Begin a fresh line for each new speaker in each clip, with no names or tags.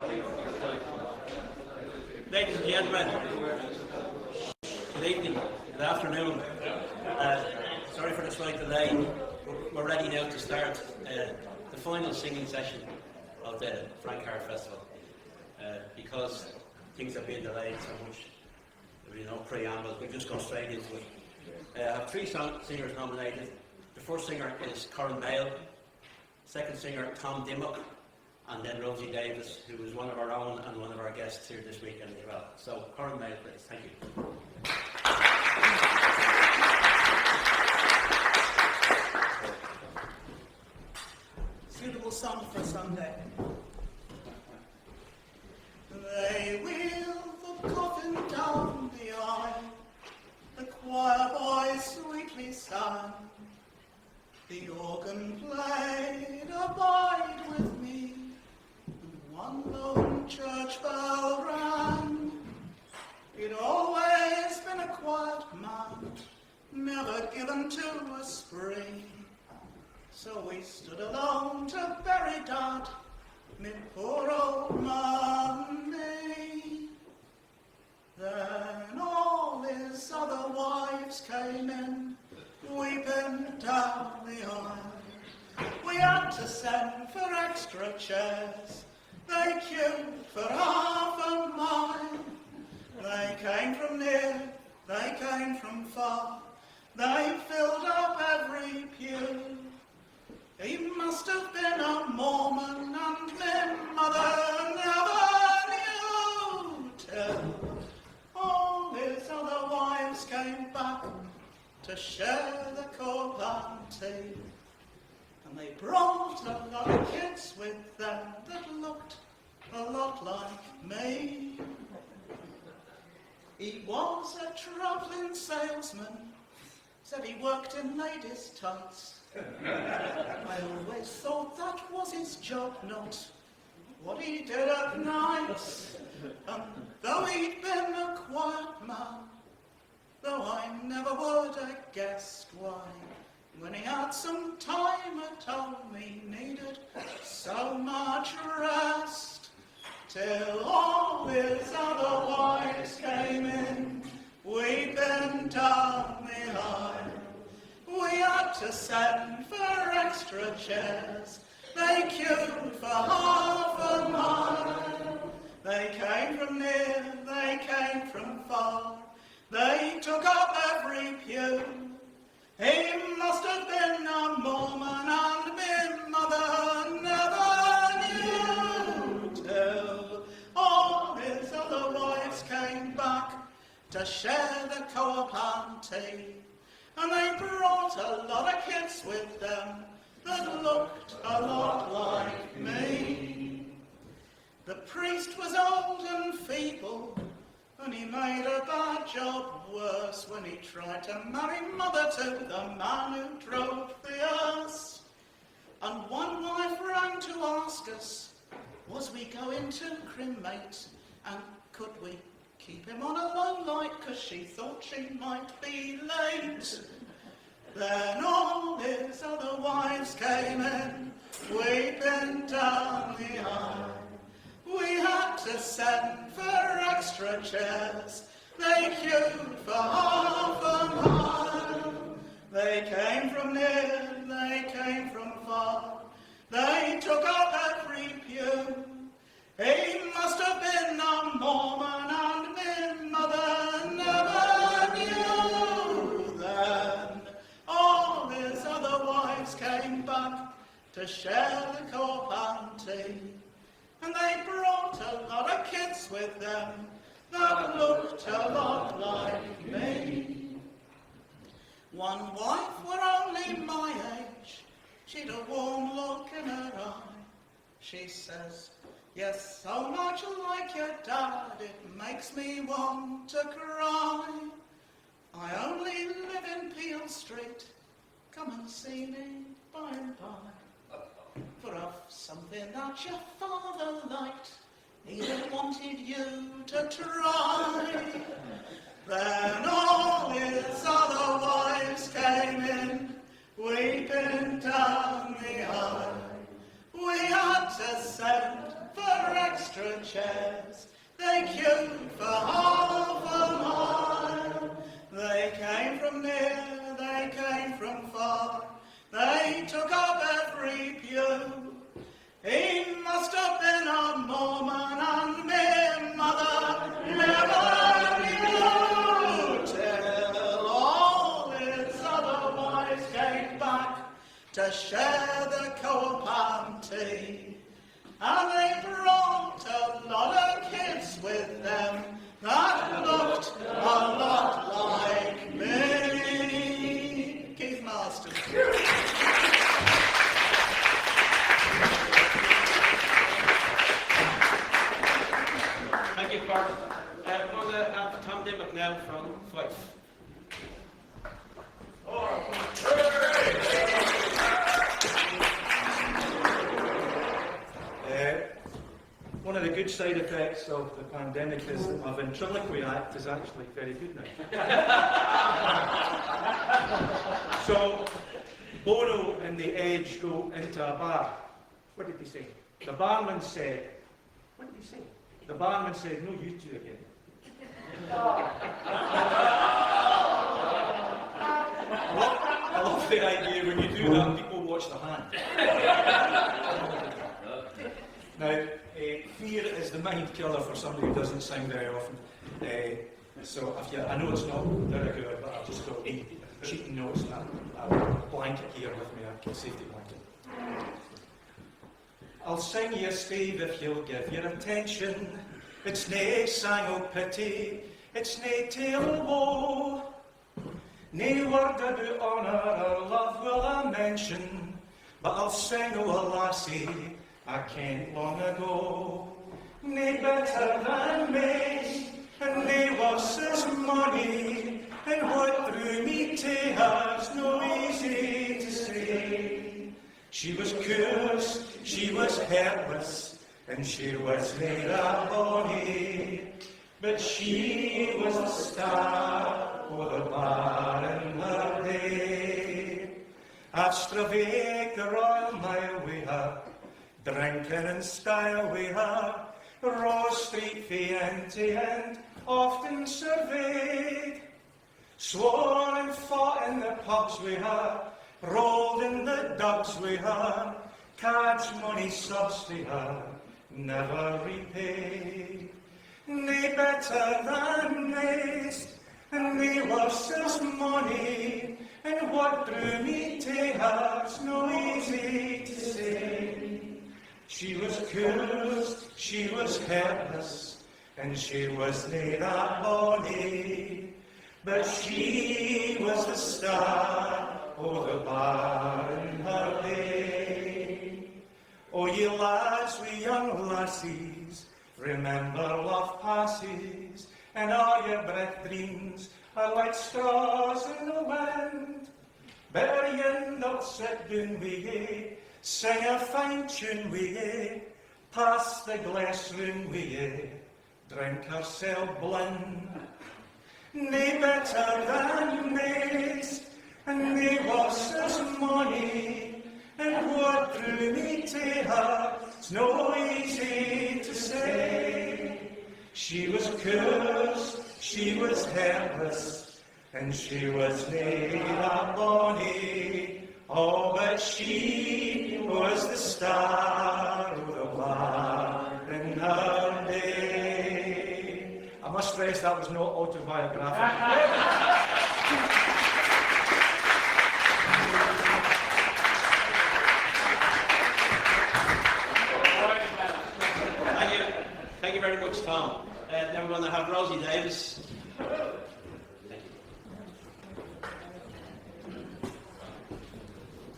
Ladies and gentlemen, good evening, good afternoon. Sorry for the slight delay. We're ready now to start the final singing session of the Frank Harte Festival. Because things have been delayed so much, there'll be no preamble, we just go straight into it. I have three singers nominated. The first singer is Corinne Mayle, second singer Tom Dimmock, and then Rosie Davis, who is one of our own and one of our guests here this weekend as well. So, Corinne Mayle, please. Thank you.
Suitable song for Sunday. They wheeled the coffin down the aisle, the choir boy sweetly sang, the organ played Abide With Me, and one lone church bell rang. He'd always been a quiet man, never given to a spree, so we stood alone to bury Dad, me poor old mammy. Then all his other wives came in, weeping down the aisle. We had to send for extra chairs, they queued for half a mile. They came from near, they came from far, they filled up every pew. He must have been a Mormon, and my mother never knew till all his other wives came back to share the co-party. And they brought a lot of kids with them that looked a lot like me. He was a travelling salesman, said he worked in ladies' tights. I always thought that was his job, not what he did at nights. And though he'd been a quiet man, though I never would have guessed why, when he had some time at home he needed so much rest, till all his other wives came in, weeping down the aisle. We had to send for extra chairs, they queued for half a mile. They came from near, they came from far, they took up every pew. He must have been a Mormon, and my mother never knew till all his other wives came back to share the co-op party. And they brought a lot of kids with them that looked a lot like me. The priest was old and feeble, and he made a bad job worse when he tried to marry mother to the man who drove the hearse. And one wife rang to ask us, was we going to cremate, and could we keep him on a low light, 'cause she thought she might be late. Then all his other wives came in, weeping down the aisle. We had to send for extra chairs, they queued for half a mile. They came from near, they came from far, they took up every pew. He must have been a Mormon, and my mother never knew then. All his other wives came back to share the co-party. And they brought a lot of kids with them that looked a lot like me. One wife were only my age, she'd a warm look in her eye. She says, "You're so much like your dad, it makes me want to cry. I only live in Peel Street, come and see me by and by. For of something that your father liked, he wanted you to try." Then all his other wives came in, weeping down the aisle. We had to send for extra chairs. They queued for half a mile. They came from near, they came from far. They took up every pew. He must have been a Mormon, and me mother never knew till all its other wives came back to share the co-op and tea. And they brought a lot of kids with them that looked a lot like me. Keith Marston.
Thank you, Clark. We're going to have Tom Dimmock now from Fife.
One of the good side effects of the pandemic is that my ventriloquy act is actually very good now. So, Bono and the Edge go into a bar. What did he say? The barman said, what did he say? The barman said, no, you two again. I love the idea when you do that, people watch the hand. Now, fear is the mind killer for somebody who doesn't sing very often. So, I know it's not very good, but I've just got a cheating notes and a blanket here with me, a safety blanket. I'll sing you a stave if you'll give your attention. It's nae sang o' pity, it's nae tale o' woe. Nae word about honour or love will I mention, but I'll sing o' a lassie I kent long ago. Nae better than me, and nae worse as money, and what drew me to her's no easy to say. She was coarse, she was hairless, and she was nae a bonny, but she was the star o' the bar in her day. I've stravaged the Royal Mile with her, drinking in style with her, Rose Street fae end to end, often surveyed. Swore and fought in the pubs with her, rolled in the dubs with her, cards, money, subs to her, never repaid. Nae better than naes, and nae worse as money, and what drew me to her's no easy to say. She was coarse, she was hairless, and she was nae that bonny, but she was the star o' the bar in her day. O ye lads wi' young lassies, remember love passes, and all your breath dreams are like straws in the wind. Better ye not sit down wi' ye, sing a fine tune wi' ye, pass the glass round wi' ye, drink ourselves blind. Nae better than naes, and nae worse as money, and what drew me to her, it's no easy to say. She was coarse, she was hairless, and she was nae a bonny, oh, but she was the star of the bar in her day. I must stress that was not autobiographical.
Thank you very much, Tom. Now we're going to have Rosie Davis.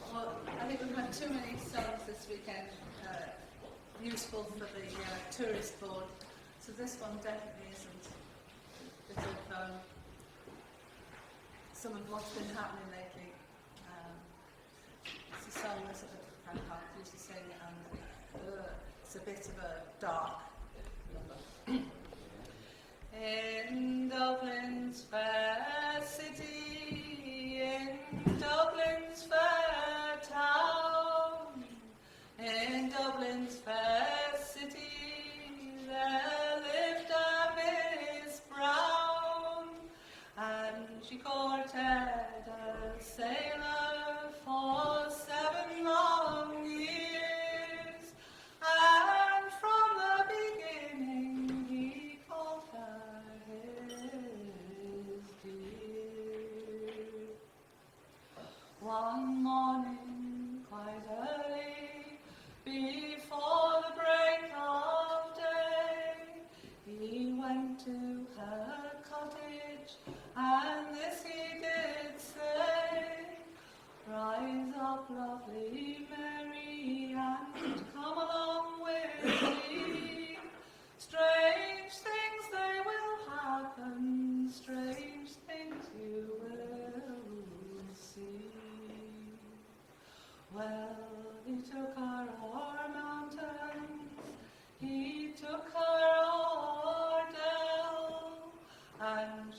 Well, I think we've had too many songs this weekend useful for the tourist board, so this one definitely isn't. Bit of some of what's been happening lately. It's a song that Frank Harte used to sing, and it's a bit of a dark number. In Dublin's fair city, in Dublin's fair town, in Dublin's fair city,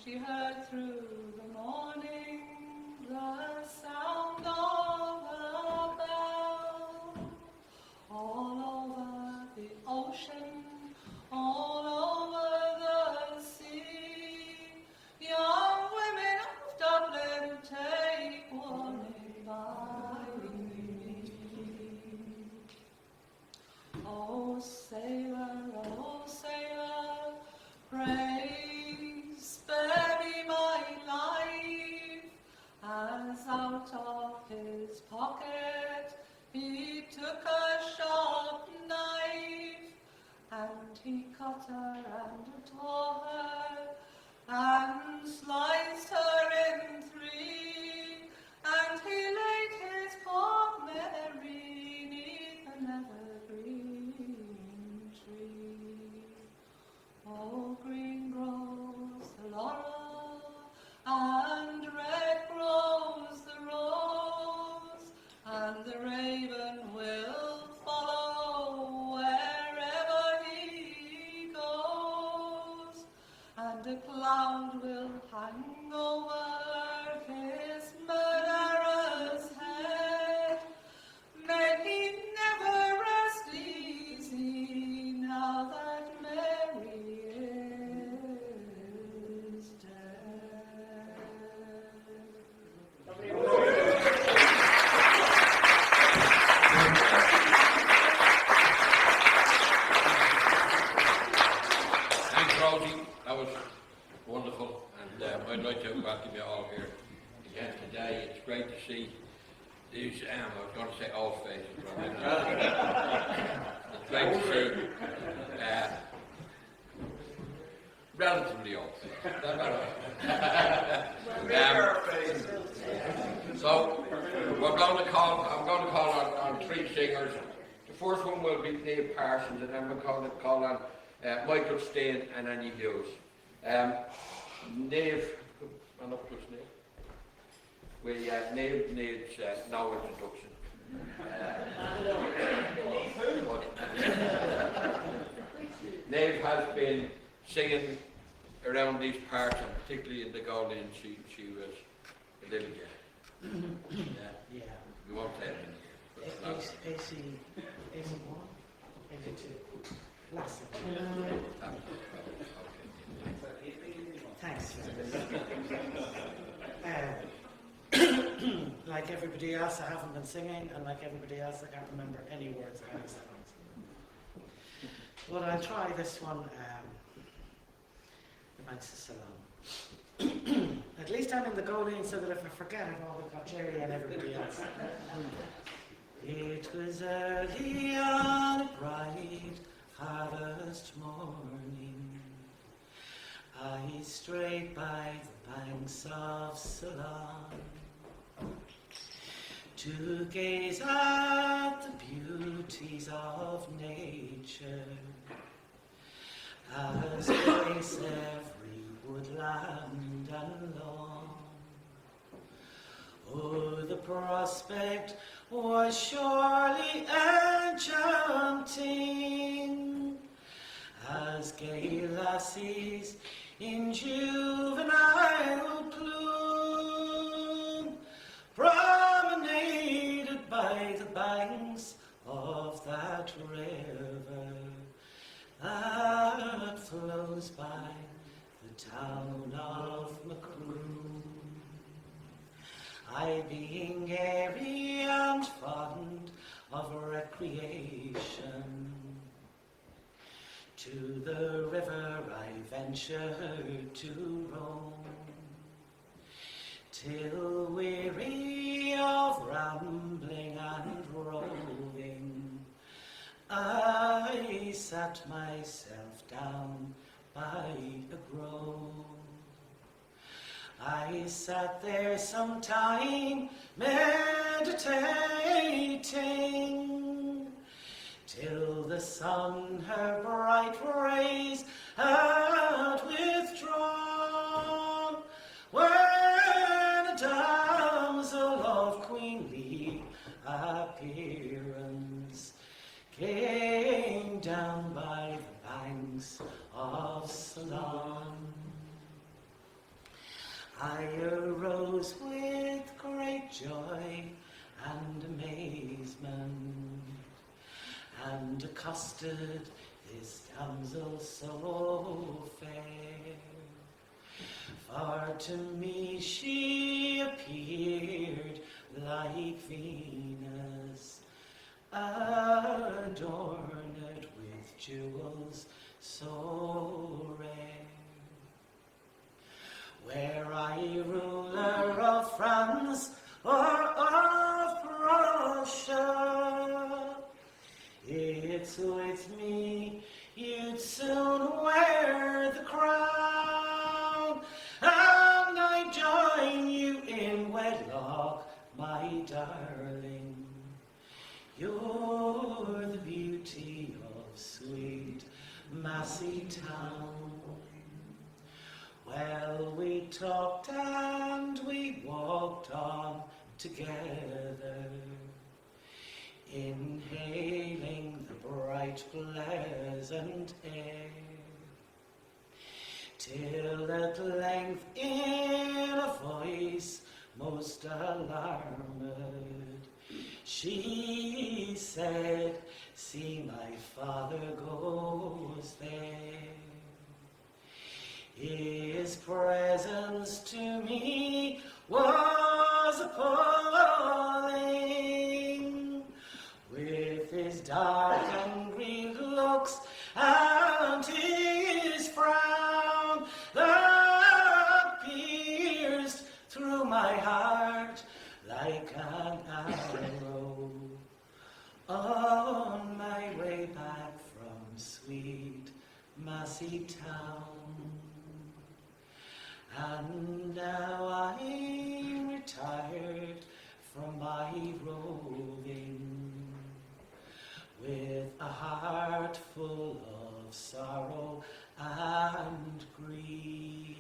she heard through the morning the sound of a bell. All over the ocean, all over the sea, young women of Dublin take warning by me. Oh sailor, pray spare me my life, as out of his pocket he took a sharp knife, and he cut her and tore her, and sliced her in three, and he laid his poor Mary 'neath an evergreen tree. Oh, green grows the laurel, and red grows the rose, and the raven will follow wherever he goes, and a cloud will hang over his murderer's head. May he never rest easy now that Mary is dead.
Thanks, Rosie. That was wonderful, and I'd like to welcome you all here again today. It's great to see these, I was going to say old faces, but it's great to see relatively old faces. So I'm going to call on three singers. The first one will be Neil Parsons, and then we'll call on Michael Steen and Annie Hughes. Niamh, run up to us, Niamh. Niamh needs no introduction. Niamh has been singing around these parts, and particularly in the Golding, she was a little girl.
Yeah.
We won't tell him here. but it's not-
81, 82. Last Thanks. Like everybody else, I haven't been singing, and like everybody else, I can't remember any words of any songs. But I'll try this one. It might so long. At least I'm in the Golding, so that if I forget it, I've got Jerry and everybody else. It was early on a bright harvest morning. I strayed by the banks of Ceylon to gaze at the beauties of nature, as grace every woodland and lawn. Oh, the prospect was surely enchanting, as gay lassies in juvenile plume promenaded by the banks of that river that flows by the town of Macroom. I, being airy and fond of recreation, to the river I ventured to roam, till weary of rambling and roving, I sat myself down by a grove. I sat there some time meditating, till the sun her bright rays had withdrawn, when a damsel of queenly appearance came down by the banks of Ceylon. I arose with great joy and amazement, and accosted this damsel so fair. For to me she appeared like Venus, adorned with jewels so rare. Were I ruler of France or of Prussia, it's with me you'd soon wear the crown, and I join you in wedlock, my darling. You're the beauty of sweet Massey Town. Well, we talked and we walked on together, inhaling the bright, pleasant air, till at length in a voice most alarmed, she said, see, my father goes there. His presence to me was appalling, with his dark and green looks and his frown that pierced through my heart like an arrow on my way back from sweet Massey Town. And now I'm retired from my roving, with a heart full of sorrow and grief.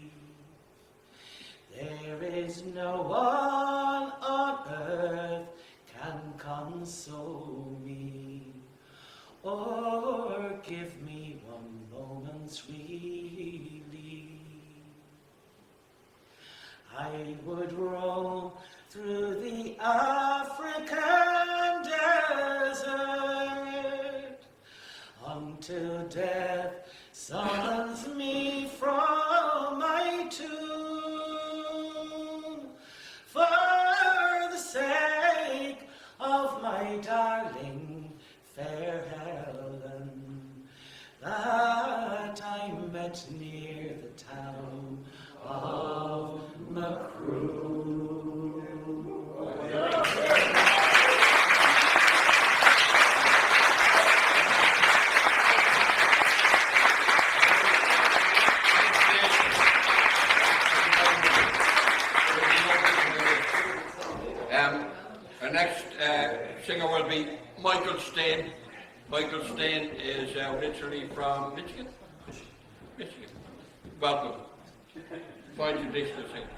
There is no one on earth can console me, or give me one moment's relief. I would roam through the African desert until death summons me from my tomb, for the sake of my darling fair Helen, that I met near the town of Macrew.
Our next singer will be Michael Stein. Michael Stein is originally from Michigan. Michigan. Welcome. Find traditional singer.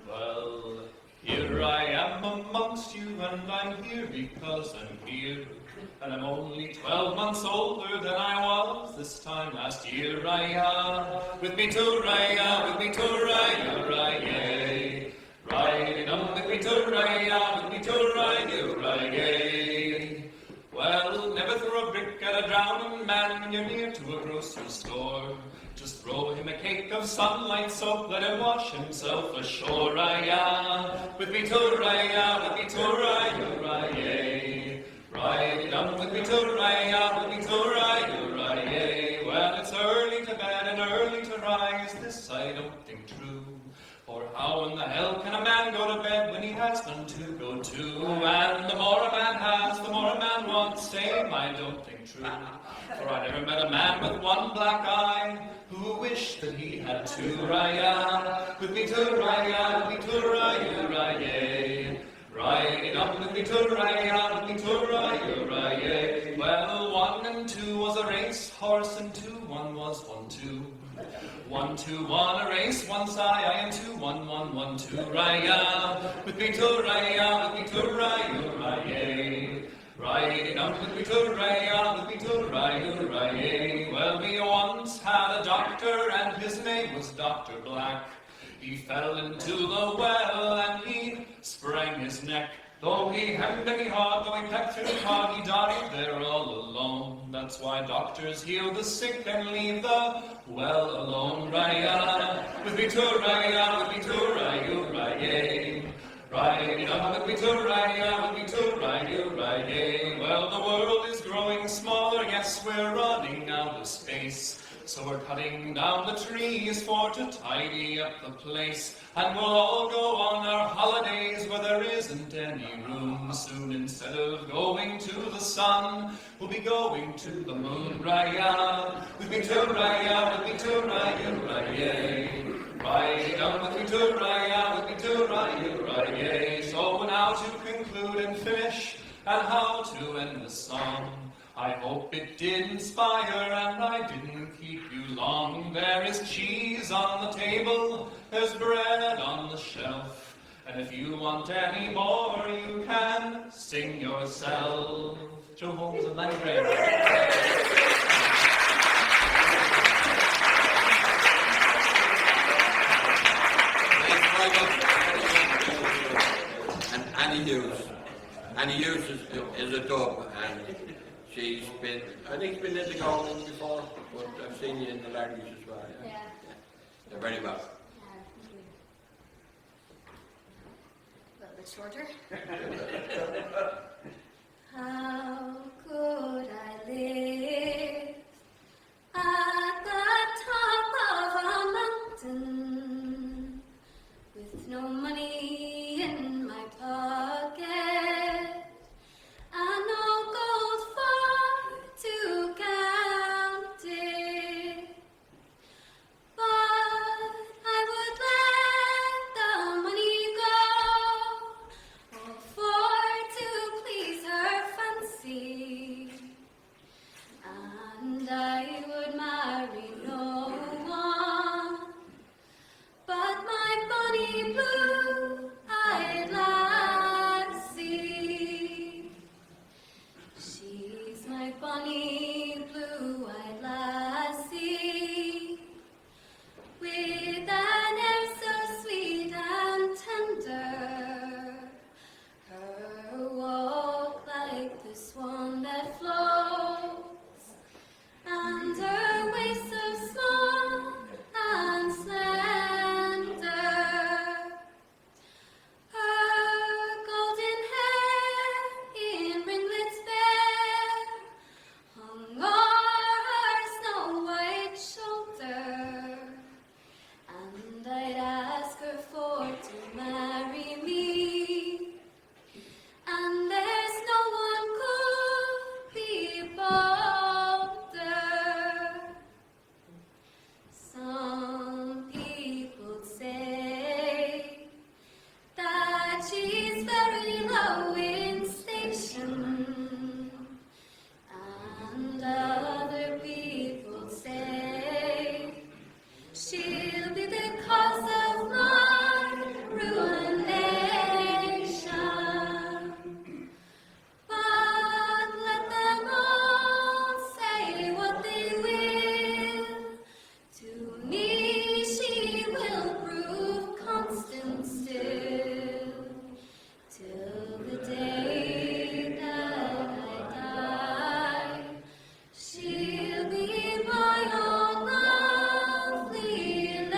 Well, here I am amongst you, and I'm here because I'm here. And I'm only 12 months older than I was this time last year. With me to Raya, with me to Raya, Raya. Riding on with me to Raya, with me to Raya, Raya. Well, never throw a brick at a drowning man when you're near to a grocery store. Just throw him a cake of sunlight soap, let him wash himself ashore. Raya, with me to Raya, with me to Raya, Raya. Riding on with me to Raya, with me to Raya, Raya. Well, it's early to bed and early to rise, this I don't think true. For how in the hell can a man go to bed when he has none to go to? And the more a man has, the more a man wants, same I don't think true. For I never met a man with one black eye who wished that he had two. Raya, with me to Raya, with me to Raya, Raya. Riding up with me to Raya, with me to Raya, Raya. Well, 1 and 2 was a race horse, and 2, 1 was 1, 2. 1, 2, 1, a race, 1 I am 2, 1, 1, 1, 2, Raya. With me to Raya, with me to Raya, Raya. Riding up with me to Raya, with me to Raya, Raya. Well, we once had a doctor, and his name was Dr. Black. He fell into the well, and he sprang his neck. Though he hemmed and he hawed, though he pecked and he pawed, he died there all alone. That's why doctors heal the sick and leave the well alone. Raya, with me to Raya, with me to Raya, Raya. Riding up with me to Raya, with me to Raya, Raya. Well, the world is growing smaller, yes, we're running out of space. So we're cutting down the trees for to tidy up the place. And we'll all go on our holidays where there isn't any room. Soon instead of going to the sun, we'll be going to the moon. Raya, with me to Raya, with me to Raya, Raya. Riding up with me to Raya, with me to Raya, Raya. So now to conclude and finish, and how to end the song. I hope it did inspire and I didn't keep you long. There is cheese on the table, there's bread on the shelf. And if you want any more, you can sing yourself. Joe Holmes and Lenny Gray.
And Annie Hughes. Annie Hughes is a dub, and she's been, I think she's been in the Golden before, but I've seen you in the Larrys as well. Yeah. They're very well.
A little bit shorter. How could I live at the top of a mountain with no money in my pocket and no gold for to count it? But I would let the money go, all for to please her fancy, and I would marry no one but my bonny blue-eyed lassie. She's my bonny blue-eyed lassie, with an air so sweet and tender, her walk like the swan that floats, and her waist so small and slender. Her golden hair in ringlets fair hung o'er her snow-white shoulder, and I'd ask her for to marry me, and there's no one could be bolder. Some people say that she's very low in station, and other people say she'll be the cause of my ruination. But let them all say what they will, to me she will prove constant still, till the day that I die. She'll be my own lovely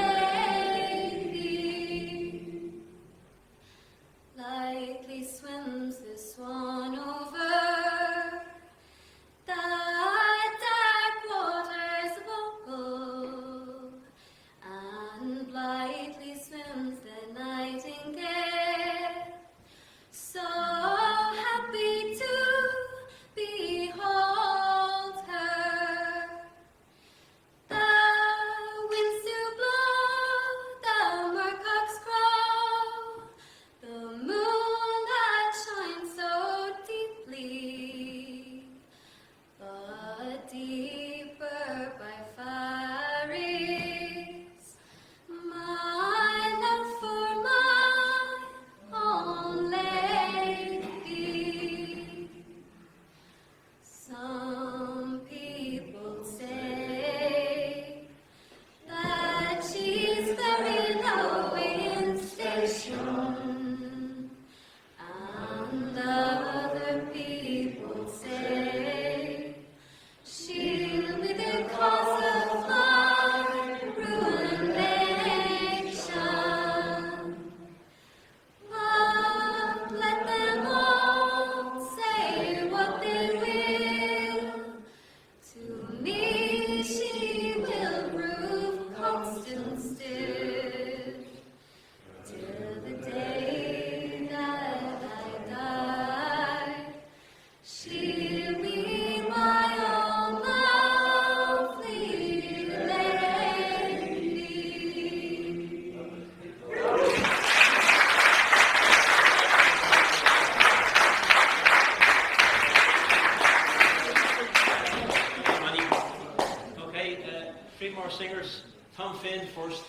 Tom Finn first,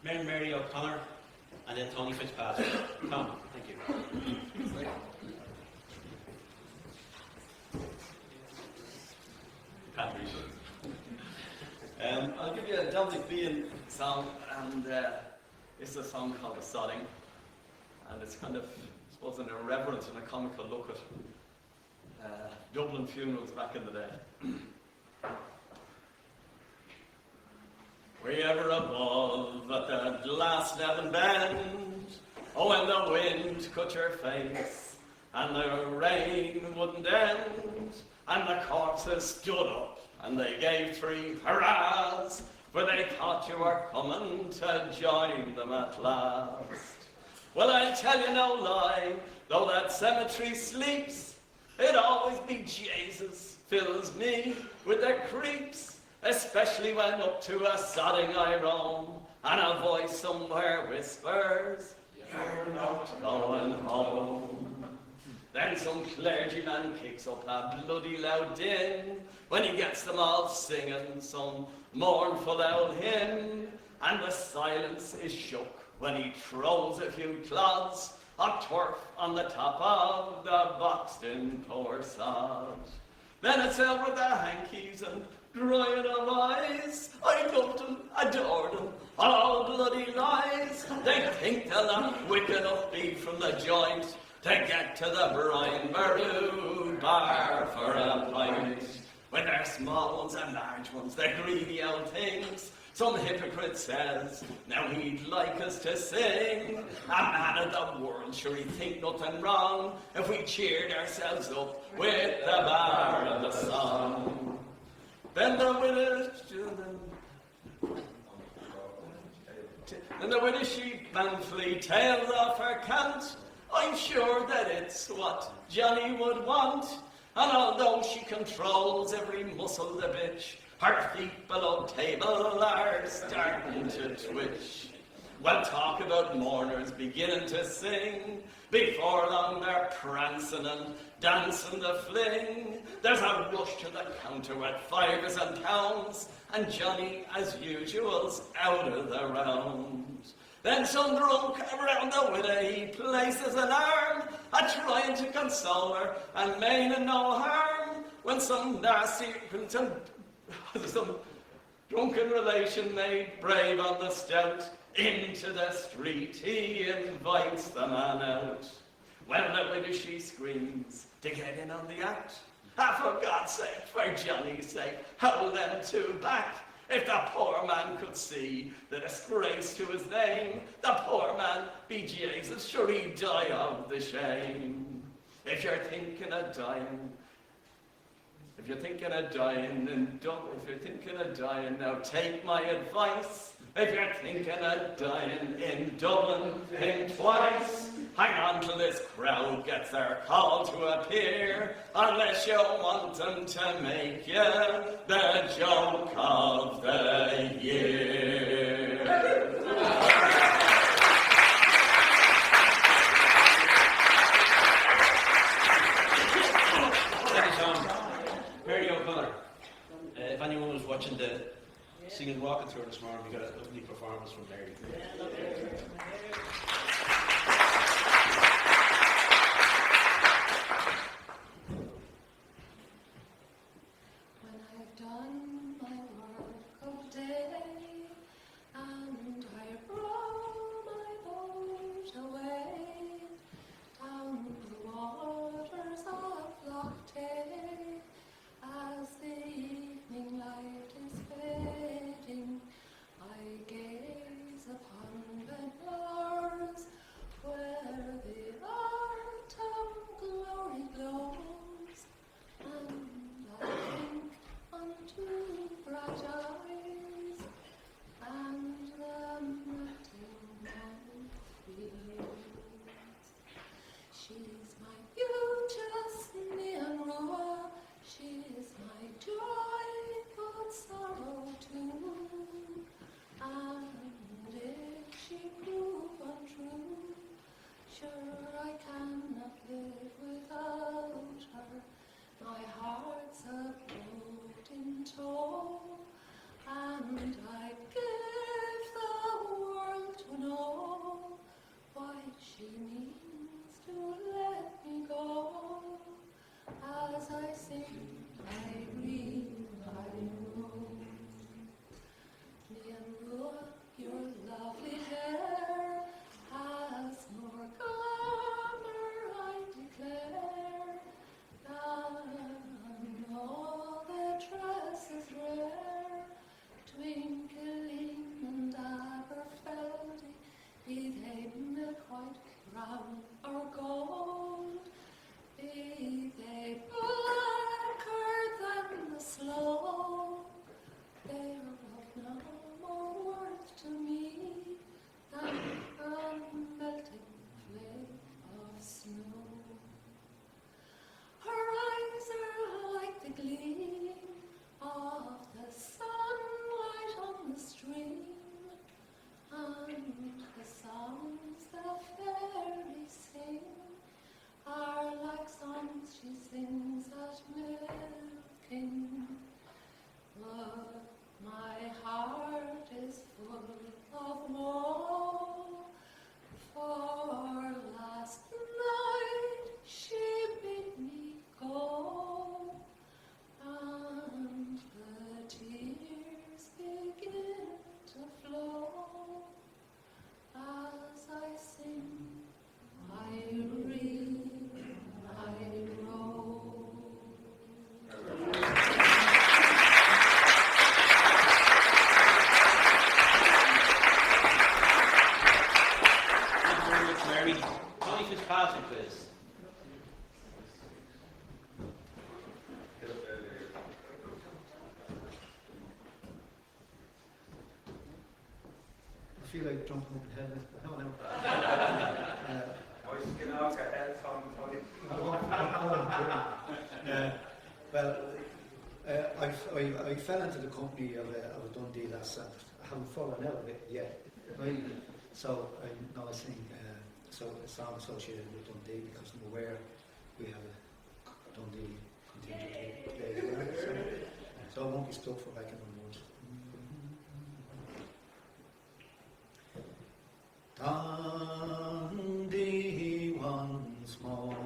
Mary O'Connor, and then Tony Fitzpatrick. Tom, thank you.
I'll give you a Dominic Bean song, and it's a song called The Sodding, and it's kind of, I suppose, an irreverent and a comical look at Dublin funerals back in the day. We ever above at the last Devon bend, oh, when the wind cut your face, and the rain wouldn't end, and the corpses stood up, and they gave 3 hurrahs, for they thought you were coming to join them at last. Well, I'll tell you no lie, though that cemetery sleeps, it always be Jesus fills me with the creeps, especially when up to a sodding I roam, and a voice somewhere whispers, you're not going home. Then some clergyman kicks up a bloody loud din, when he gets them all singing some mournful old hymn, and the silence is shook when he throws a few clods of turf on the top of the boxed-in poor sod. Then it's out with the hankies and drying of eyes. I loved them, adored them, all bloody lies. They think they'll not quick enough be from the joint to get to the Brian Baru bar for a pint. When they're small ones and large ones, they're greedy old things. Some hypocrite says, now he'd like us to sing. A man of the world, sure he'd think nothing wrong if we cheered ourselves up with the bar of the song. Then the widow she manfully tails off her cant. I'm sure that it's what Johnny would want. And although she controls every muscle of the bitch, her feet below table are starting to twitch. Well, talk about mourners beginning to sing. Before long they're prancing and dancing the fling. There's a rush to the counter with £5 and pounds, and Johnny, as usual's out of the round. Then some drunk around the widow, he places an arm, a-trying to console her, and meaning no harm, when some some drunken relation made brave on the stout, into the street he invites the man out. Well, the widow she screams to get in on the act. Ah, for God's sake, for Johnny's sake, hold them 2 back. If the poor man could see the disgrace to his name, the poor man, be Jesus, sure he'd die of the shame. If you're thinking of dying, now take my advice. If you're thinking of dying in Dublin, think twice. Hang on till this crowd gets their call to appear, unless you want them to make you the joke of the year.
Thank you, Tom. Mary O'Connor. If anyone was watching the Singing Rocket Tour this morning, we got a lovely performance from Mary.
When I've done my work of day, and I row my boat away down the waters of Loch Tay, as the evening light is fading, I gaze upon the fairies sing are like songs she sings at milking. But my heart is full of woe, for last night she bid me go, and the tears begin to flow as I sing, I read, I roll.
Thank you very much, Mary. Tony Fitzpatrick, please.
I feel like jumping up ahead of it. I don't know. I fell into the company of a Dundee last summer. I haven't fallen out of it yet. Right? So I'm not saying so it's not associated with Dundee because I'm aware we have a Dundee contingent today. So I won't be stuck for back in the woods. Dundee once more.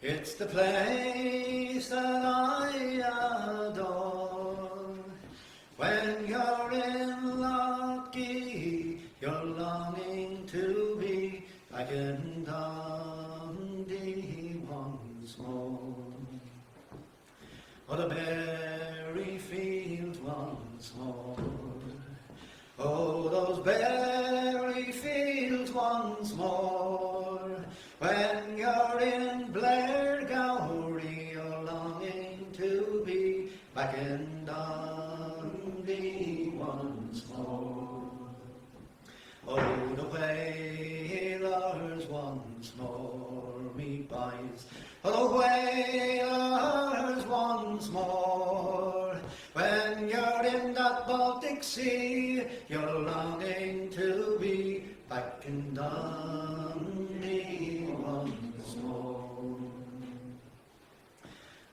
It's the place that I adore. When you're in Lockheed, you're longing to be back in Dundee once more. Oh, the berry fields once more. Oh, those berry fields once more. When you're in Blairgowrie, you're longing to be back in Dundee once more. Oh, the whalers once more, me boys. Oh, the whalers once more. When you're in that Baltic Sea, you're longing to be back in Dundee once more.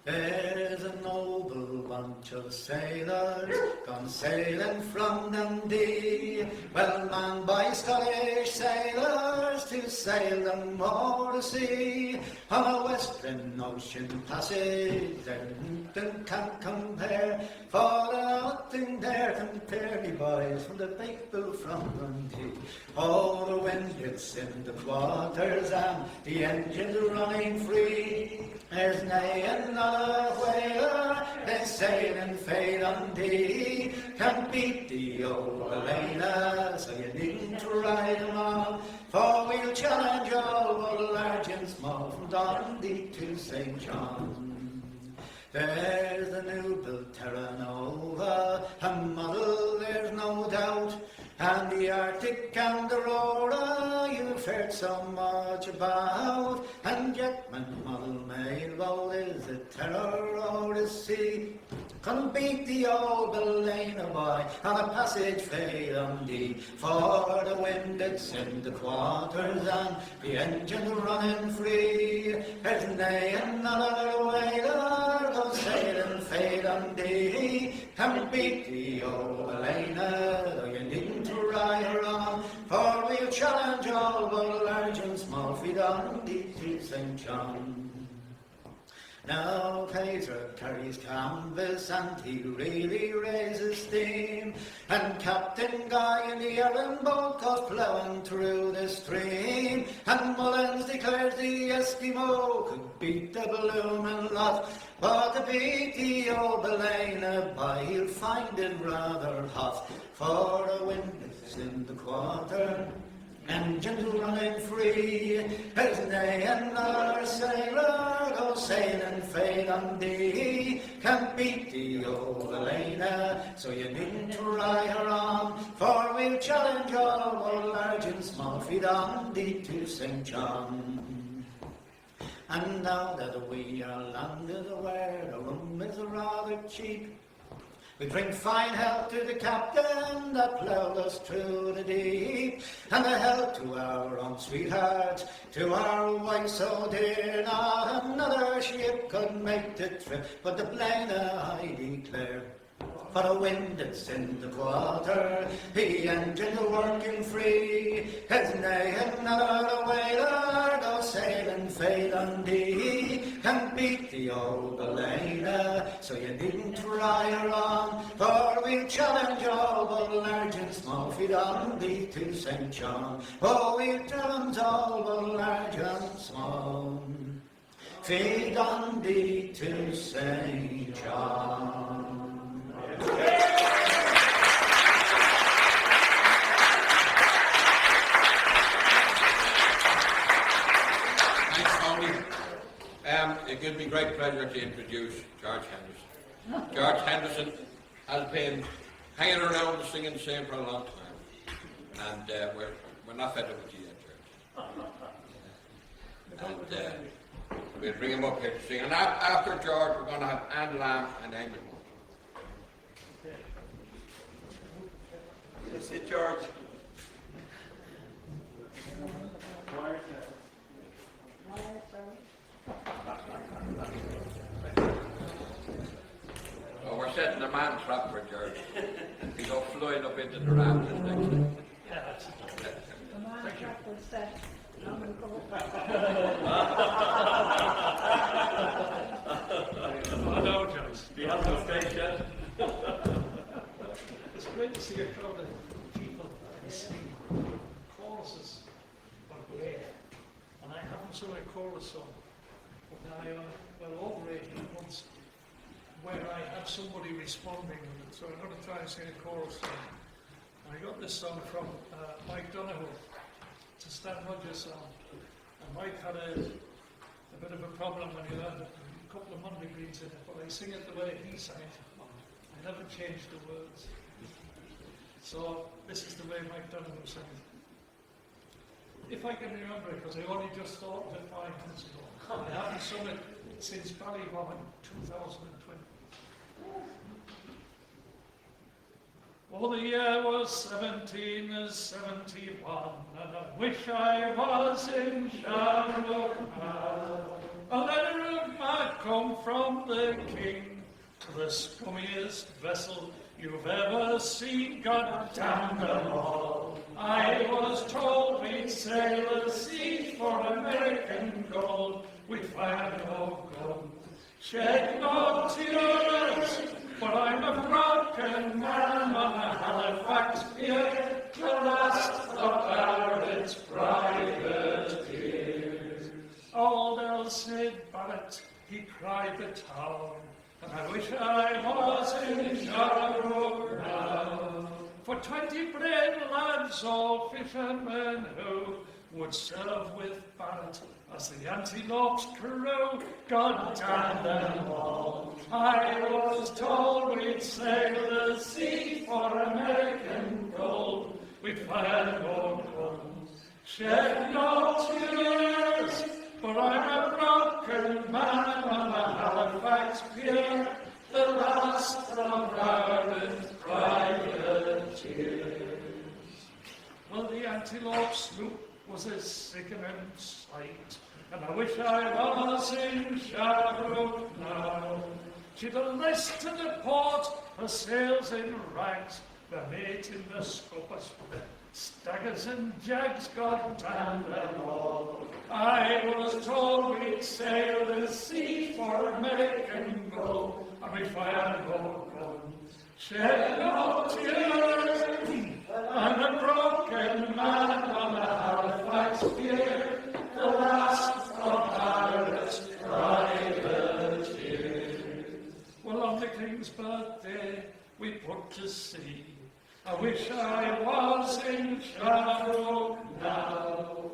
There's a noble bunch of sailors gone sailing from Dundee, well manned by Scottish sailors to sail them o'er the sea. On a western ocean passage there nothing can compare, for nothing there compare me boys from the big bill from Dundee. Oh, the wind gets in the quarters and the engine's running free. There's nay another whaler that's sailing fair Dundee can beat the old Helena, so you needn't ride them on, for we'll challenge all both large and small from Dundee to St. John. There's the new built Terra Nova, a model there's no doubt, and the Arctic and the Aurora you've heard so much about, and yet my model mailboat is a terror o'er the sea. Couldn't beat the old Helena boy on a passage fair Dundee, for the wind it's in the quarters and the engine running free. There's nay another whaler goes sailing fair Dundee can beat the old Helena, though you needn't ride her on, for we'll challenge all both large and small from Dundee to St. John. Now Peter carries canvas and he really raises steam, and Captain Guy in the Erin boat goes ploughing through the stream, and Mullins declares the Eskimo could beat the bloomin' lot, but to beat the old Helena by he'll find it rather hot, for the wind is in the quarter, engines running free. There's nay another sailor goes sailing fair Dundee can beat the old Helena, so you needn't ride her on, for we'll challenge all both large and small from Dundee to St. John. And now that we are landed where the room is rather cheap,
We bring fine health to the captain that ploughed us through the deep, and the health to our own sweethearts, to our wives so dear. Not another ship could make the trip, but the Blaina I declare. For the wind that's in the quarter, the engine working free, as nay another whaler goes sailing fair Dundee, can beat the old Balena, so you needn't try her on, for we'll challenge all but large and small, feed Dundee to St. John. Oh, we'll challenge all but large and small, feed Dundee to St. John.
Thanks, Tony. It gives me great pleasure to introduce George Henderson. George Henderson has been hanging around and singing the same for a long time, and we're not fed up with you yet, George. And we'll bring him up here to sing. And after George, we're going to have Anne Lamb and Amy Moore.
Sit, George.
Oh, we're setting a man trap for George. He'll go flying up into the rafters next time.
The man trap was set. I'm going to go.
Oh, no, Joyce.
Do you have no stage yet?
It's great to see a crowd of people sing choruses on way. And I haven't sung a chorus song. But I well over 18 months where I had somebody responding, so I'm going to try and sing a chorus song. And I got this song from Mike Donoghue. It's a Stan Rogers song. And Mike had a bit of a problem when he learned a couple of Monday greens in it, but I sing it the way he sang it. I never changed the words. So this is the way Mike Donoghue sang it. If I can remember it, because I only just thought of it 5 minutes ago. I haven't sung it since Ballybom in 2020. Oh, the year was 1771, and I wish I was in Shamrock now. A letter of marque come from the king, to the scummiest vessel you've ever seen, God damn them all. I was told we'd sail the sea for American gold, we'd fire no gun, shed no tears, but I'm a broken man on a Halifax pier, the last of Barrett's privateers. Old Elsie Barrett, he cried the town, and I wish I was in Shamrock now. For 20 brave lads, all fishermen who would serve with Barrett as the Antelope's crew, God damn them all. I was told we'd sail the sea for American gold, we'd fire no guns, shed no tears, but I'm a broken man on a Halifax pier, the last of Ireland's privateers. Well, the Antelope sloop was a sickening sight, and I wish I was in Shamrock now. She'd a list to the port, her sails in rags, the mate in the scuppers, staggers and jags, God damn them all. I was told we'd sail the sea for American gold, and we'd fire no guns, shed no tears. I'm a broken man on a Halifax pier, the last of Barrett's privateers. Well, on the King's birthday we put to sea. I wish I was in Shamrock now.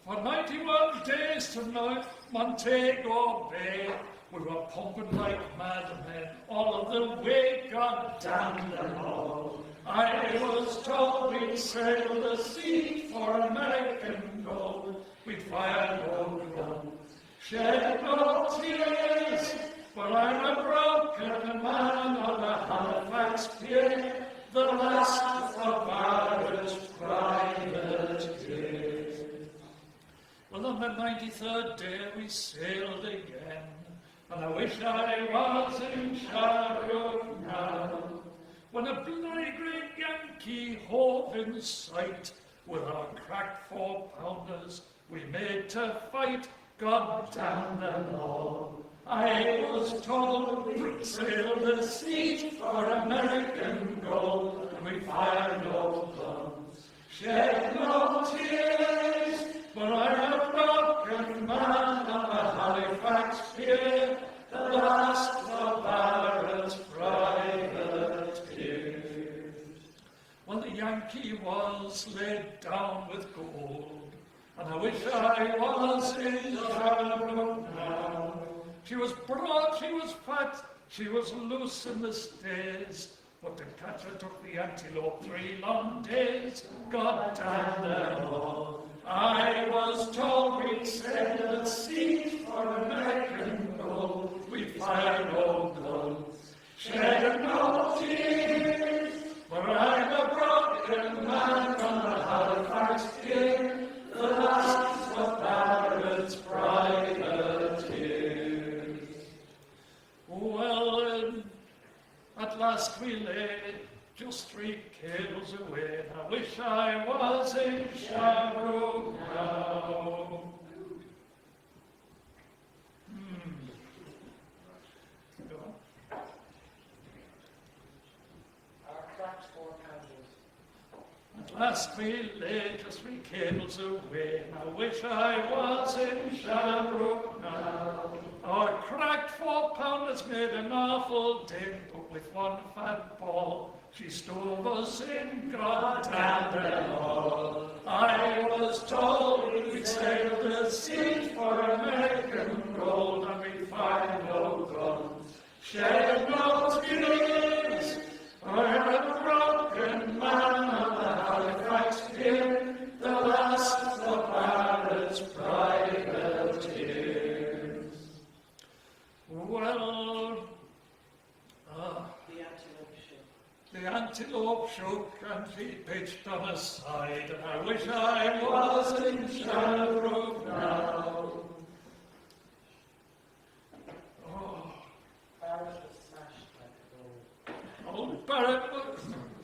For 91 days to Montego Bay, we were pumping like madmen all of the way, God damn them all. I was told we'd sail the sea for American gold, we'd fire no guns, shed no tears,
But I'm a broken man on a Halifax pier, the last of Irish privateers. Well, on the 93rd day we sailed again, and I wish I was in Sharrock now, when a bloody great Yankee hove in sight, with our cracked 4-pounders we made to fight, God damn them all. I was told we'd sail the seas for American gold, and we fired no guns, shed no tears, but I'm a broken man on the Halifax pier, the last of Barrett's privateers. Well, the Yankee was laid down with gold, and I wish I was in Sharrock now. She was broad, she was fat, she was loose in the stays, but to catch her took the antelope 3 long days. God damn them all. I was told we'd sail the seas for American gold. We fired no guns, shed no tears, but I'm a broken man from the Halifax pier, the last of Barrett's privateers. Well, at last we lay just 3 cables away, and I wish I was in Sharrock now. Go on. At last we lay just 3 cables away, and I wish I was in Sharrock now. Our cracked 4-pounders made an awful din, but with one fat ball she stove us in. God damn them all. I was told we'd sail the seas for American gold, and we'd find no guns, shed no tears. I'm a broken man on the Halifax pier, the last of Barrett's privateers. Well, the antelope shook and he pitched on a side, and I wish I was in Sharrock now. Old Barrett was,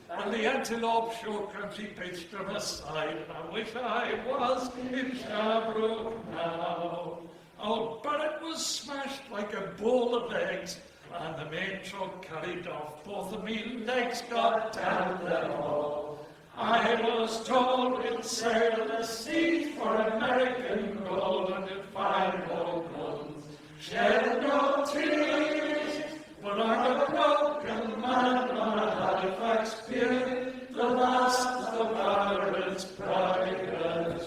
and the antelope shook and she pitched on a side, and I wish I was in Sharrock now. Old Barrett was smashed like a bowl of eggs, and the main truck carried off both of me legs. God damn them all. I was told we'd sail the seas for American gold, and we'd find no guns, shed no tears, but I'm a broken man on a Halifax pier, the last of Barrett's privateers.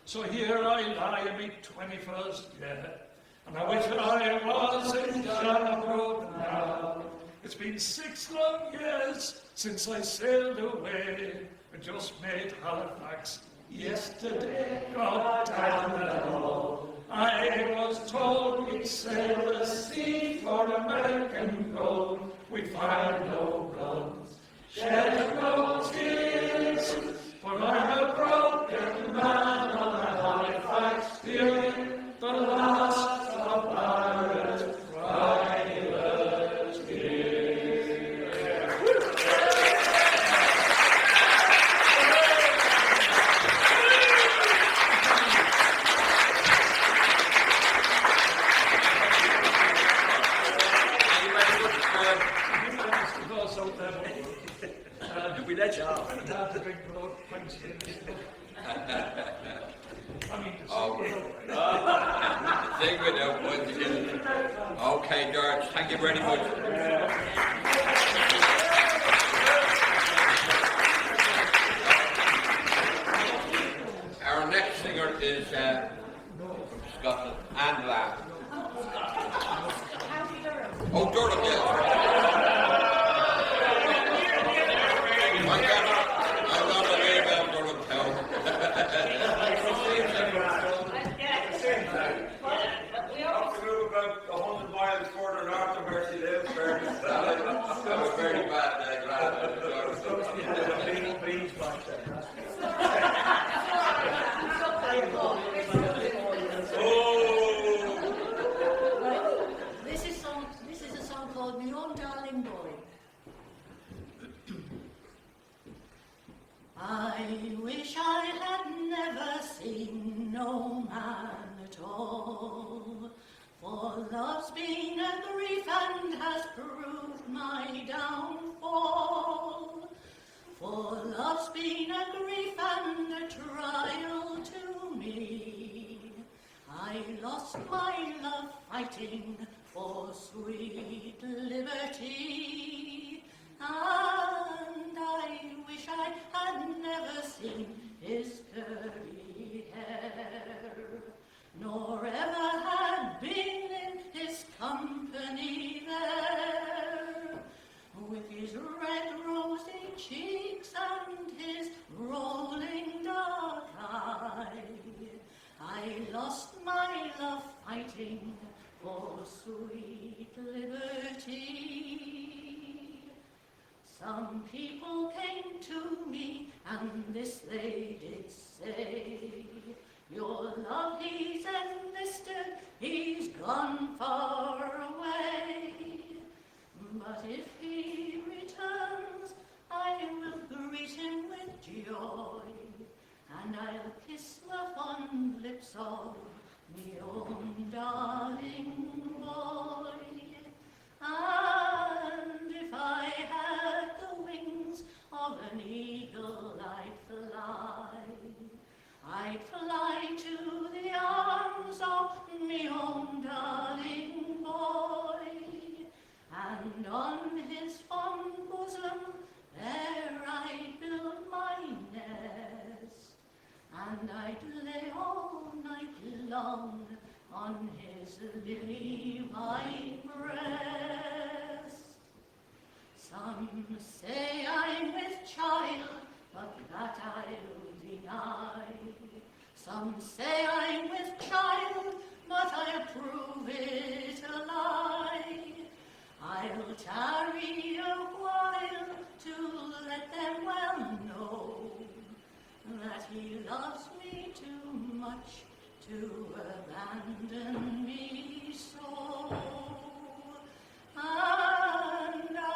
So here I lie in my 21st year, and I wish that I was in Sharrock now. It's been 6 long years since I sailed away, and just made Halifax yesterday. God damn them all. I was told we'd sail the sea for American gold. We'd fire no guns, shed no tears, for I'm a broken man on the Halifax pier, the last of Barrett's privateers.
We let you off.
Think it out once again. Okay, George, thank you very much. Our next singer is from Scotland, Anne Lamb. Oh, Durham, yes. I'm not a way about Durham town.
We all through about Brains back there.
Right. This is a song called My Own Darling Boy. I wish I had never seen no man at all, for love's been a grief and has proved my downfall. For love's been a grief and a trial to me. I lost my love fighting for sweet liberty, and I wish I had never seen his curly hair, nor ever had been in his company there, with his red rosy cheeks and his rolling dark eye. I lost my love fighting for sweet liberty. Some people came to me and this they did say, your love he's enlisted, he's gone far away. But if he returns, I will greet him with joy, and I'll kiss the fond lips of me own darling boy. And if I had the wings of an eagle, I'd fly to the arms of me own darling boy, and on his fond bosom there I'd build my nest, and I'd lay all night long on his lily white breast. Some say I'm with child, but that I'll deny. Some say I'm with child, but I'll prove it a lie. I'll tarry a while to let them well know that he loves me too much to abandon me so. And I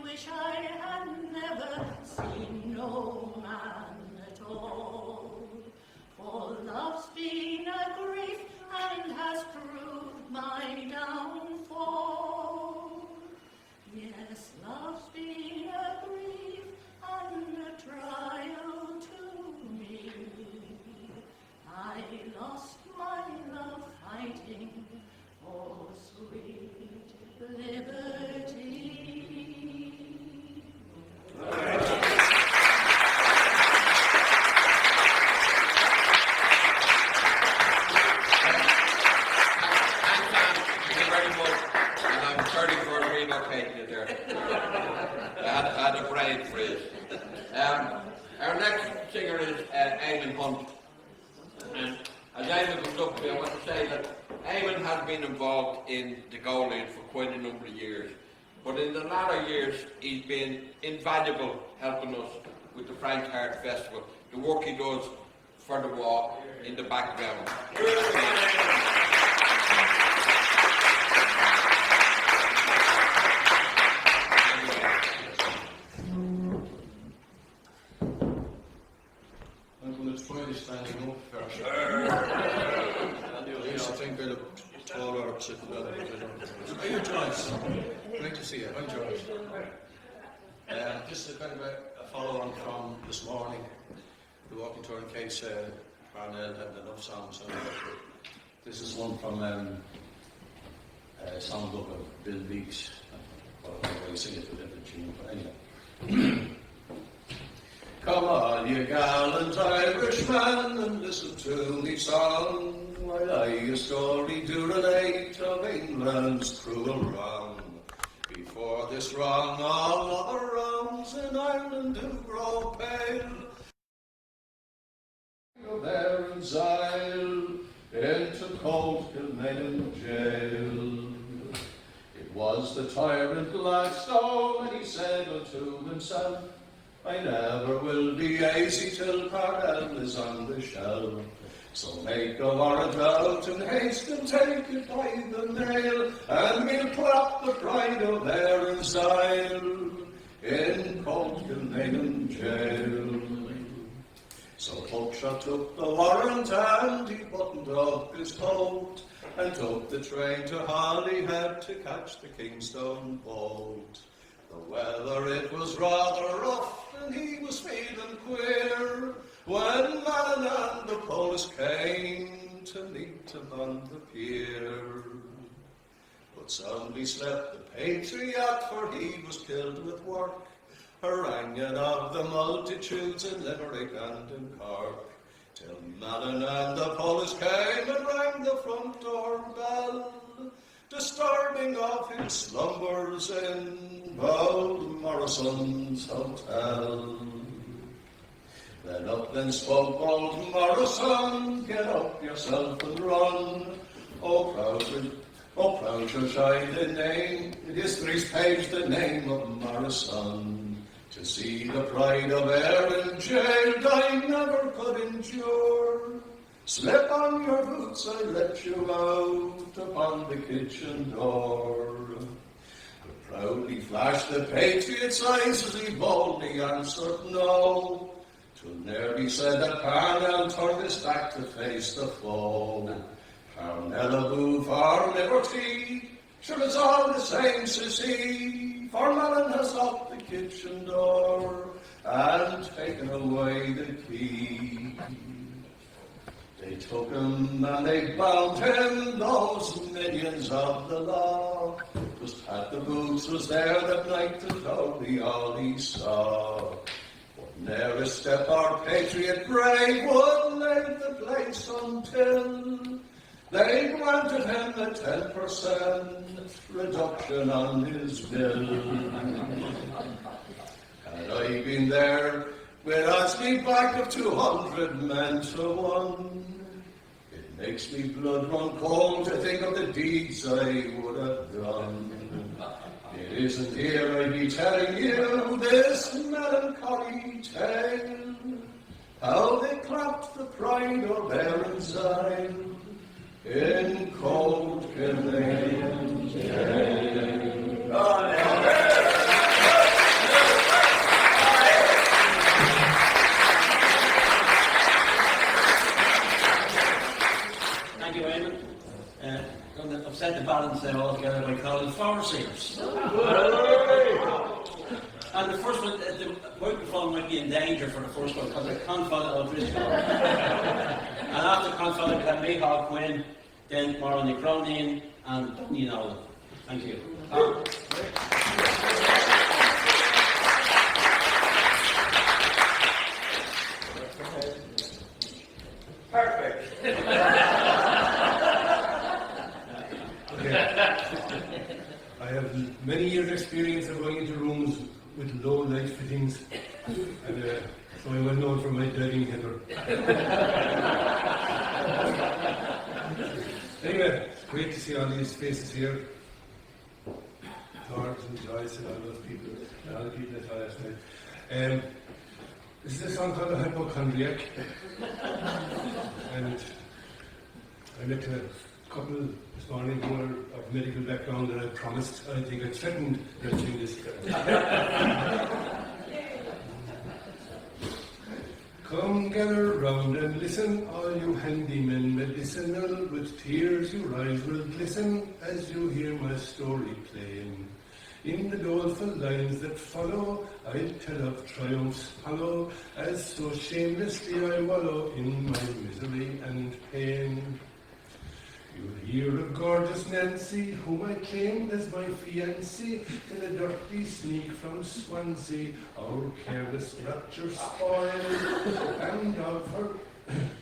wish I had never seen no man at all, for love's been a grief and has proved my downfall. Yes, love's been a grief and a trial to me. I lost my love fighting for sweet liberty.
Relocated there. I had a brain freeze. Our next singer is Eamon Hunt. And as Eamon comes up to me, I want to say that Eamon has been involved in the Goalies for quite a number of years. But in the latter years, he's been invaluable helping us with the Frank Harte Festival. The work he does for the wall in the background.
Standing up first. I used to think I'd have taller or sitting down. Are you Joyce? Great to see you. I'm Joyce. Just a kind of a follow-on from this morning. The walking tour in case Parnell had enough songs. This is one from a songbook of Bill Meeks. Well, I sing it with a different tune, but anyway. Come on, you gallant Irishman, and listen to me song, while I a story do relate of England's cruel wrong. Before this wrong, all other wrongs in Ireland do grow pale. Of Erin's Isle into cold Kilmainham jail. It was the tyrant Gladstone, and he said unto himself, I never will be easy till Parnell is on the shelf. So make a warrant out and haste and take it by the mail, and we'll clap the bride of Erin's Isle in Coldgilmagan jail. So Buckshot took the warrant and he buttoned up his coat and took the train to Holyhead to catch the Kingstone boat. The weather, it was rather rough and he was feeling queer when Malin and the Polish came to meet him on the pier. But soundly slept the Patriot, for he was killed with work, haranguing of the multitudes in Limerick and in Cork, till Malin and the Polish came and rang the front door bell, disturbing of his slumbers in old Morrison's hotel. Then up then spoke old Morrison, get up yourself and run. Oh proud shall shine the name, in history's page the name of Morrison. To see the pride of Erin jailed I never could endure. Slip on your boots, I let you out upon the kitchen door. But proudly flashed the Patriot's eyes as he boldly answered no, till nearly said that Parnell turned his back to face the foe. Parnell a boo for liberty, sure it's all the same, says he, for Malin has locked the kitchen door and taken away the key. They took him and they bound him, those minions of the law. 'Twas Pat the Boots was there that night and told me all he saw. But ne'er a step our patriot brave would leave the place until they granted him a 10% reduction on his bill. Had I been there, with odds me back of 200 men to 1, it makes me blood run cold to think of the deeds I would have done. It isn't here I be telling you this melancholy tale, how they clapped the pride of Erin's Isle in Coldgilmagan jail.
Thank you, Eamon. Going to upset the balance there altogether by calling flower singers. And the first one, the microphone might be in danger for the first one because I can't follow O'Driscoll. And after Confollow, we have Mayhaw Quinn, then Maura Nicronian, and Donnie Nolan. Thank you.
Perfect.
Okay. I have many years' experience of going into rooms with low light fittings, and so I'm well known for my diving temper. Anyway, it's great to see all these faces here. Torrance and Joyce and all those people, and all the people that saw last night. This is a song called The Hypochondriac. And I met a couple this morning who are of medical background, and I promised, I think I threatened they'll sing this. Come gather round and listen, all you handymen medicinal, with tears your eyes will glisten as you hear my story playing. In the doleful lines that follow, I'll tell of triumphs hollow, as so shamelessly I wallow in my misery and pain. You'll hear of gorgeous Nancy, whom I claimed as my fiancée, in a dirty sneak from Swansea, our careless rapture spoiled, and of her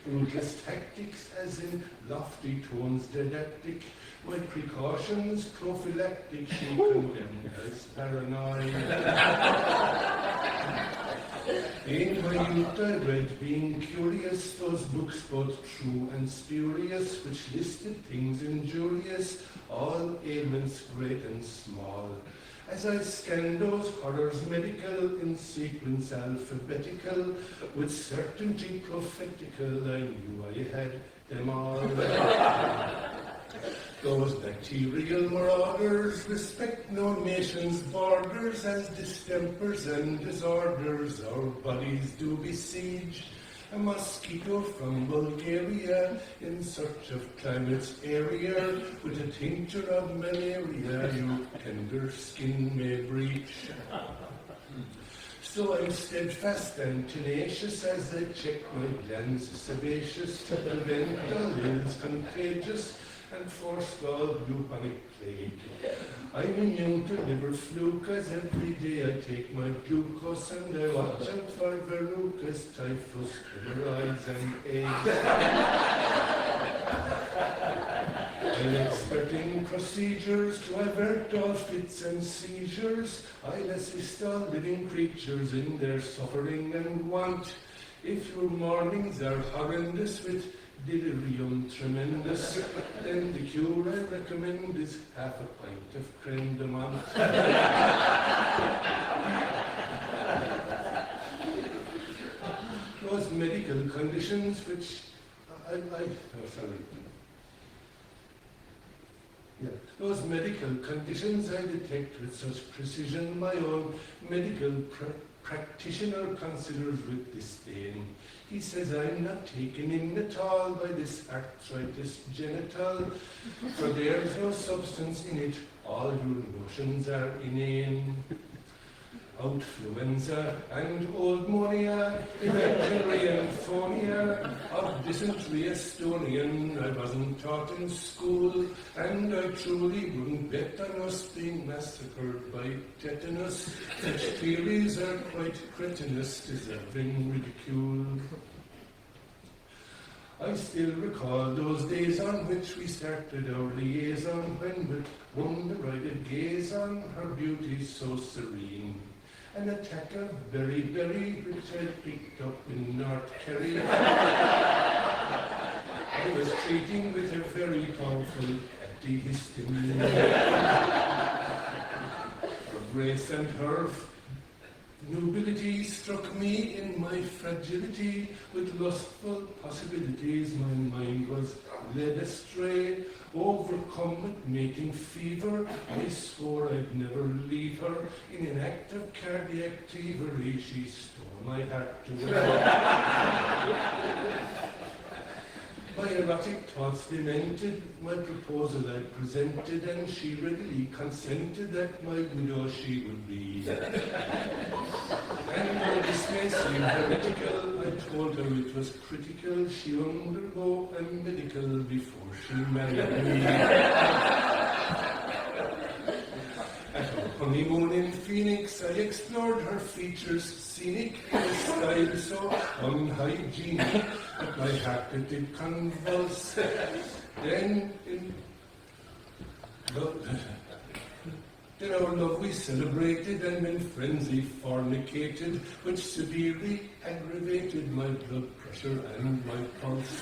ruthless tactics, as in lofty tones didactic, my precautions prophylactic, she condemned as paranoid. In my youth I read, being curious, those books both true and spurious, which listed things injurious, all ailments great and small, As I scanned those horrors medical in sequence alphabetical, with certainty prophetical, I knew I had them all. Those bacterial marauders respect no nation's borders, as distempers and disorders our bodies do besiege. A mosquito from Bulgaria in search of climate's area, with a tincture of malaria your tender skin may breach. So I'm steadfast and tenacious as I check my glands sebaceous to prevent all ills contagious and forestall bubonic plague. I'm immune to liver fluke, as every day I take my glucose and I watch out for verrucas, typhus, hemorrhoids and AIDS. I'm expert in procedures to avert all fits and seizures. I'll assist all living creatures in their suffering and want. If your mornings are horrendous with delirium tremendous, then the cure I recommend is half a pint of creme de menthe. Those medical conditions which those medical conditions I detect with such precision, my own medical practitioner considers with disdain. He says I'm not taken in at all by this arthritis genital, for there's no substance in it, all your notions are inane. Outfluenza and old monia, eventually amphonia, of dysentery Estonian I wasn't taught in school, and I truly wouldn't bet on us being massacred by tetanus. Such theories are quite cretinous, deserving ridicule. I still recall those days on which we started our liaison, when with wonder I did gaze on her beauty so serene. An attack of beriberi which I picked up in North Kerry. I was treating with a very powerful antihistamine. Her grace and her nobility struck me in my fragility. With lustful possibilities my mind was led astray. Overcome with mating fever, I swore I'd never leave her. In an act of cardiac thievery, she stole my heart away. My erotic thoughts demented, my proposal I presented, and she readily consented that my widow she would be. And though this may seem heretical, I told her it was critical she undergo a medical before she married me. At her honeymoon in Phoenix, I explored her features scenic, a style so unhygienic that my heart it did convulse. Then our love we celebrated, and in frenzy fornicated, which severely aggravated my blood pressure and my pulse.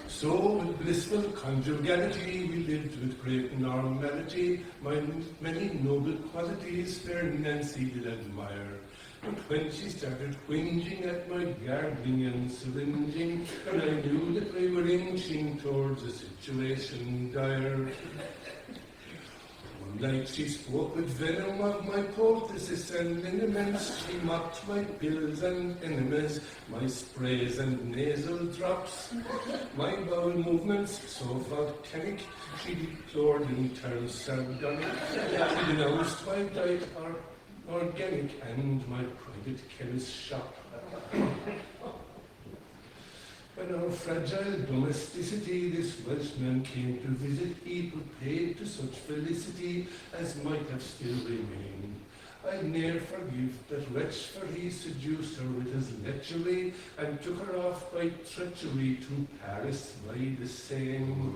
So, with blissful conjugality, we lived with great normality. My many noble qualities fair Nancy did admire. But when she started whinging at my gargling and syringing, and I knew that we were inching towards a situation dire. One night she spoke with venom of my poultices and liniments. She mocked my pills and enemas, my sprays and nasal drops. My bowel movements, so volcanic, she deplored in terms sardonic. She denounced my diet organic and my private chemist's shop. When our fragile domesticity this Welshman came to visit, he put paid to such felicity as might have still remained. I'll ne'er forgive that wretch, for he seduced her with his lechery, and took her off by treachery to Paris by the Seine.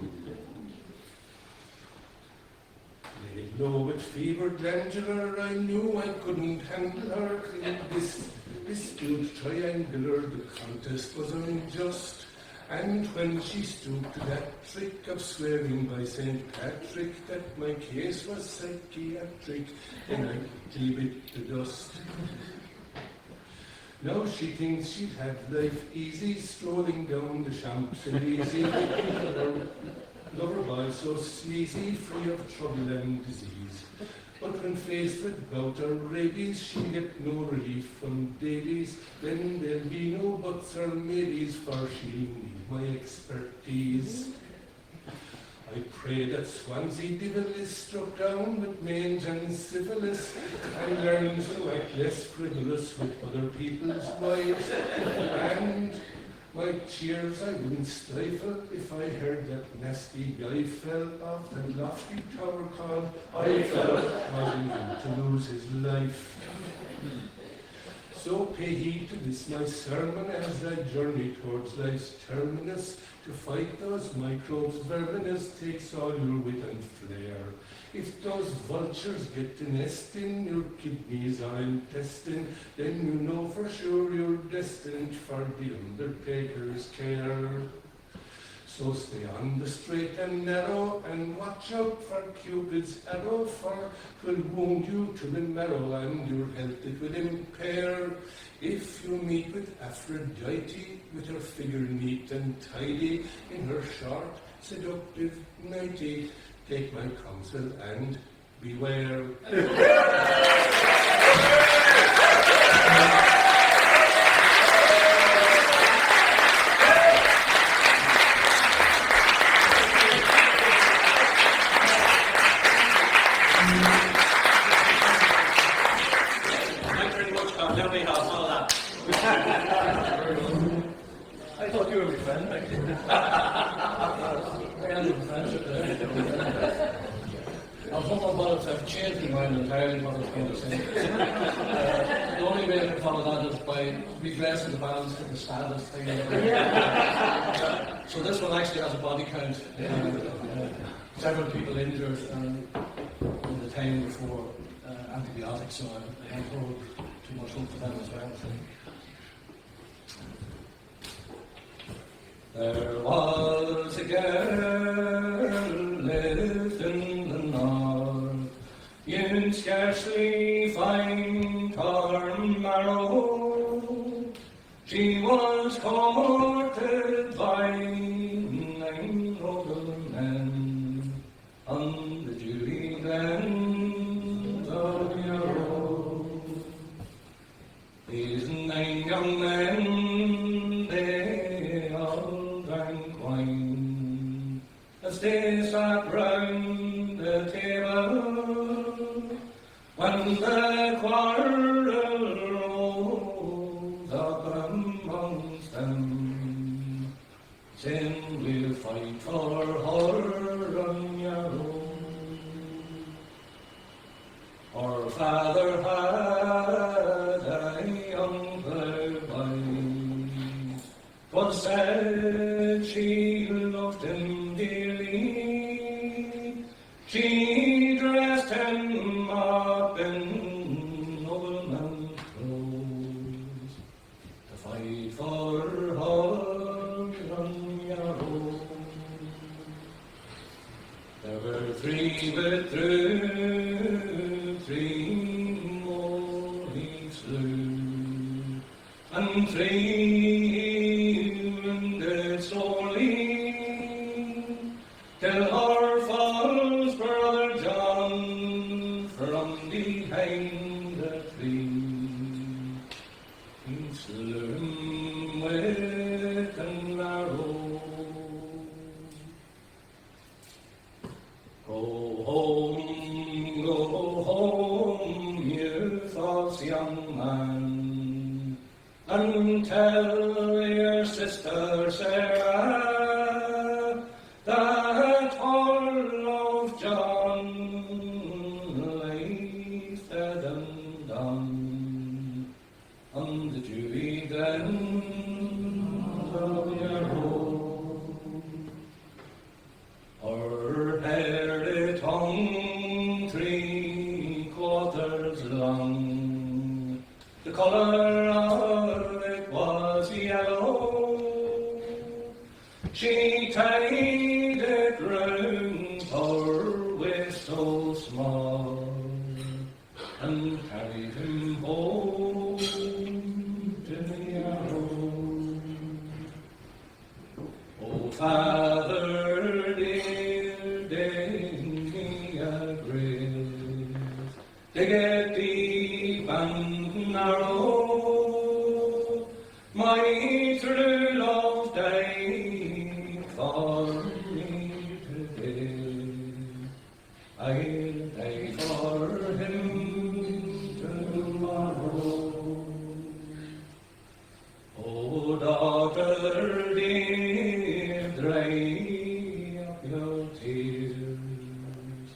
Laid low with fever glandular, I knew I couldn't handle her. In this dispute triangular, the contest was unjust, And when she stooped to that trick of swearing by St. Patrick that my case was psychiatric, then I quickly bit the dust. Now she thinks she'd have life easy, strolling down the Champs-Élysées, lover boy so sleazy, free of trouble and disease. But when faced with gout or rabies, she'll get no relief from daddies. Then there'll be no buts or maybes, for she'll need my expertise. I pray that Swansea devil is struck down with mange and syphilis and learns to act less frivolous with other people's wives. And my tears I wouldn't stifle if I heard that nasty guy fell off the lofty tower called Eiffel, causing him to lose his life. So pay heed to this my sermon as I journey towards life's terminus. To fight those microbes, verminous takes all your wit and flair. If those vultures get to nest in your kidneys or intestine, then you know for sure you're destined for the undertaker's care. So stay on the straight and narrow and watch out for Cupid's arrow, for 'twill wound you to the marrow and your health it will impair. If you meet with Aphrodite, with her figure neat and tidy, in her short, seductive nightie, take my counsel and beware.
I thought you were my friend. I ended the friendship there. I've thought about it, I've changed my mind entirely what I was going to say. The only way I can follow that is by regressing the balance to the status thing. So this one actually has a body count. Several people injured in the time before antibiotics, so I don't hold too much hope for them as well. There was a girl lived in the north, you'd scarcely find her marrow. She was courted by 9 noblemen on the dewy glens of Yarrow. These 9 young men, they all drank wine as they sat round the table. When the quarrel rose up amongst them, saying we'll fight for her on Yarrow. Our father had a young bride, 'twas said she loved him dearly. She dressed him up in nobleman's clothes to fight for her on Yarrow. There were 3 withdrew, 3 more he slew, and 3 wounded sorely, till our false brother John from behind the tree, he slew him with an arrow. Go home, you false young man, and tell your sister Sarah that all of John lies dead and done on the dewy glens of Yarrow. Her hair it hung 3/4 long, the colour of it was yellow,
She tied it round her waist so small and carried him home to the arrow. Oh, Father dear, dig me a grave, dig it deep and narrow. My true love died for me today. I'll die for him tomorrow. Oh, daughter dear, dry up your tears.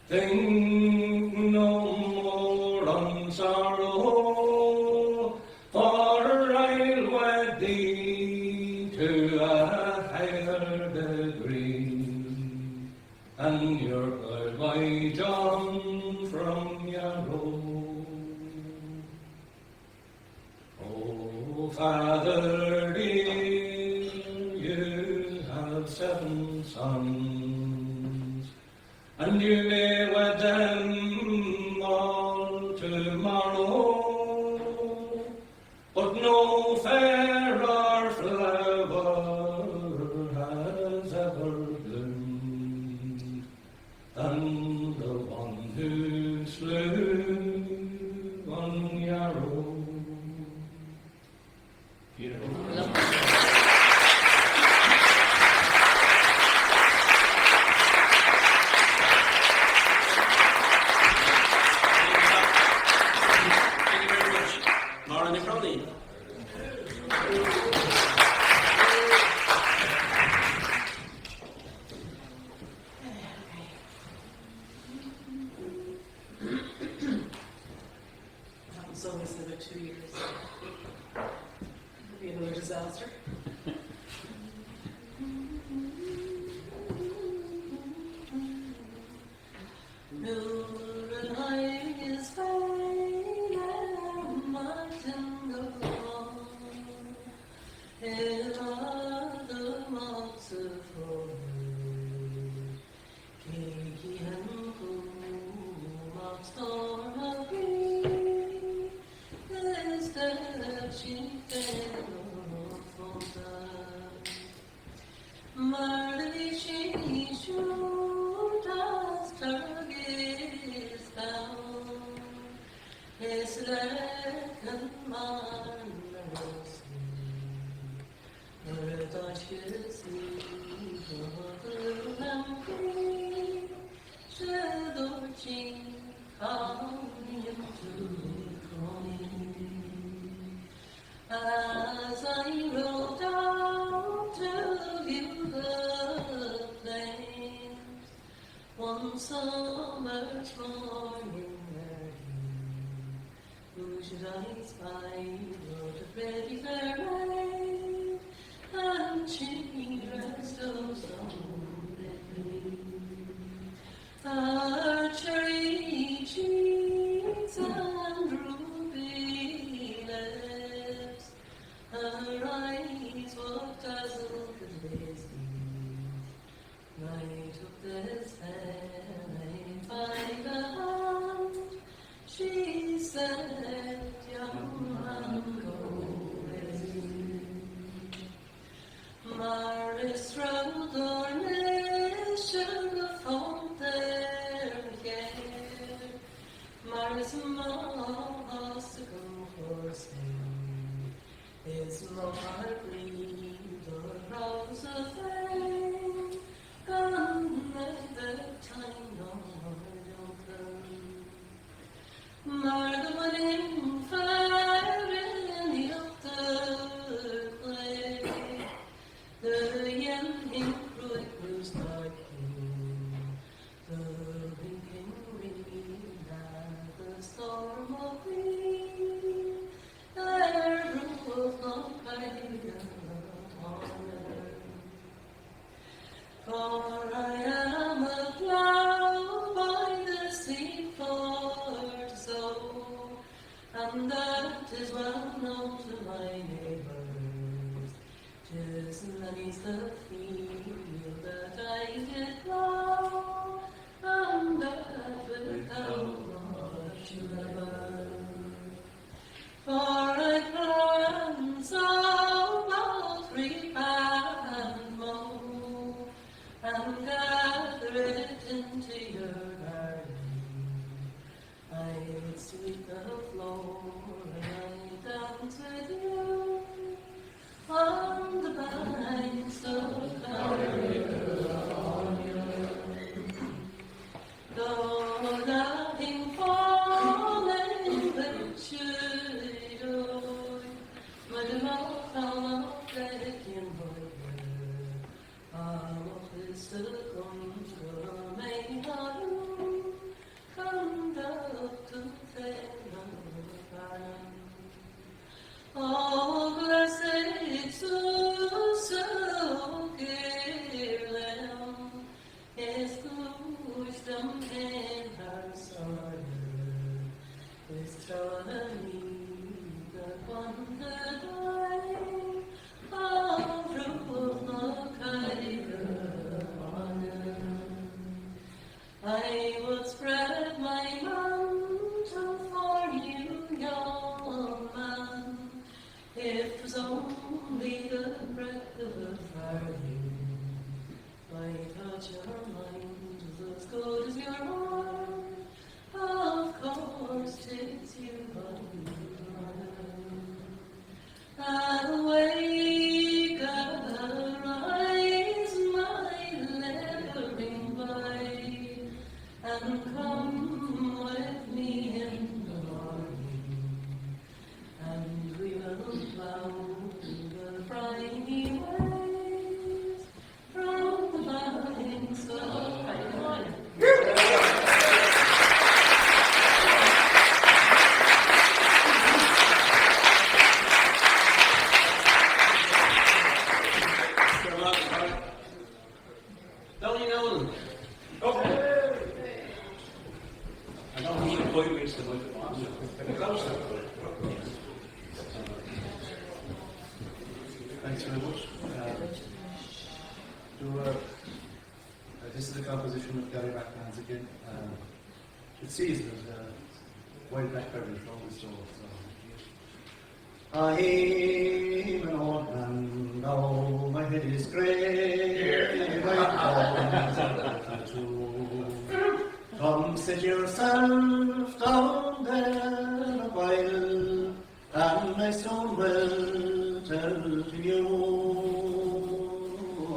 Think no more on sorrow, for I'll wed thee to a higher degree, and you're good, my John from Yarrow. Oh, Father dear, you have 7 sons, and you may wed them all tomorrow, but no fairer flower has ever bloomed than the one who slew on Yarrow.
Thank you very much. Maura Nicoli.
I haven't sung this in about 2 years. It'll be another disaster.
As I rode down to view the plains, one summer's morning early, who should I spy but a pretty fair maid, and she dressed so splendidly. Her cherry cheeks and ruby lips, her eyes were dazzled with lazy. I took this pen by the hand. She said, young man, go with me. Maris rode Ornation upon their care. Maris must go for sale. His heart green, the rose of fame, and at that time no more come. Margaret fair in the clay, the young king grows dark, the winking rain and the storm of green, there rules no pagan honor. For I am a cloud by the sea for so, and that is well known to my neighbors. 'Tis many's the field that I did plough, and that without much labour. For I plants of poultry and mow, and gather it into your garden. I would sweep the floor and I dance with you on the banks of California. Though nothing falling that should owe, my mouth on a flecking border, of his comes from a come up to oh, blessed so Lamb, is wisdom in her sorrow, is me the wonder of I would spread my mantle for you, young man, if 'twas only the breath of a farthing. I thought your mind was as good as your heart, of course 'tis you and awake, arise, my laboring boy, and come with me in the morning, and we will plough the briny ways from the banks of
Don't you know them?
I don't know quite where it's the way.
Thanks very much. This is a composition of Gary Rackman's again. It sees there's a wild blackberry from the store. I'm an old man now, my head is grey, my bones are tattooed. Come sit yourself down there a while, and I soon will tell to you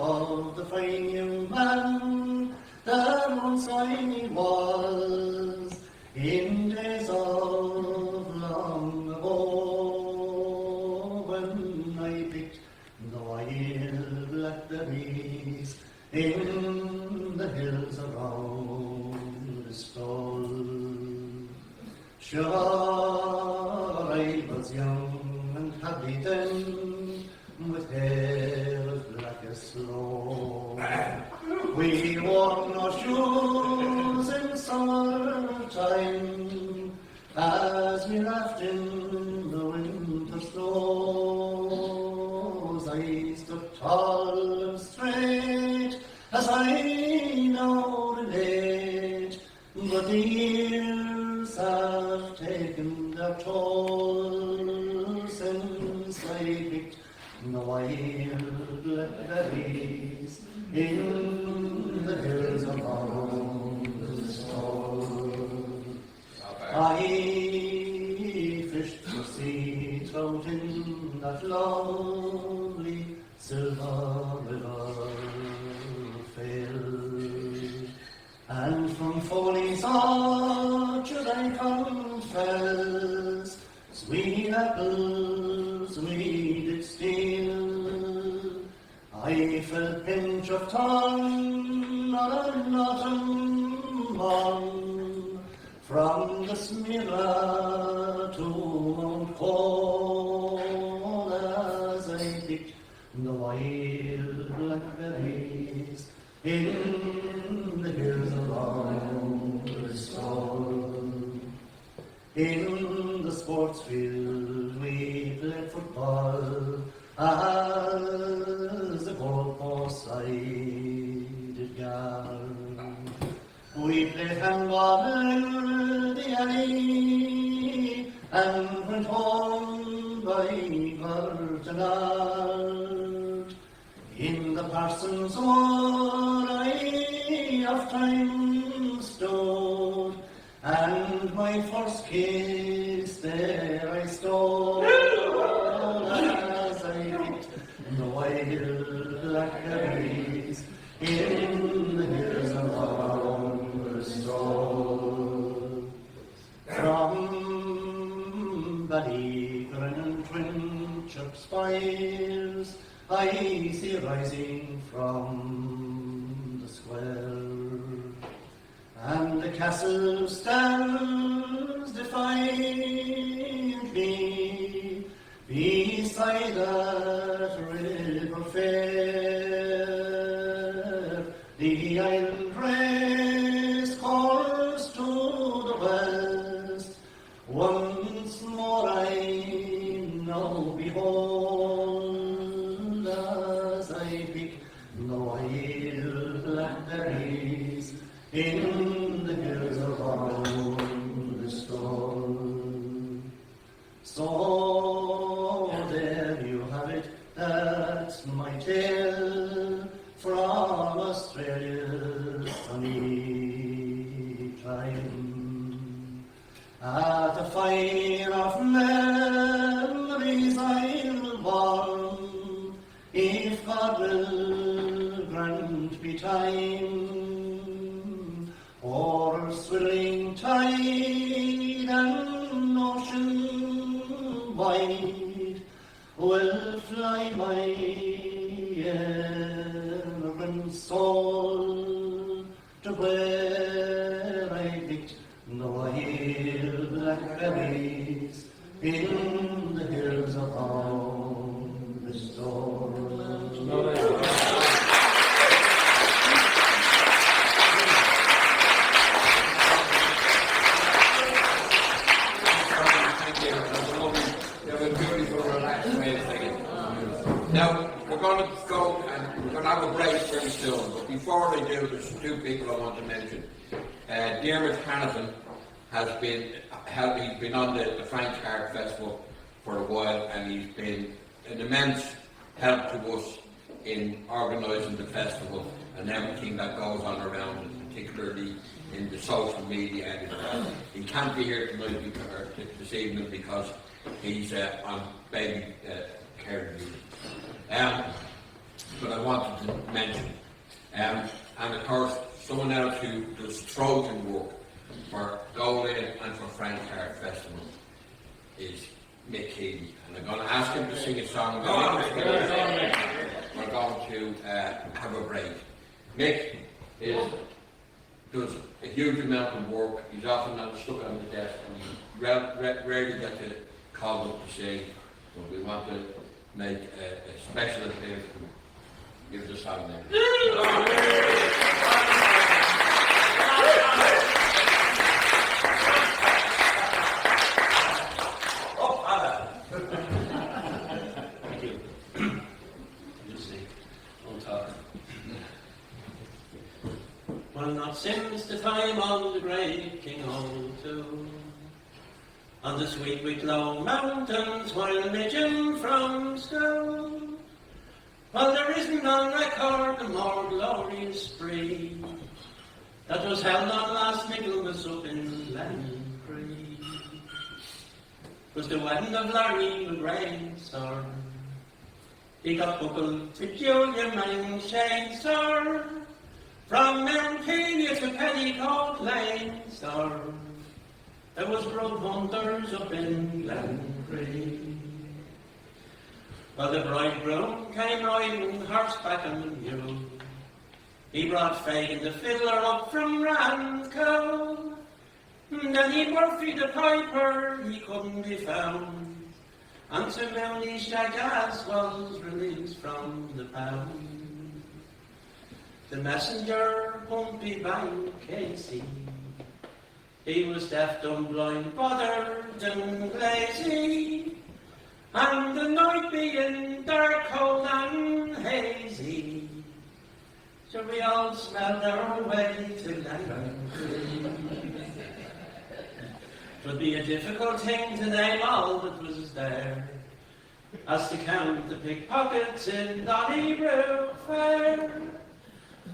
of the fine young man that once I was in days of long ago, when I picked the wild blackberries in the hills around the stall. Sure, I was young and happy then, with hair as black as snow. We wore no shoes in summertime, as we laughed in the winter snows. I stood tall and straight, as I now relate, but the years have taken their toll since I picked the wild blackberries in the hills around the stall. I fished for sea trout in that lovely silver river fell, and from Foley's orchard I confess, sweet apples we did steal. I felt pinch of tongue on an autumn morn, from the Smyrna to Mount Cole, as I picked the wild blackberries in the hills around the stall. In the sports field we played football, as
Donald. In the parson's war I of time stood, and my first kiss there I stole, as I picked the wild blackberries in the hills around Bristol. From Ballygren and Twinchurch spires I see rising from the square, and the castle stands defiantly beside that river fair. The island race calls to the west, once more I now behold, as I pick the wild blackberries in the hills around Bristol. So there you have it, that's my tale from Australia's sunny clime. At the fire of memories I'll warm, if God will grant me time, o'er swirling tide and ocean wide will fly my errant soul to where I picked the wild blackberries in the hills around Bristol.
Now, we're going to go and we're going to have a break very soon, but before I do, there's two people I want to mention. Dermot Hannigan has been he's been on the Frank Harte Festival for a while, and he's been an immense help to us in organising the festival and everything that goes on around it, particularly in the social media and he can't be here tonight or this evening because he's on baby care duty. But I wanted to mention, and of course, someone else who does Trojan work for Dublin and for Frank Harte Festival is Mick Healy, and I'm going to ask him to sing a song. We're going to have a break. Mick does a huge amount of work. He's often not stuck on the desk, and he rarely gets called up to sing. But we want to make a special appeal to give the song there.
Thank you. You see, don't talk. Well, not since the time of the great King Otto, on the sweet Wicklow mountains, while midging from stone, well, there isn't on record a more glorious spree that was held on last Michaelmas up in Glencree. 'Twas the wedding of Larry McGrain, he got buckled to Julia Manshane, from Mount Kenya to Petticoat Lane, there was road hunters up in Glencree. Well, the bridegroom came riding horseback on the mule. He brought Fagin the fiddler up from Ranco. Then he Murphy the piper, he couldn't be found. And Sir Mounty Shagas was released from the pound. The messenger Pumpy Bang Casey, he was deaf, dumb, blind, bothered and lazy, and the night being dark, cold and hazy, so we all smelled our way to Glencree. 'Twould be a difficult thing to name all that was there,
as to count the pickpockets in Donnybrook Fair,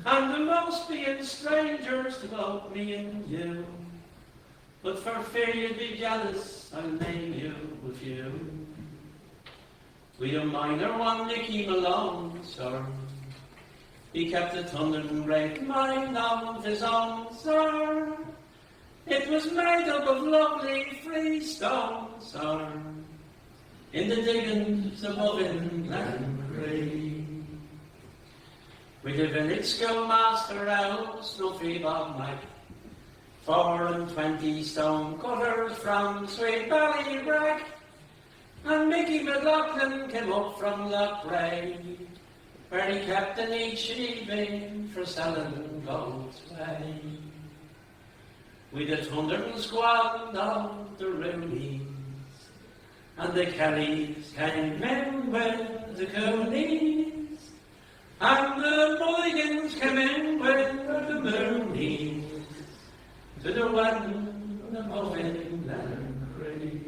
and the most being strangers to both me and you. But for fear you'd be jealous, I'll name you a few. We a minor one, Nicky Malone, sir. He kept a thundering great mind of his own, sir. It was made up of lovely freestone, sir, in the diggings above in Glencree. With a village schoolmaster out, Snuffy Bob Mac, 24 stone cutters from Sweet Ballybrack, and Mickey McLaughlin came up from Lochbray, where he kept an each evening for selling gold's way. With a thundering squad of the Roonies, and the Kellys came in with the Coonies, and the Mulligans came in with the Moonies, to the wedding of Glencree.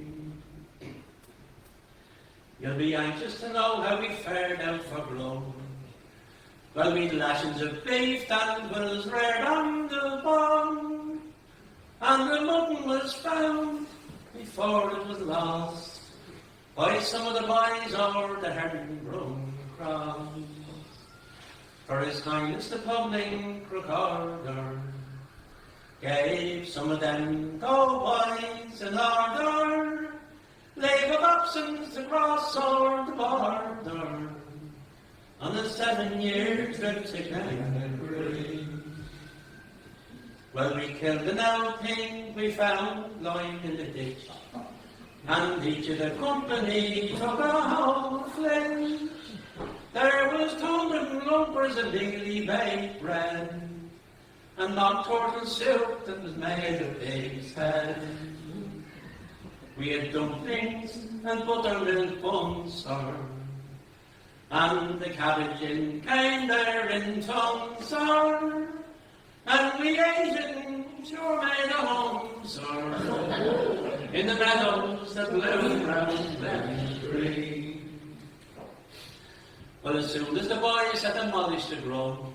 You'll be anxious to know how we fared out for grub. Well, we'd lashings of beef that was reared on the bone, and the mutton was found before it was lost by some of the boys o'er the Herringbone Cross. For His Highness the Public Recorder gave some of them go-boys an order, leave of absence to cross o'er the border on a 7-year trip to Glencree. Well, we killed an old thing we found lying in the ditch, and each of the company took a whole flinch. There was tumbling lumpers of daily baked bread, and mock turtle soup that was made of pig's head. We had dumplings and buttermilk buns, sir, and the cabbage in came there in tons, sir, and we ate it sure made a home, sir, in the meadows that bloom round Glencree. But as soon as the boys had demolished the grub,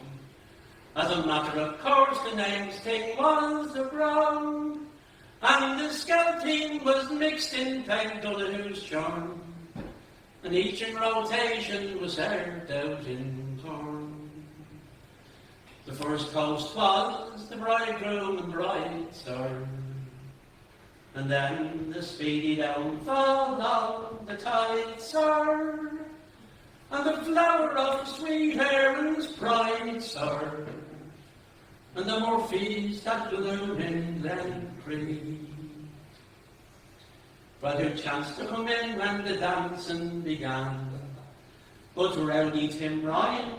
as a matter of course the name's thing was the grub, and the scouting was mixed in Peg Dollahoo's charm, and each in rotation was served out in turn. The first toast was the bridegroom and bride, sir, and then the speedy downfall of the tide, sir, and the flower of sweet Erin's pride, sir, and the more feast that bloom in Glencree. Brother chanced to come in when the dancing began, but rowdy Tim Ryan,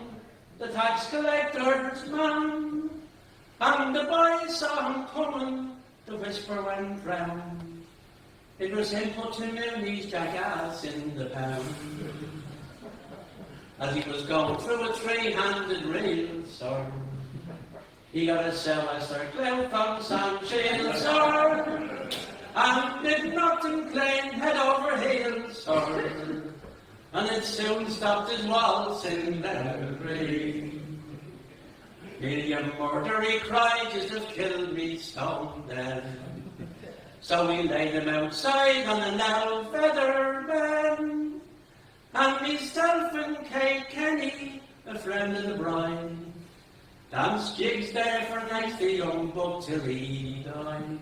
the tax collector's man, and the boys saw him coming, the whisper went round. It was him put to Mooney's jackass in the pound. As he was going through a 3-handed reel, sir, he got a Sylvester clout from Sam Shield, sir, and did nothing claim head over heels, sir, and it soon stopped his waltz in Glencree. William murder, he cried, just have killed me stone dead. So we laid him outside on a narrow feather bed, and myself and Kate Kenny, a friend of the bride, danced jigs there for nice the young buck till he died.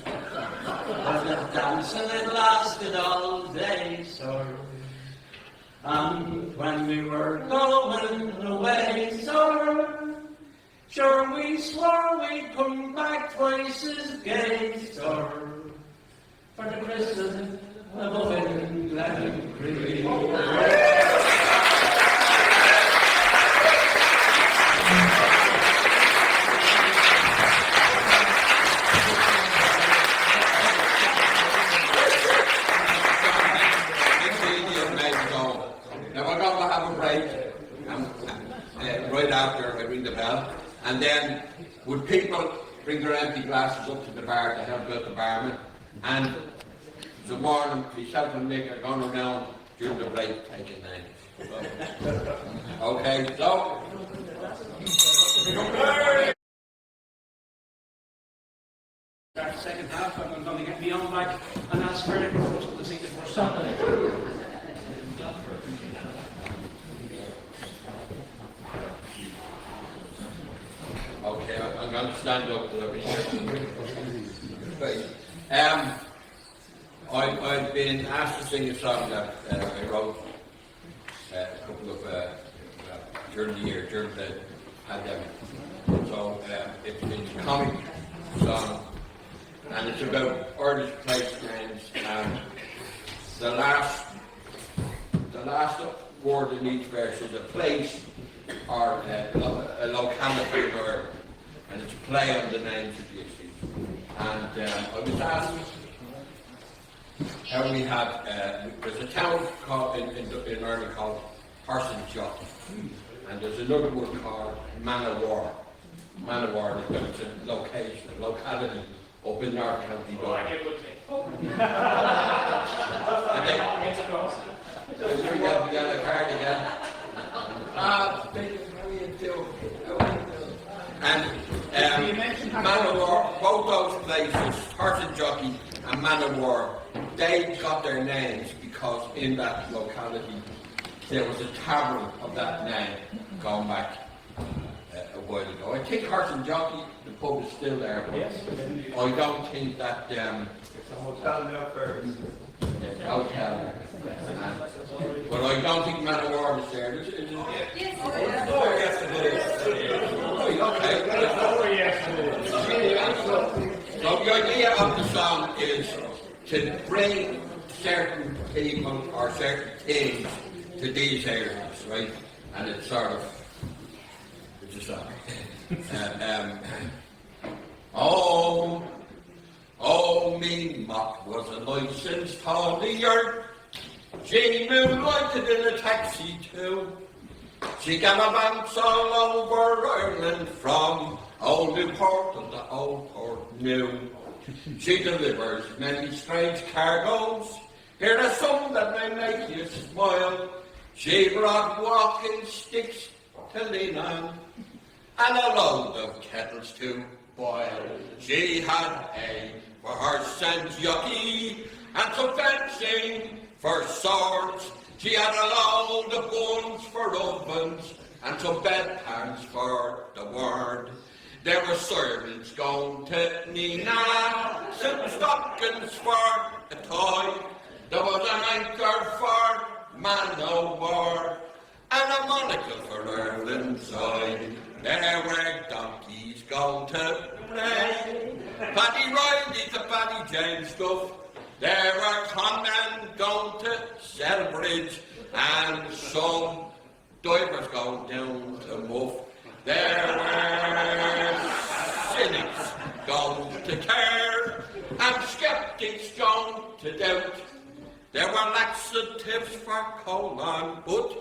But the dancing it lasted all day, sir, and when we were going away, sir, sure we swore we'd come back twice as gay, sir, for the Christmas above in Glencree.
Right after I ring the bell, and then would people bring their empty glasses up to the bar to help out the barman, and the morning myself and Mick are going around during the break taking names. Okay, so.
That second half, I'm going to get beyond back and ask for the seat for song.
Okay, I'm going to stand up a little bit. I've been asked to sing a song that I wrote a couple of during the year, during the pandemic. So it's a comic song, and it's about Irish place names. And the last word in each verse is a place or a locality, and it's a play on the names of the cities. And I was asked how we have, there's a town called, in Ireland called Dublin, and there's another one called Manowar. Manowar, it's a location, a locality up in North County Dublin. We got a card again. And Manowar, both those places, Jockey and Manowar, they got their names because in that locality there was a tavern of that name going back a while ago. I think Jockey, the pub is still there, but I don't think that it's a hotel now first. Hotel. But I don't think Manowar is there. Is it?
Yes.
Oh, yes, it is. So the idea of the song is to bring certain people or certain things to these areas, right? And it's sort of, it's a song. Oh, me mock was a licensed haulier. She moonlighted in a taxi too. She gallivants all over Ireland from Old Newport to Old Port New. She delivers many strange cargoes. Here are some that may make you smile. She brought walking sticks to lean on and a load of kettles to boil. She had hay for horse and jockey and some fencing for swords. She had a load of buns for ovens and some bedpans for the ward. There were servants going to Nina, some stockings for a toy. There was an anchor for Manowar and a monocle for Ireland's eye. There were donkeys going to play, Paddy Riley to Paddy James stuff. There were conmen going to Selbridge and some divers going down to Muff. There were cynics going to Care and skeptics going to doubt. There were laxatives for colon, but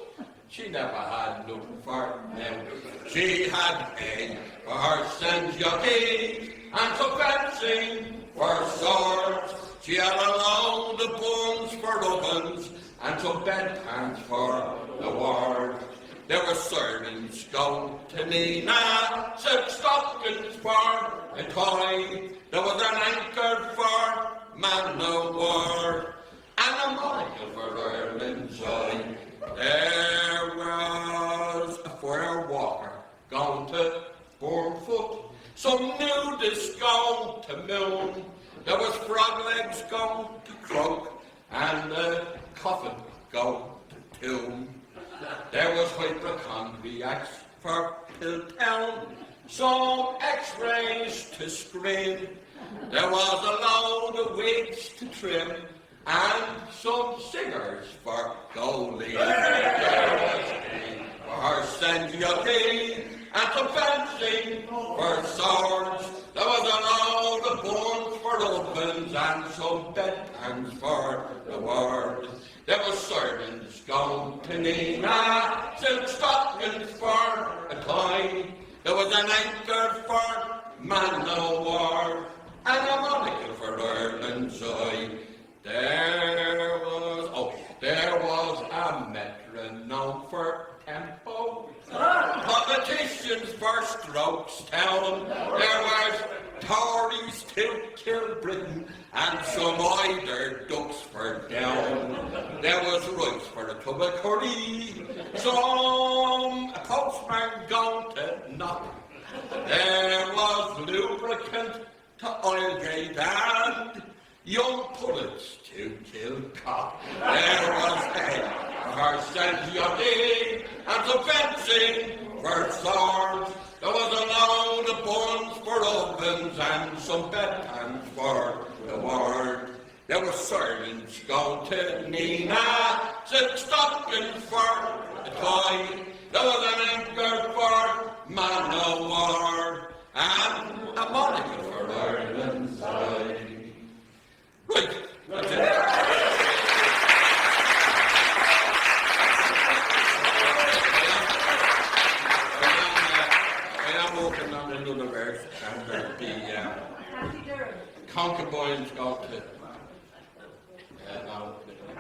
she never had nothing for them. She had hay for horse and jockey and some fencing for swords. She had a load of buns for ovens and some bedpans for the ward. There were servants going to Nina, silk stockings for a toy. There was an anchor for Manowar and a monocle for Ireland's eye. There was a fire walker going to Bournefoot, some nudists going to Moon. There was frog legs going to Croak and a coffin going to Tomb. There was hypochondriacs for Piltown, some x-rays to screen. There was a load of wigs to trim and some singers for Goldie. There was hay for horse and jockey and some fencing for swords. There was a load of buns for opens and some bedpans for the ward. There were servants going to Nina, silk stockings for a toy. There was an anchor for Manowar and a monocle for Ireland's eye. There there was a metronome for tempo, politicians for strokes town, there was Tories to kill Britain, and some eider ducks for down. There was rice for a tub of curry, some postman going to knock. There was lubricant to oil gate and young pullets to kill cock. There was hay for Santiago and some fencing for swords. There was a load of buns for ovens and some bedpans for the ward. There were servants going to Nina, some stockings for a toy. There was an anchor for man o' war and a monocle for Ireland's side. Right, that's it. Working on another verse, and there'll be concubines going to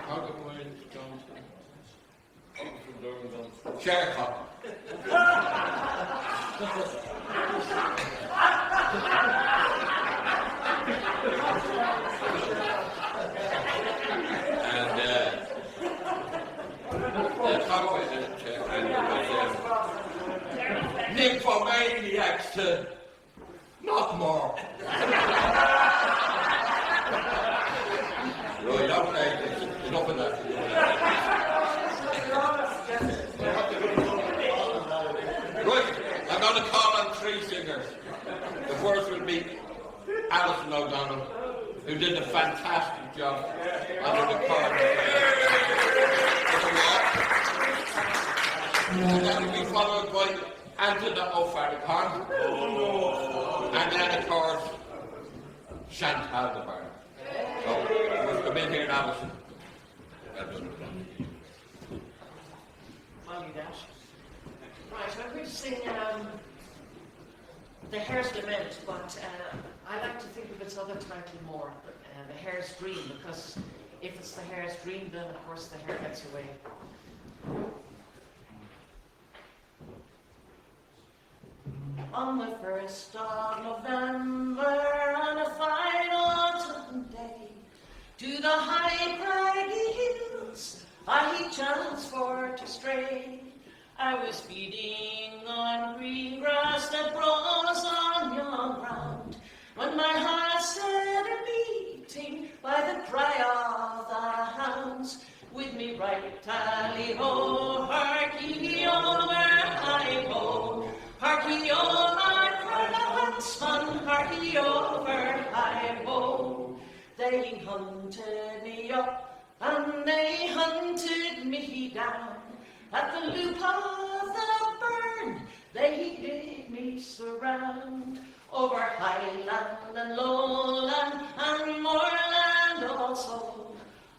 concubines going to Shercock. And nymphomaniacs to Knockmore. Right, okay, enough of that. Right, I'm going to call on three singers. The first will be Alison O'Donnell, who did a fantastic job on the recording. And that will be followed by Angela O'Farrakhan, and then of course Chantal de Barn. So come in here, Alison.
I'll do that. Right, I'm going to sing The Hare's Lament, but I like to think of its other title more, The Hare's Dream, because if it's the hare's dream, then of course the hare gets away. On the 1st of November, on a fine autumn day, to the high craggy hills I chanced for to stray. I was feeding on green grass that grows on young ground, when my heart set a-beating by the cry of the hounds. With me right tally-ho, hark-ye over, hi-ho. Hark-ye over, cried the huntsman, hark-ye over, hi-ho. They hunted me up, and they hunted me down. At the loop of the burn, they did me surround. Over highland and lowland, and moorland also.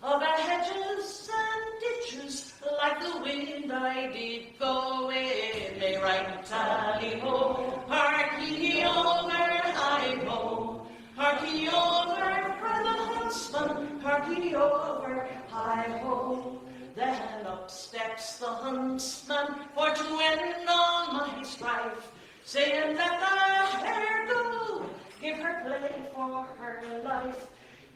Over hedges and ditches, like the wind I did go in. They right tally-ho, hark-ye over, hi-ho. Hark-ye over, cried the huntsman, hark-ye over, hi-ho. Then up steps the huntsman, for to end all my strife, saying, let the hare go, give her play for her life.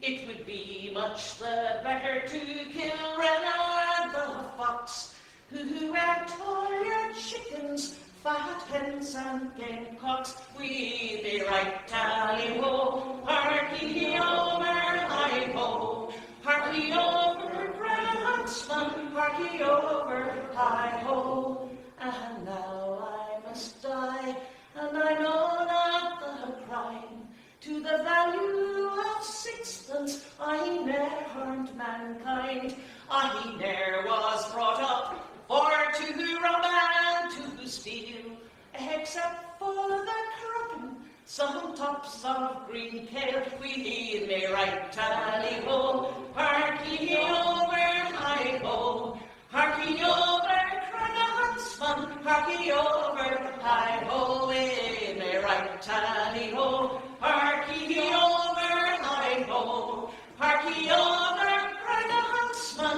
It would be much the better to kill Renard the fox, who ate all your chickens, fat hens and gamecocks. We be right tally-ho, hark-ye over, hi-ho. Hark-ye over, cried the huntsman, hark-ye over, hi-ho. And now I must die, and I know not the crime. To the value of sixpence, I ne'er harmed mankind. I ne'er was brought up for to rob and to steal, except for the cropping some tops of green kale. We may right tally-ho, hark-ye over, hi-ho. Hark-ye over, cried the huntsman, hark-ye over, hi-ho. We may right tally-ho, hark-ye over, hi-ho. Hark-ye over, cried the huntsman,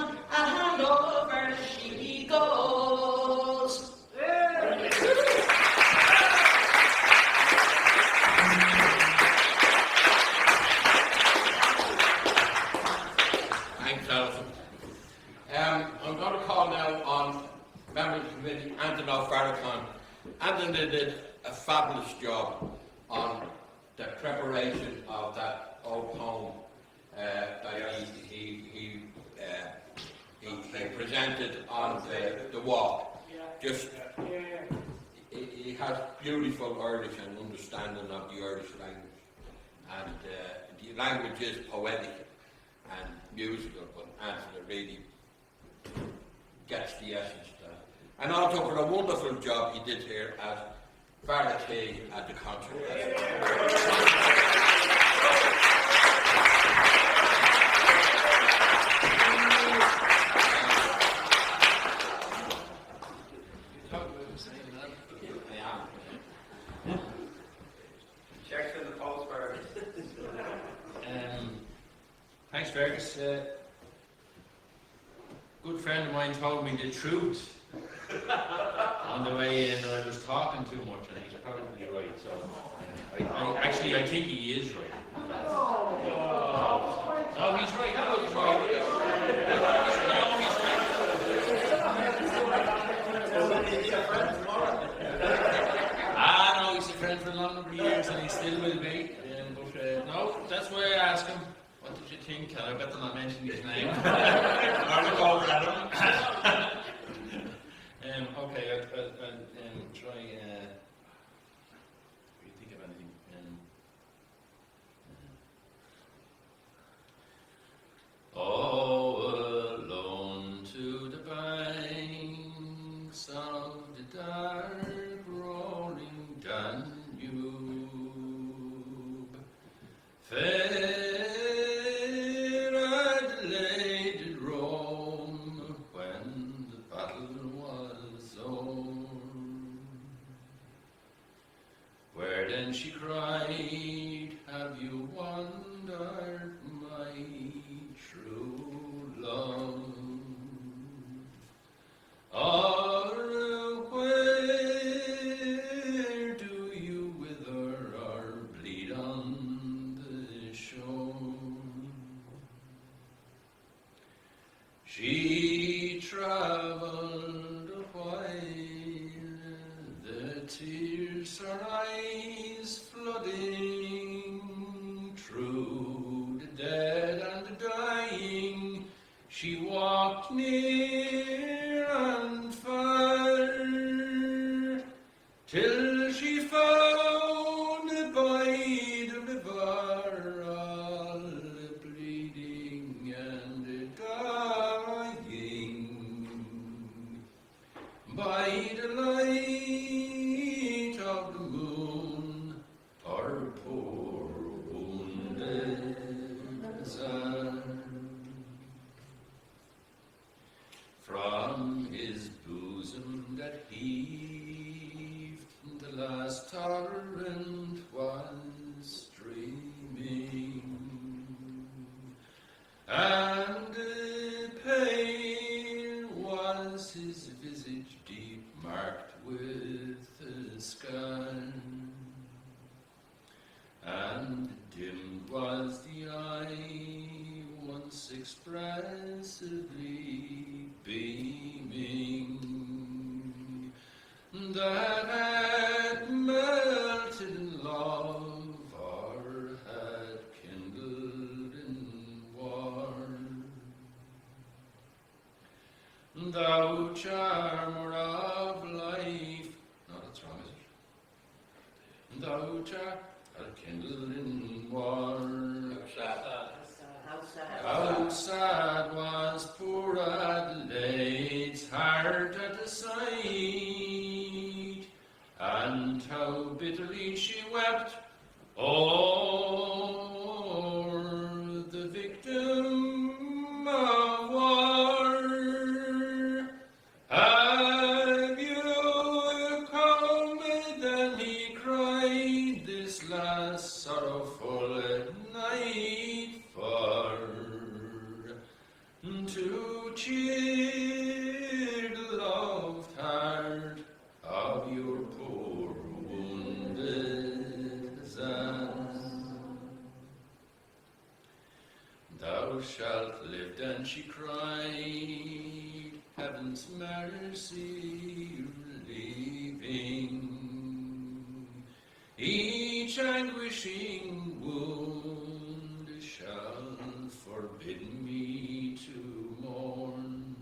I'm going to call now on member of the committee, Anthony Farrakhan. Anthony did a fabulous job on the preparation of that old poem that he presented on the walk. Just he has beautiful Irish and understanding of the Irish language, and the language is poetic and musical, but Anthony really gets the essence of that. And also for the wonderful job he did here as Farah Kay at the concert.
Checks in the post for
Thanks, Fergus. Good friend of mine told me the truth on the way in. I was talking too much, and he's probably right. So, I think he is right. No, he's right. No, he's no, he's a friend for a long number of years, and he still will be. But no, that's why I asked him, what did you think? And I better not mention his name. Or look over at him. Okay, I'll try. If you think of anything. Oh, alone to the banks of the dark rolling Danube, fair Adelaide did roam when the battle was o'er, where then she cried, have you wandered, my true love? Or where do you wither or bleed on the shore? She travelled a while, the tears her eyes flooding, through the dead and the dying. She walked near and far, till she found by the river all bleeding and dying, by the light of the moon, our poor wounded son. From his bosom that heaved, the last torrent was streaming, and pale was his visage, deep marked with a scar, and dim was the eye, once expressively beaming, that had melted in love or had kindled in war. Thou charmer of life, no, that's wrong, is it? Thou had kindled in war. How sad was poor Adelaide's heart at the sight, and how bitterly she wept o'er the victim of war. Have you come? Then he cried this last sorrowful night, for to cheer the loved heart of your poor wounded
man's mercy relieving. Each anguishing wound shall forbid me to mourn.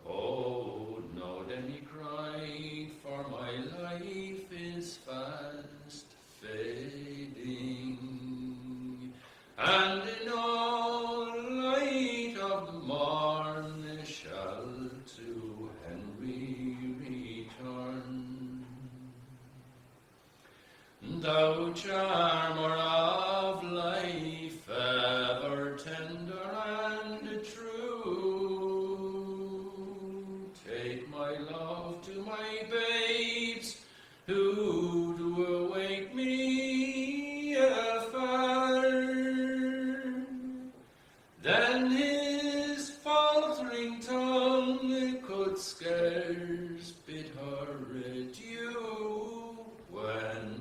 Oh, no, then he cried, for my life is fast fading, and in all light of the morn shall to Henry return. Thou charmer of life, ever tender and true, take my love to my babes, who do await me afar. Then his faltering tongue could scarce bid her adieu when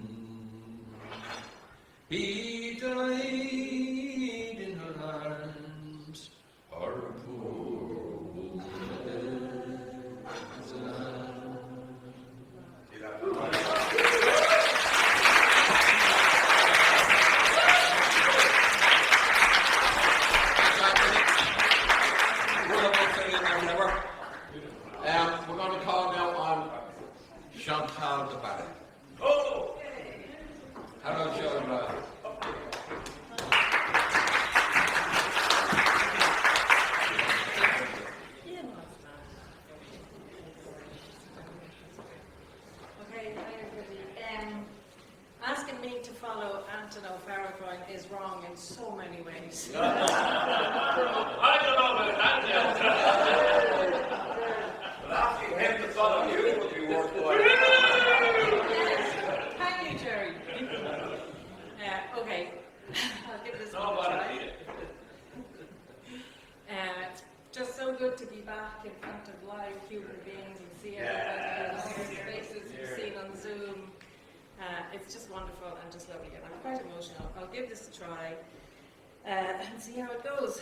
he died in her arms, her poor wounded lamb.
We're going to call now on Chantal de Barry.
Oh!
Hello, Chantal.
Okay, hi everybody. Asking me to follow Anton O'Farrell is wrong in so many ways.
I don't know about that yet. But asking him to follow you would be worthwhile.
Thank you, Jerry. Okay, I'll give this one a try. Just so good to be back in front of live human beings and see everybody and hear the faces we've seen on Zoom. It's just wonderful and just lovely, and I'm quite emotional. I'll give this a try and see how it goes.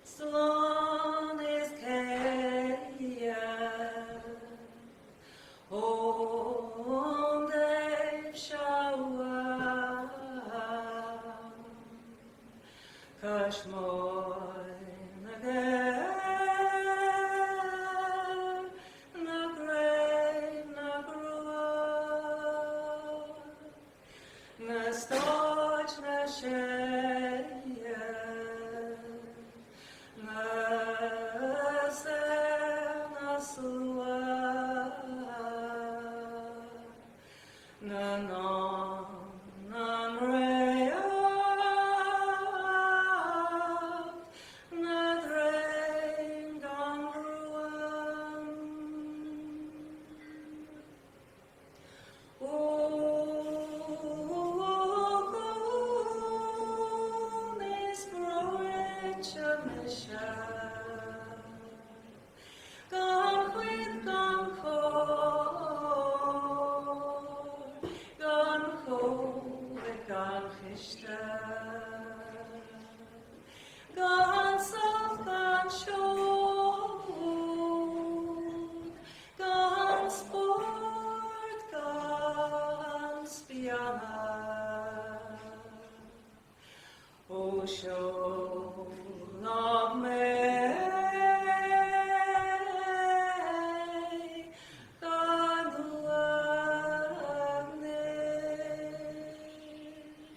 Slán is Kaya, oh, Dave Shawa, Kashmoy, Nagar, Nagrave, Nagrua, Nastoj, Nasheya, Naser, Nasua, Nanon, Nanrea, Nadrain, Gongruan. Oh, this growing Chamisha, gone with gone with gone Chishta, gone soft, gone short, gone sport, gone spiana. Oh, show of me, gone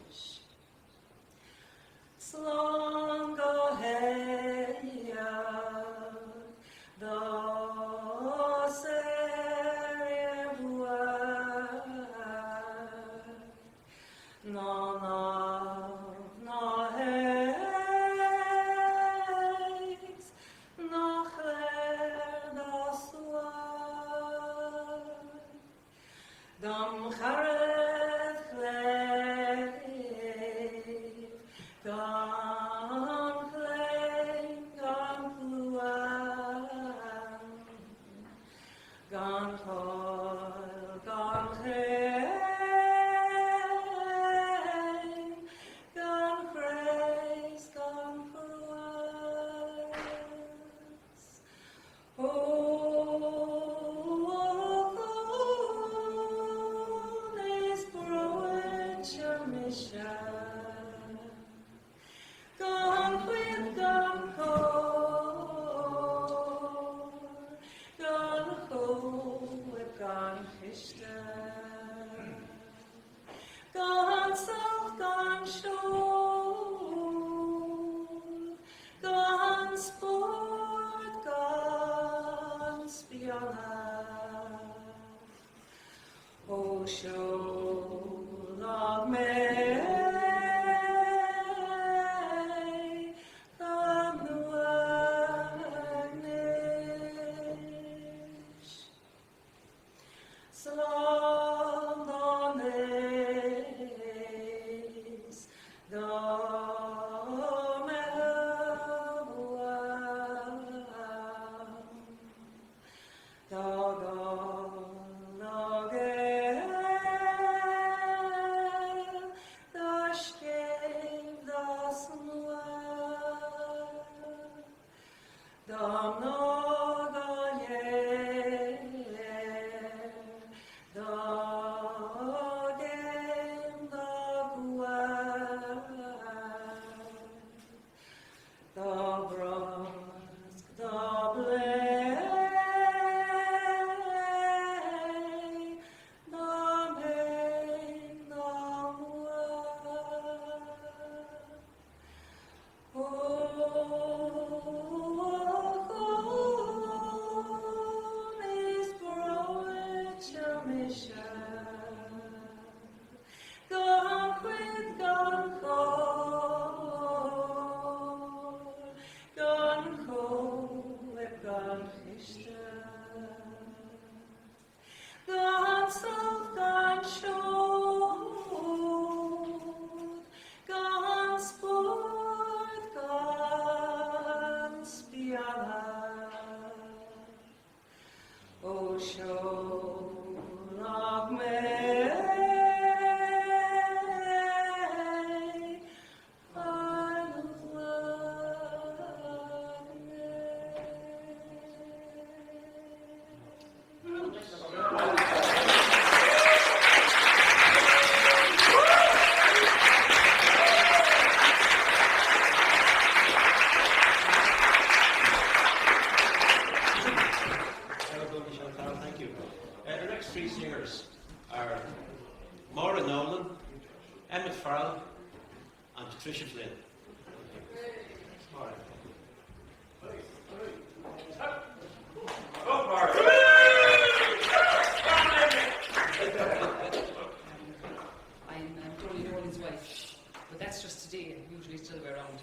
vanish. Slán go heya, the serevua, no heis, no chler, no swar, dam charet chler, gone claim, gone fluan, gone toil, gone claim, gone grace,
I'm Tony Nolan's wife, but that's just today, usually still way around.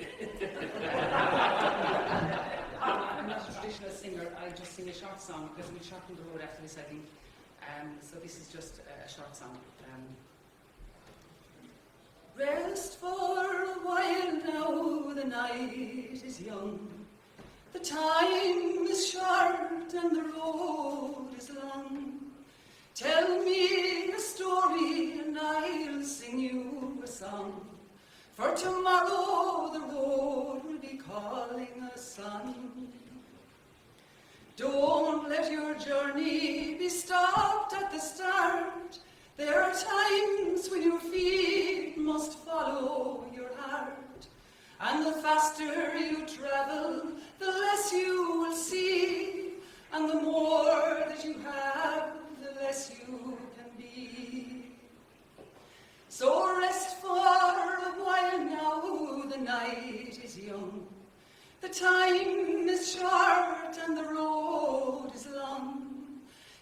I'm not a traditional singer, I just sing a short song because we'll shorten the road after this, I think. So this is just a short song. Rest for a while now, the night is young. The time is short and the road is long. Tell me a story and I'll sing you a song. For tomorrow the road will be calling us on. Don't let your journey be stopped at the start. There are times when your feet must follow your heart. And the faster you travel, the less you will see. And the more that you have, the less you can be. So rest for a while now, the night is young. The time is short and the road is long.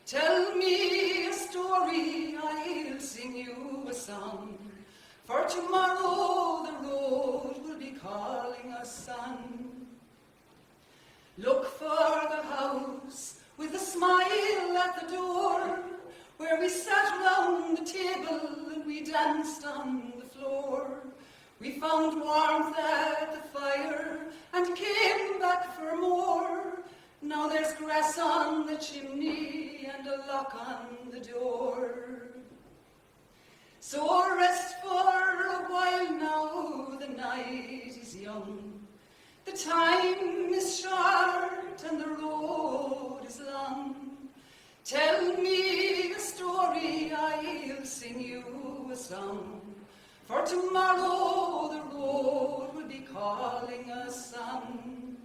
Tell me a story, I'll sing you a song. For tomorrow the road will be calling us on. Look for the house with a smile at the door, where we sat round the table and we danced on the floor. We found warmth at the fire and came back for more. Now there's grass on the chimney and a lock on the door. So rest for a while now, the night is young. The time is short and the road is long. Tell me a story, I'll sing you a song. For tomorrow the road will be calling us on.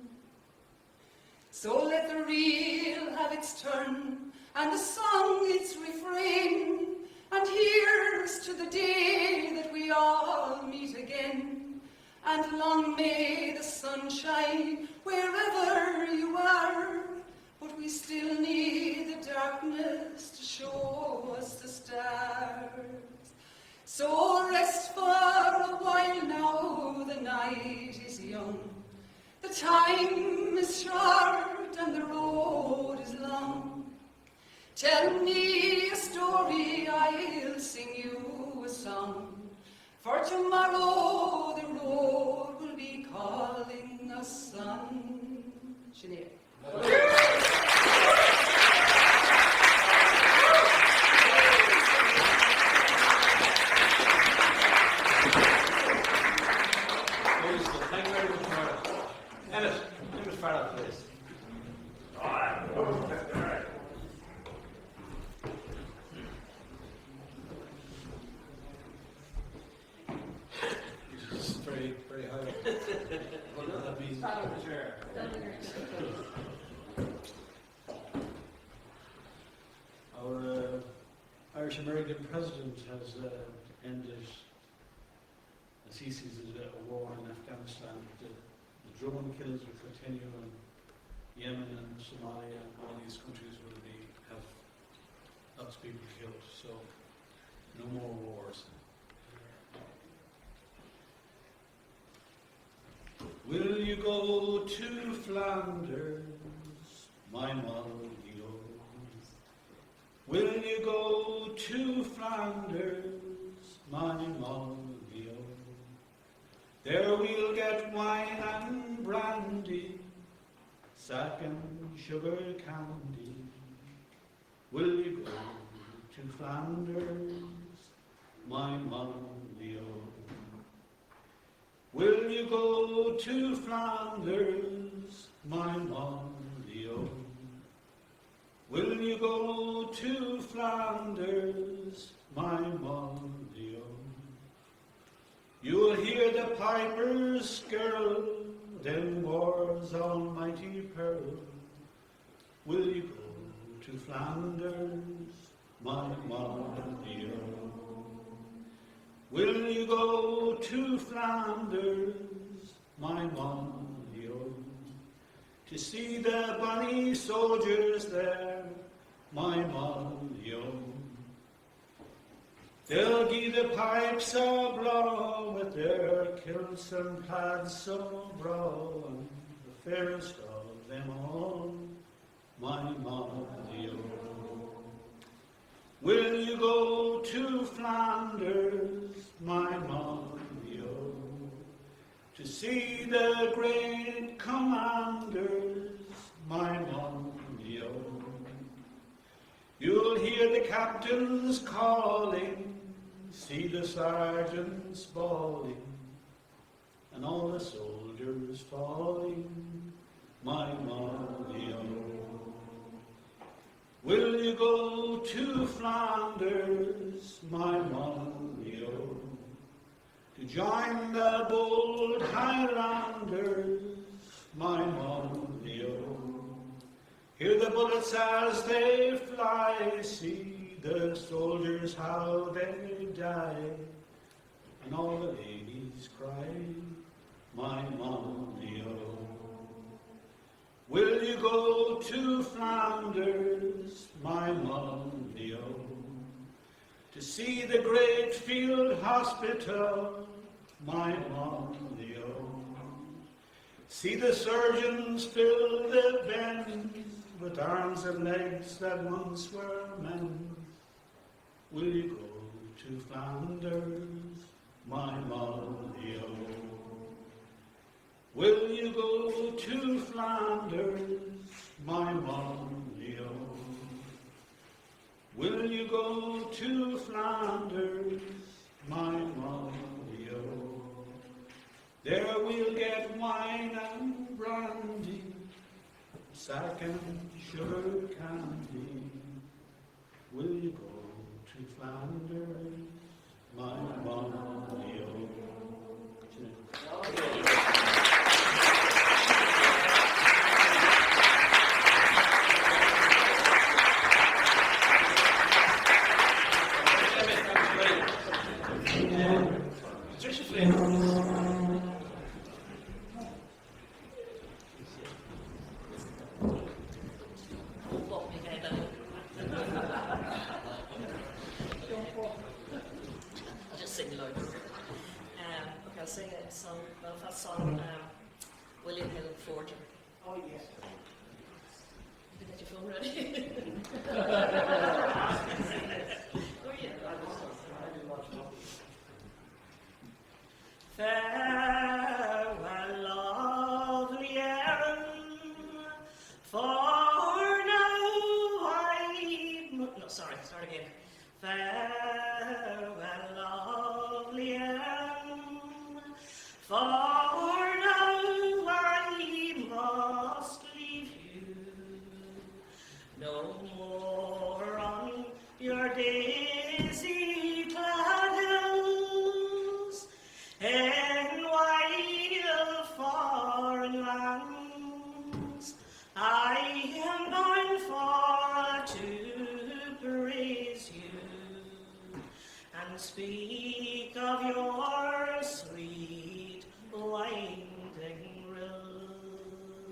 So let the reel have its turn and the song its refrain. And here's to the day that we all meet again. And long may the sun shine wherever you are. But we still need the darkness to show us the stars. So rest for a while now, the night is young. The time is short and the road is long. Tell me a story, I'll sing you a song. For tomorrow the road will be calling us on. Sinead.
Thank you very much, Farrell. Emmett Farrell, please.
This is very, very high. What does that mean?
Stand up the chair.
Our Irish-American president has ended ceases a war in Afghanistan. The drone kills will continue in Yemen and Somalia, and all these countries will have lots of people killed. So no more wars. Will you go to Flanders, my Maldio? Will you go to Flanders, my Maldio? There we'll get wine and brandy, sack and sugar candy. Will you go to Flanders, my Maldio? Will you go to Flanders, my Maldio? Will you go to Flanders, my Maldio? You'll hear the pipers skirl, then war's almighty pearl. Will you go to Flanders, my Maldio? Will you go to Flanders, my Monday, oh. To see the bonny soldiers there, my Monday, oh. They'll gie the pipes a blow with their kilts and plaids so broad, and the fairest of them all, my Monday, oh. Will you go to Flanders, my Monday, oh, to see the great commanders, my Monday, oh. You'll hear the captains calling, see the sergeants bawling, and all the soldiers falling, my Monday, oh. Will you go to Flanders, my Monday, oh, to join the bold Highlanders, my Monday, oh? Hear the bullets as they fly, see the soldiers how they die, and all the ladies cry, my Monday, oh. Will you go to Flanders, my Monday, oh, to see the great field hospital, my Monday, oh, see the surgeons fill the beds with arms and legs that once were men's? Will you go to Flanders, my Monday, oh? Will you go to Flanders, my Monday, oh? Will you go to Flanders, my Monday, oh? There we'll get wine and brandy, sack and sugar candy. Will you go to Flanders, my Monday, oh?
I'll just sing loud. Okay, I'll sing a song, Belfast song, William Hill Forger.
Oh, yes.
Did you get your phone ready? Oh, yeah. Farewell, lovely Erin, for now start again. Farewell, lovely Erin, for now I must leave you. No more on your daisy-clad hills, in wild foreign lands, I am bound for to praise you and speak of your sweet winding rills.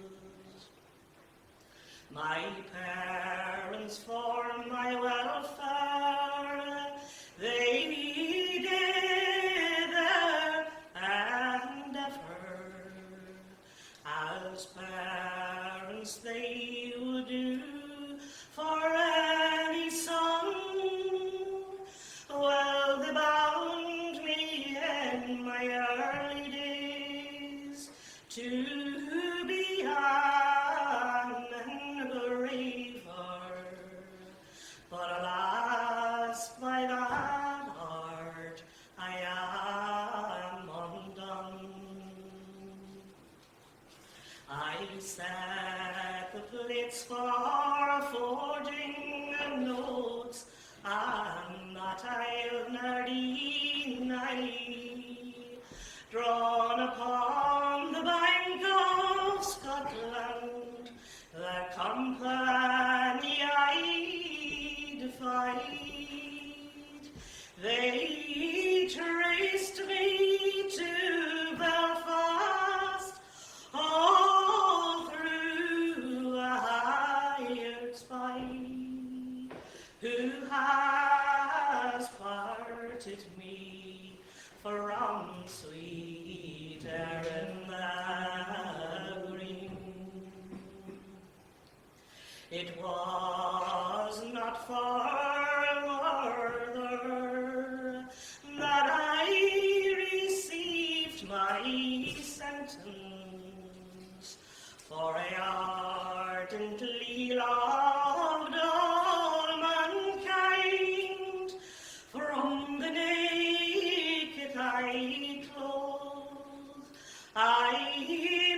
My parents, for my welfare, they did their endeavour, as parents they would do for any son. Well, they bound me in my early days to be an engraver, but alas, by that art I am undone. I set the plates for forging notes, and that I'll ne'er deny, drawn upon the bank of Scotland, the company I defied. They traced me to Belfast,
It was not far farther that I received my sentence, for I ardently loved all mankind. From the naked I clothe, I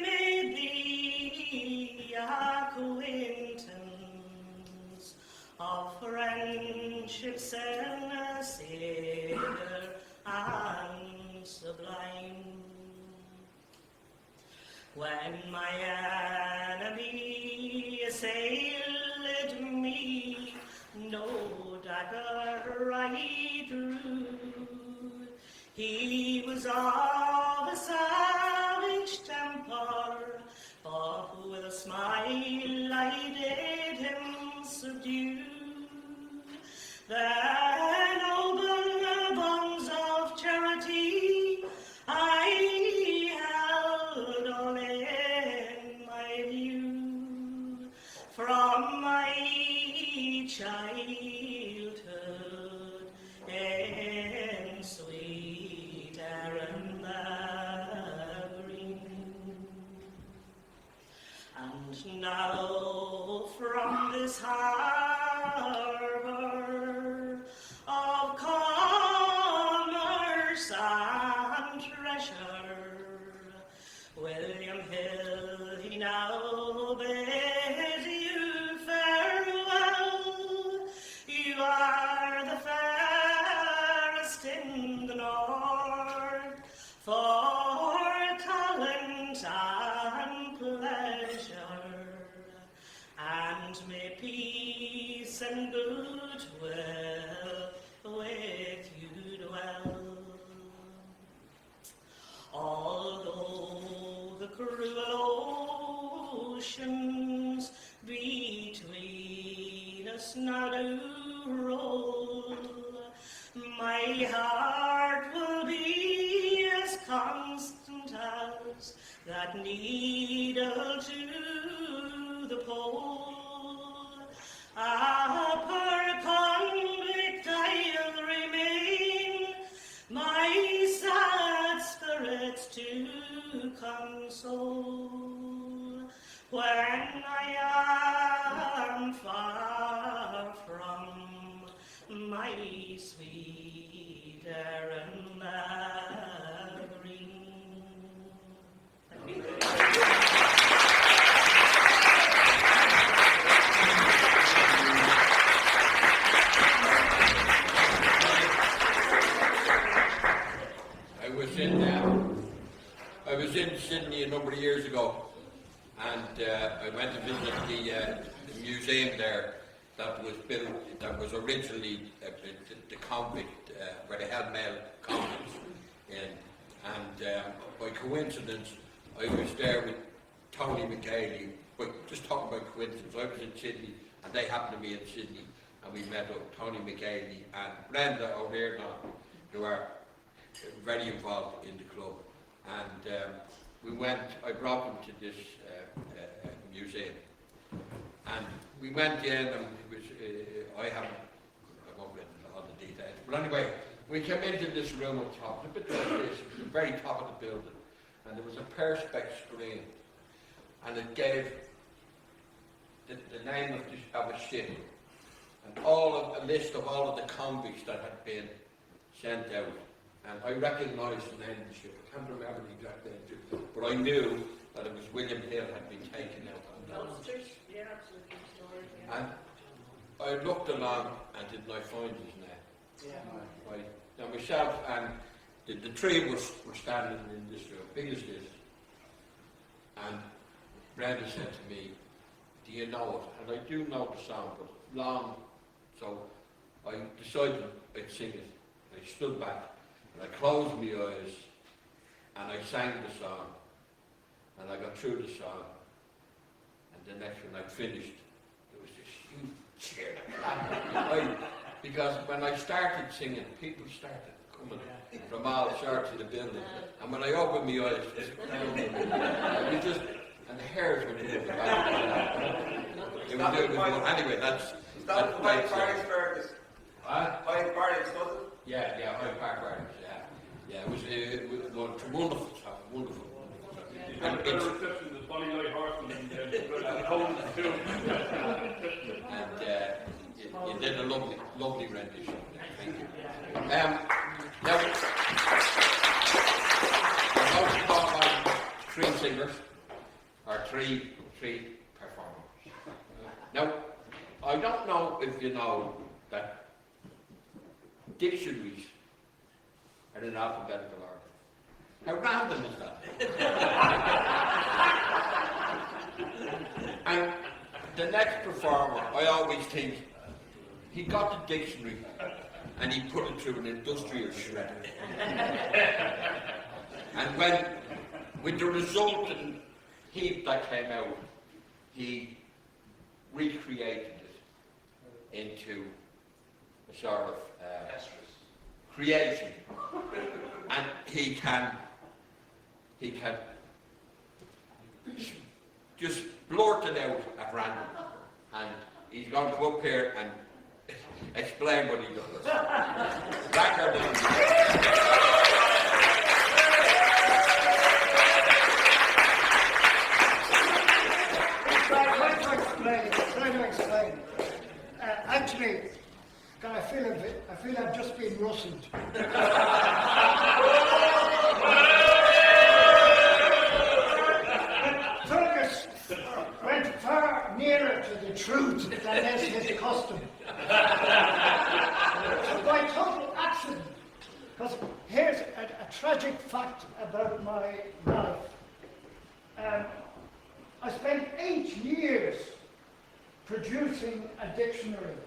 made thee acquaintance of friendship sincere and sublime. When my enemy assailed me, no dagger I drew. He was of a savage temper, but with a smile I did him subdue. The noble bonds of charity I held all in my view. From my childhood in sweet Erin green, and now from this harbour of commerce and treasure, William Hill, he now bids you farewell. You are the fairest in the north for talent and pleasure, and may peace and goodwill with you dwell. Although the cruel oceans between us now do roll, my heart will be as constant as that needle to the pole. A poor convict I'll remain, my sad spirits to console, when I am far from my sweet Erin green. Thank you.
I was in Sydney a number of years ago, and I went to visit the museum there that was built, that was originally the convict, where they had male convicts in. And by coincidence, I was there with Tony McHaley. But just talking about coincidence, I was in Sydney, and they happened to be in Sydney, and we met up, Tony McHaley and Brenda O'Leary, who are very involved in the club. And we went, I brought them to this museum. And we went in, and it was, I won't get into all the details, but anyway, we came into this room on top, a bit like this, at the very top of the building, and there was a perspex screen, and it gave the name of a ship, and a list of all of the convicts that had been sent out. And I recognised the name of the ship. I can't remember the exact name, but I knew that it was William Hill had been taken out on that.
Yeah, absolutely.
And I looked along and did not find his name.
Yeah.
Right. Now myself and the three were standing in this room, big as this. And Brenda said to me, "Do you know it?" And I do know the song, but long. So I decided I'd sing it. I stood back. And I closed my eyes, and I sang the song, and I got through the song, and the next when I finished, there was this huge cheer. Because when I started singing, people started coming from all sorts of the building, and when I opened my eyes, and the hairs were doing the back. It It was anyway, that's
That was Hyde Park Fergus.
What?
Hyde Park, was it?
Yeah, Hyde Park Gardens, yeah. It was wonderful stuff, wonderful. And
The reception, the Bonnie Light Horseman and too.
And you did a lovely rendition. Thank you. Now, we're going to talk about three singers, or three performers. Now, I don't know if you know that dictionaries are in alphabetical order. How random is that? And the next performer, I always think, he got the dictionary and he put it through an industrial shredder. And with the resultant heap that came out, he recreated it into a sort of creation. And he can just blurt it out at random. And he's going to come up here and explain what he does.
Try to explain. Actually, I feel I've just been rustled. Fergus went far nearer to the truth than is his custom. By total accident, because here's a tragic fact about my life. I spent 8 years producing a dictionary,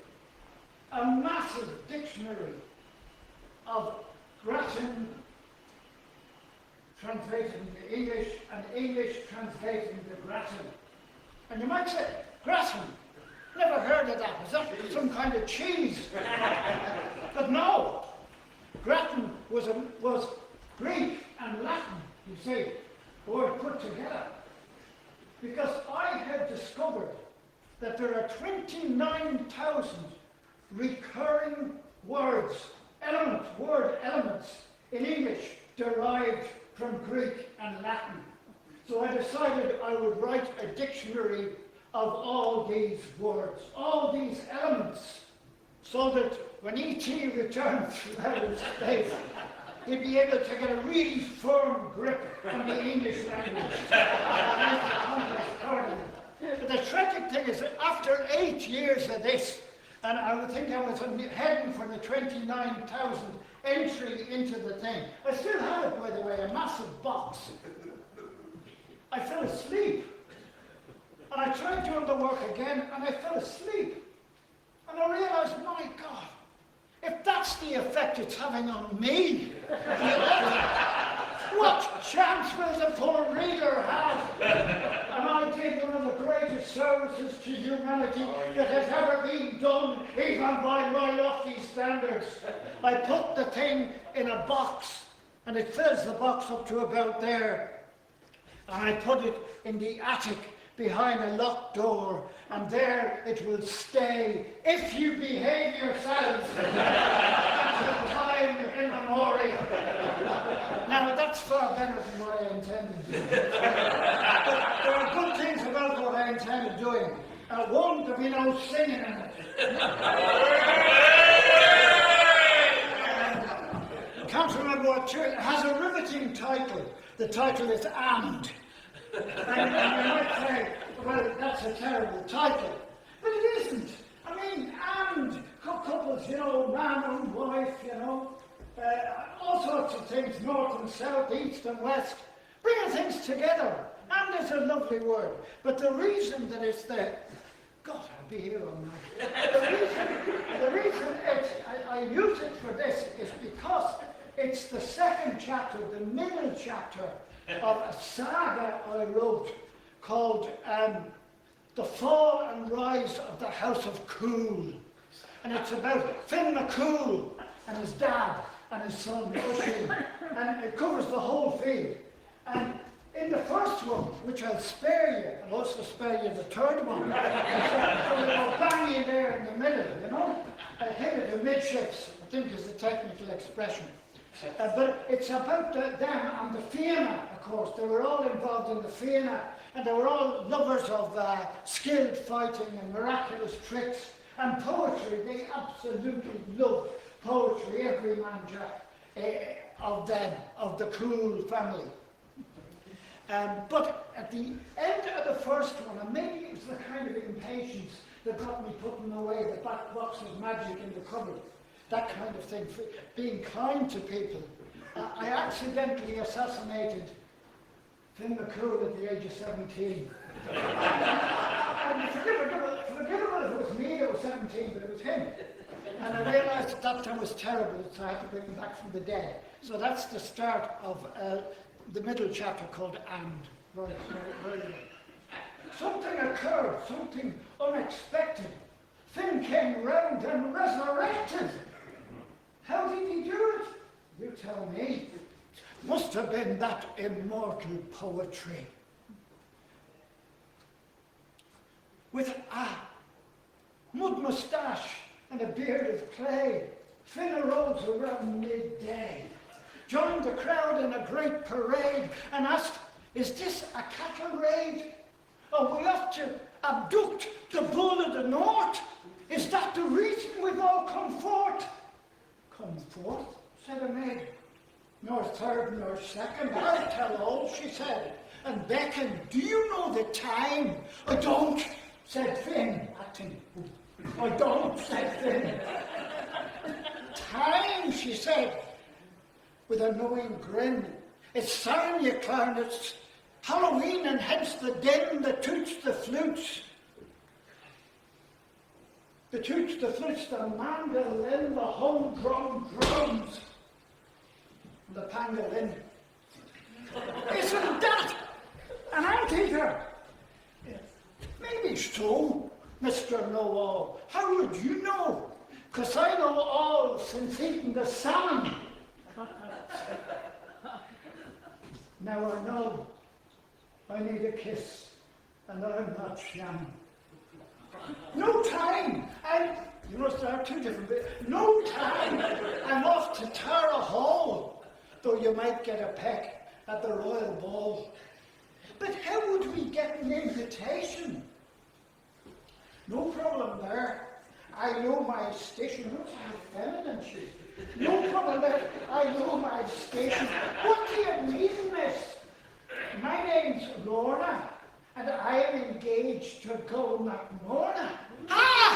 a massive dictionary of Grattan translating the English and English translating the Grattan. And you might say, Grattan? Never heard of that. Is that some kind of cheese? But no. Grattan was Greek and Latin, you see, were put together. Because I had discovered that there are 29,000 recurring words, word elements in English derived from Greek and Latin. So I decided I would write a dictionary of all these words, all these elements, so that when E.T. returned from outer space, he'd be able to get a really firm grip on the English language. But the tragic thing is that after 8 years of this, and I would think I was heading for the 29,000 entry into the thing. I still have it, by the way, a massive box. I fell asleep. And I tried doing the work again, and I fell asleep. And I realized, my God, if that's the effect it's having on me, what chance will the poor reader have? And I did one of the greatest services to humanity that has ever been done, even by my lofty standards. I put the thing in a box, and it fills the box up to about there. And I put it in the attic behind a locked door, and there it will stay if you behave yourselves until time immemorial. Now that's far better than what I intended. But there are good things about what I intended doing. One, there'll be no singing in it. I can't remember what church. It has a riveting title. The title is And. And you might say, well, that's a terrible title. But it isn't. I mean, and couples, man and wife, all sorts of things, north and south, east and west, bringing things together. And is a lovely word. But the reason that it's there, God, I'll be here all night. The reason I use it for this is because it's the second chapter, the middle chapter, of a saga I wrote called The Fall and Rise of the House of Cool. And it's about Finn McCool and his dad and his son, Oisin. And it covers the whole field. And in the first one, which I'll spare you,
I'll also spare you the third one. So we'll bang you there in the middle, you know? Head of the midships, I think is the technical expression. But it's about them and the Fianna, of course. They were all involved in the Fianna, and they were all lovers of skilled fighting and miraculous tricks and poetry. They absolutely loved poetry, every man jack of them, of the Cool family. But at the end of the first one, and maybe it was the kind of impatience that got me putting away the back box of magic in the cupboard, that kind of thing, for being kind to people. I accidentally assassinated Finn McCool at the age of 17. And forgivable if it was me that was 17, but it was him. And I realised at that time was terrible, so I had to bring him back from the dead. So that's the start of the middle chapter called And. Very well. Something occurred, something unexpected. Finn came round and resurrected. How did he do it? You tell me. Must have been that immortal poetry. With a mud moustache and a beard of clay, Finn arose around midday, joined the crowd in a great parade, and asked, "Is this a cattle raid? Are we off to abduct the bull of the north? Is that the reason we've all come forth?" "Come forth," said a maid. "Nor third nor second, I'll tell all," she said, and beckoned. "Do you know the time?" "I don't," said Finn, acting. "I don't," said Finn. "Time," she said, with a knowing grin. "It's Sarnia, Clarn, it's Halloween, and hence the din, the toots, the flutes." The toots, the flutes, the mandolin, the humdrum drums, and the pangolin. "Isn't that an anteater?" "Maybe so, Mr. Know-all. How would you know? 'Cause I know all since eating the salmon." "Now I know I need a kiss, and I'm not shamming." "No time, you must have two different bits. No time, I'm off to Tara Hall, though you might get a peck at the Royal Ball." "But how would we get an invitation?" "No problem there. I know my station." Looks how feminine she is. "No problem there. I know my station." "What do you mean, miss?" "My name's Lorna, and I am engaged to go McMorna." "Ah!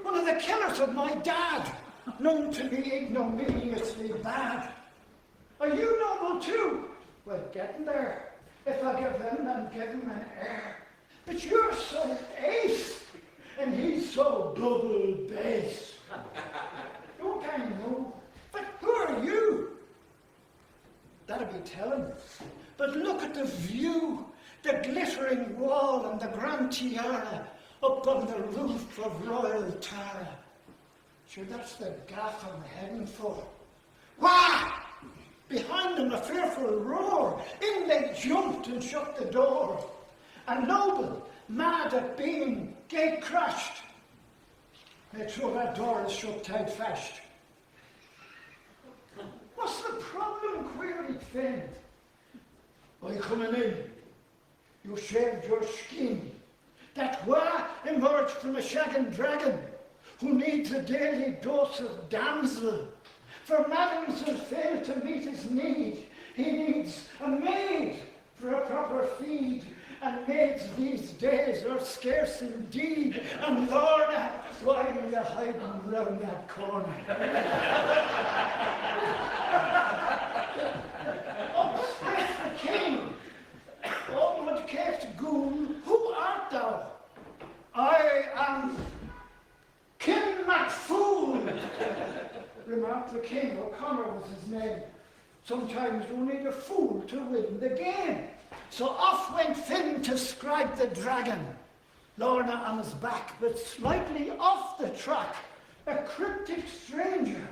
One of the killers of my dad, known to be ignominiously bad." "Are you noble too?" "Well, getting there. If I give him, then give him an heir. But you're so ace, and he's so double bass." "Don't I know? But who are you?" "That'll be telling. But look at the view, the glittering wall and the grand tiara up on the roof of Royal Tara. Sure, that's the gaff I'm heading for." Wah! Behind them a fearful roar. In they jumped and shut the door. And Noble, mad at being gate crashed. Make sure that door is shut tight fast. "What's the problem?" queried Finn. "By coming in, you shaved your skin. That wah emerged from a shagging dragon who needs a daily dose of damsel. For madams will fail to meet his need. He needs a maid for a proper feed. And maids these days are scarce indeed. And Lorna, why are you hiding round that corner?" "Up spake the king, O mud-caked goon, who art thou?" "I am King MacFool," remarked the king. O'Connor was his name. "Sometimes you need a fool to win the game." So off went Finn to scribe the dragon. Lorna on his back, but slightly off the track. A cryptic stranger.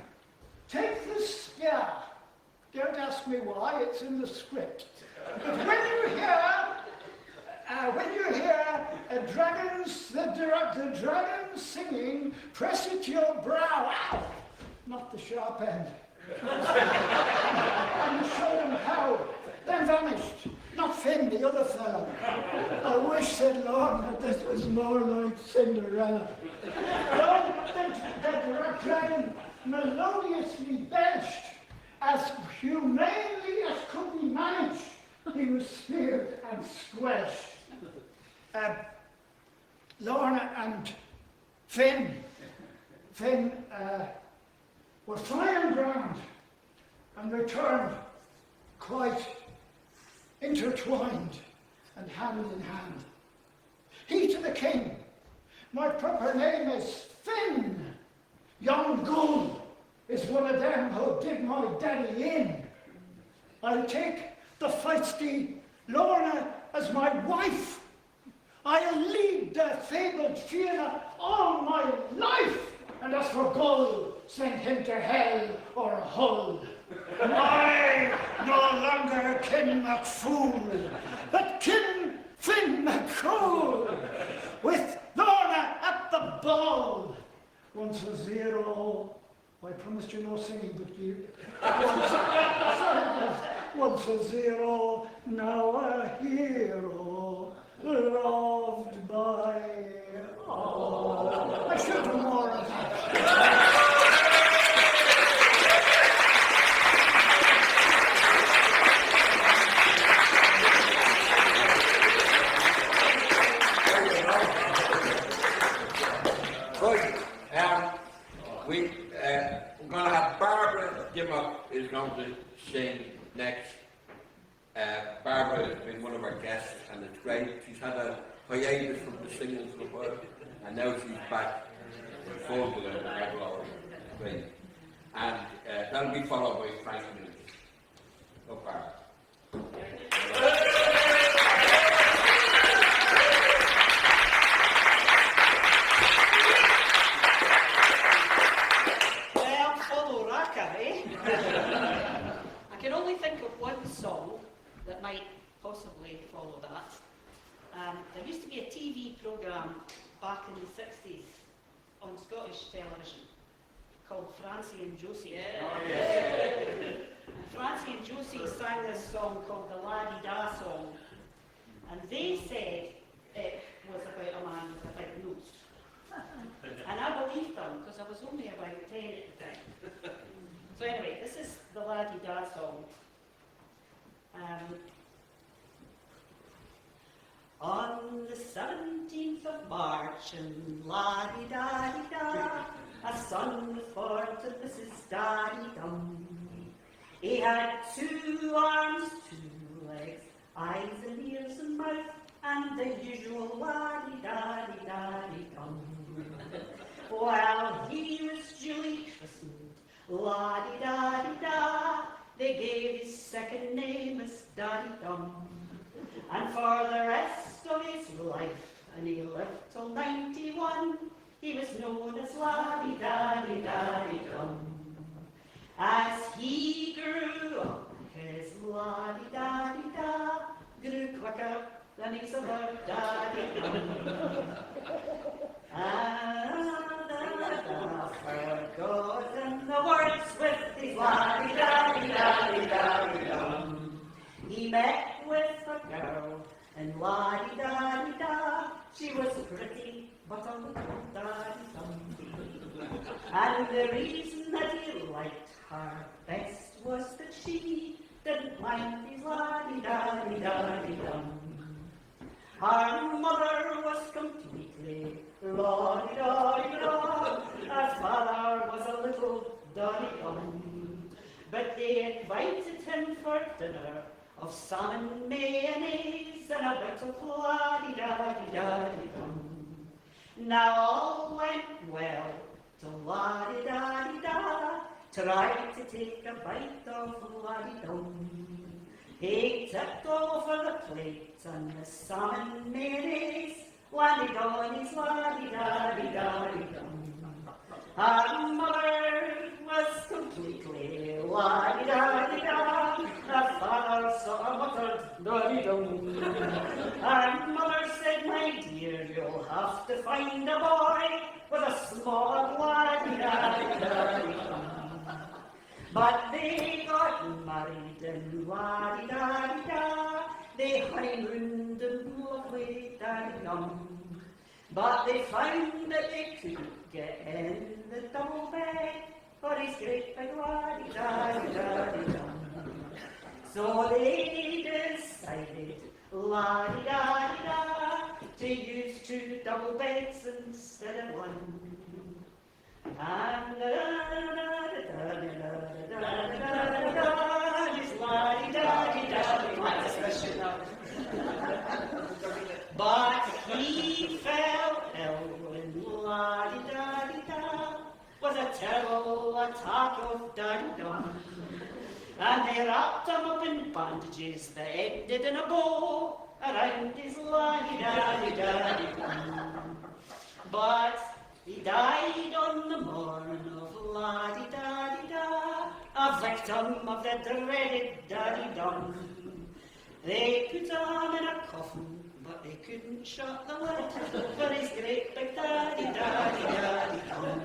Take this spear. Don't ask me why, it's in the script. But when you hear the dragon singing, press it to your brow. Ow! Not the sharp end. And showed him how. Then vanished. Not Finn, the other fellow. I wish, said Lorne, that this was more like Cinderella. The dragon melodiously belched, as humanely as could be managed. He was speared and squelched. Lorna and Finn were flying on ground and returned quite intertwined and hand in hand. He to the king, my proper name is Finn. Yon ghoul is one of them who did my daddy in. I'll take the feisty Lorna as my wife. I'll lead the fabled Fianna all my life. And as for Gull, send him to hell or Hull. I no longer kin MacFool, but kin Finn MacCool, with Lorna at the ball. Once a zero. I promised you no singing, but you. Once a zero, now a hero, loved by all. I should do more of that.
We're going to have Barbara Dimmock is going to sing next. Barbara has been one of our guests and it's great. She's had a hiatus from the singing for a while and now she's back full with it. Great. And that'll be followed by Frank Harte. Go Barbara.
I can only think of one song that might possibly follow that. There used to be a TV programme back in the 60s on Scottish television called Francie and Josie. And Francie and Josie sang this song called the La-Di-Da song. And they said it was about a man with a big nose. And I believed them because I was only about 10 at the time. So anyway, this is the La-Di-Da song. On the 17th of March in La-Di-Da-Di-Da, a son was born to Mrs. Daddy-Dum. He had 2 arms, 2 legs, eyes and ears and mouth, and the usual La-Di-Da-Di-Da-Di-Dum. While he was duly christened La-Di-Da-Di-Da, they gave his second name as Daddy-Dum. And for the rest of his life, and he lived till 91, he was known as La-Di-Da-Di-Da-Di-Dum. As he grew up, his La-Di-Da-Di-Da grew quicker than his other Daddy-Dum. Forgotten the words with his La-Di-Da-Di-Da-Di-Da-Di-Dum. He met with a girl and La-Di-Da-Di-Da. She was pretty, but a little Daddy-Dum. And the reason that he liked her best was that she didn't mind his La-Di-Da-Di-Da-Di-Dum. Her mother was completely La-Di-Da-Di-Da. Her father was a little Daddy-Dum. But they invited him for dinner of salmon mayonnaise and a bit of La-Di-Da-Di-Da-Di-Dum. Now all went well till La-Di-Da-Di-Da tried to take a bite of La-Di-Dum. He tipped over the plate and the salmon mayonnaise landed on his La-Di-Da-Di-Da-Di-Dum. Her mother was completely La-Di-Da-Di-Da. Her father sort of muttered Daddy-Dum. Her mother said, my dear, you'll have to find a boy with a small la-di-da-di-da-di-dum. But they got married and la-di-da-di-da, they honeymooned in lovely daddy-dum. But they found that they couldn't get in the double bed for his great big la-di-da-di-da-di-dum. So they decided, la-di-da-di-da, to use 2 double beds instead of 1. And but he fell ill in la-di-da-di-da, was a terrible attack of daddy-dum. And they wrapped him up in bandages that ended in a bow around his la-di-da-di-da-di-dum. But he died on the morn of la-di-da-di-da, a victim of the dreaded daddy-dum. They put him in a coffin, but they couldn't shut the lid for his great big daddy-daddy-daddy-dum.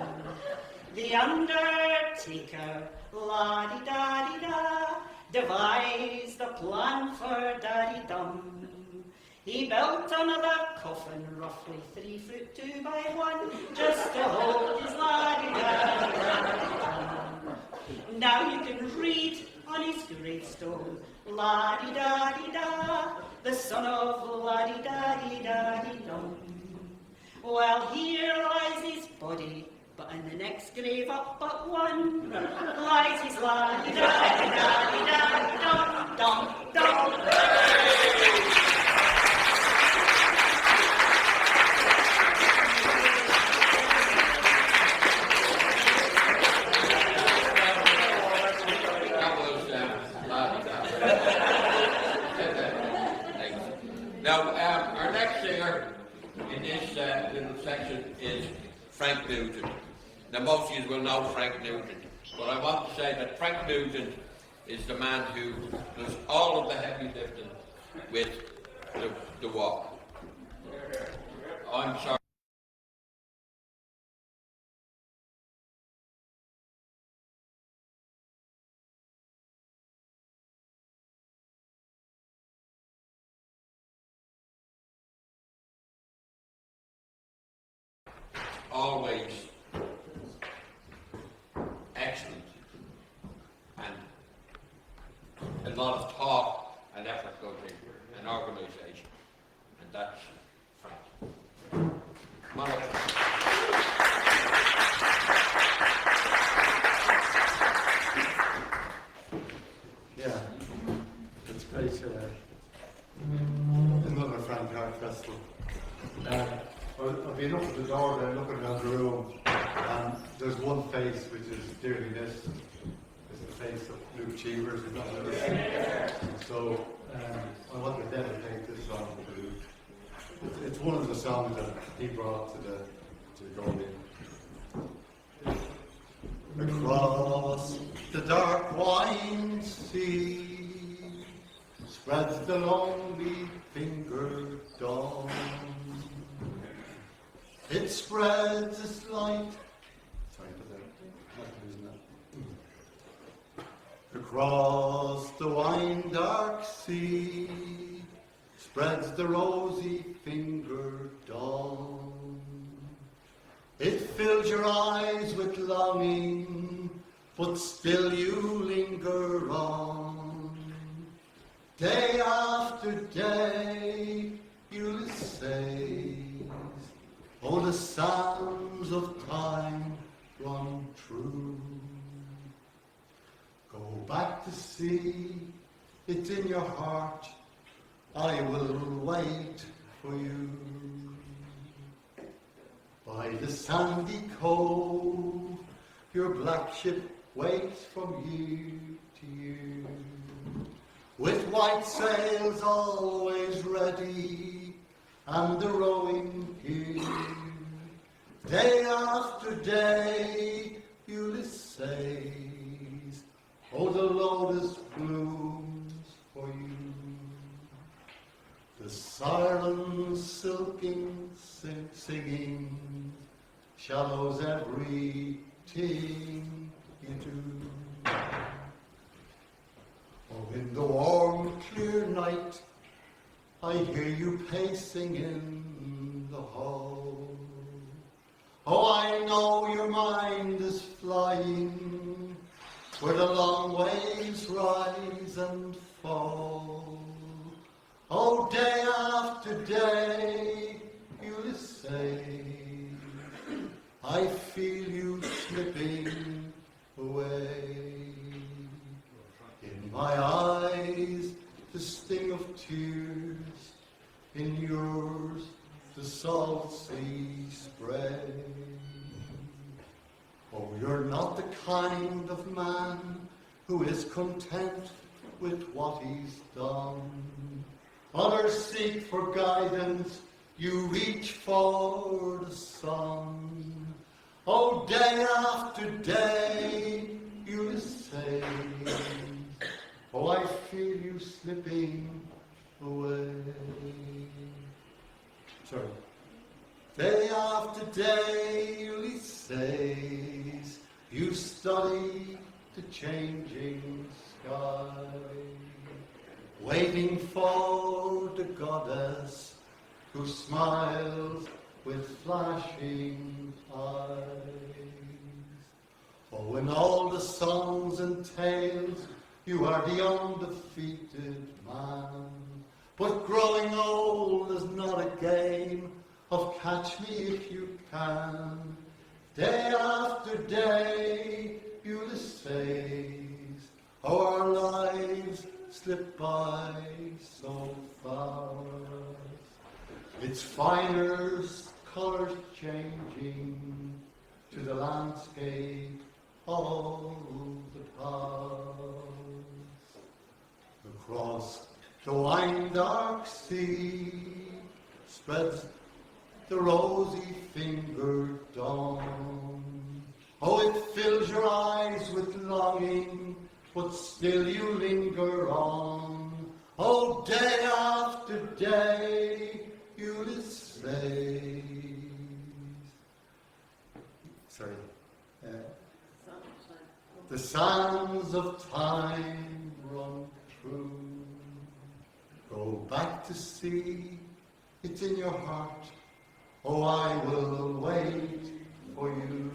The undertaker, la-di-da-di-da, devised a plan for daddy-dum. He built another coffin, roughly 3 foot 2 by 1, just to hold his la-di-da-di-da-di-dum. Now you can read on his gravestone, la-di-da-di-da, the son of la-di-da-di-da-di-dum. Well, here lies his body, but in the next grave up but 1 lies his la-di-da-di-da-di-da-di-dum-dum-dum.
Now, our next singer in this little section is Frank Nugent. Now, most of you will know Frank Nugent, but I want to say that Frank Nugent is the man who does all of the heavy lifting with the walk. I'm sorry. Always excellent, and a lot of thought and effort goes into it, and organisation, and that's Frank. Come on up.
Yeah, it's great. Another Frank Harte Festival. I've been up at the door there looking around the room, and there's one face which is dearly missed. It's the face of Luke Cheevers, who's not with us. So I want to dedicate this song to Luke. It's one of the songs that he brought to the Goldie. Across the dark wine sea spreads the lonely finger dawn. It spreads its light. Sorry for that. Not losing that. Across the wine dark sea spreads the rosy finger dawn. It fills your eyes with longing, but still you linger on. Day after day, Ulysses, oh, the sands of time run true. Go back to sea, it's in your heart, I will wait for you. By the sandy cove, your black ship waits from year to year, with white sails always ready, and the rowing gear. Day after day, Ulysses, oh, the lotus blooms for you. The The sirens silking, singing, shallows everything you do. Oh, in the warm, clear night, I hear you pacing in the hall. Oh, I know your mind is flying where the long waves rise and fall. Oh, day after day, Ulysses, I feel you slipping away. In my eyes, the sting of tears, in yours, the salt sea spray. Oh, you're not the kind of man who is content with what he's done. Others seek for guidance, you reach for the sun. Oh, day after day, Ulysses, oh, I feel you slipping away. Sorry. Day after day, Ulysses, you study the changing sky, waiting for the goddess who smiles with flashing eyes. Oh, in all the songs and tales, you are the undefeated man. But growing old is not a game of catch me if you can. Day after day, Ulysses, how our lives slip by so fast. Its finer colours changing to the landscape of the past. Across the wine dark sea spreads the rosy fingered dawn. Oh, it fills your eyes with longing, but still you linger on. Oh, day after day, Ulysses. Sorry. The sands of time run true. Go back to sea, it's in your heart. Oh, I will wait for you.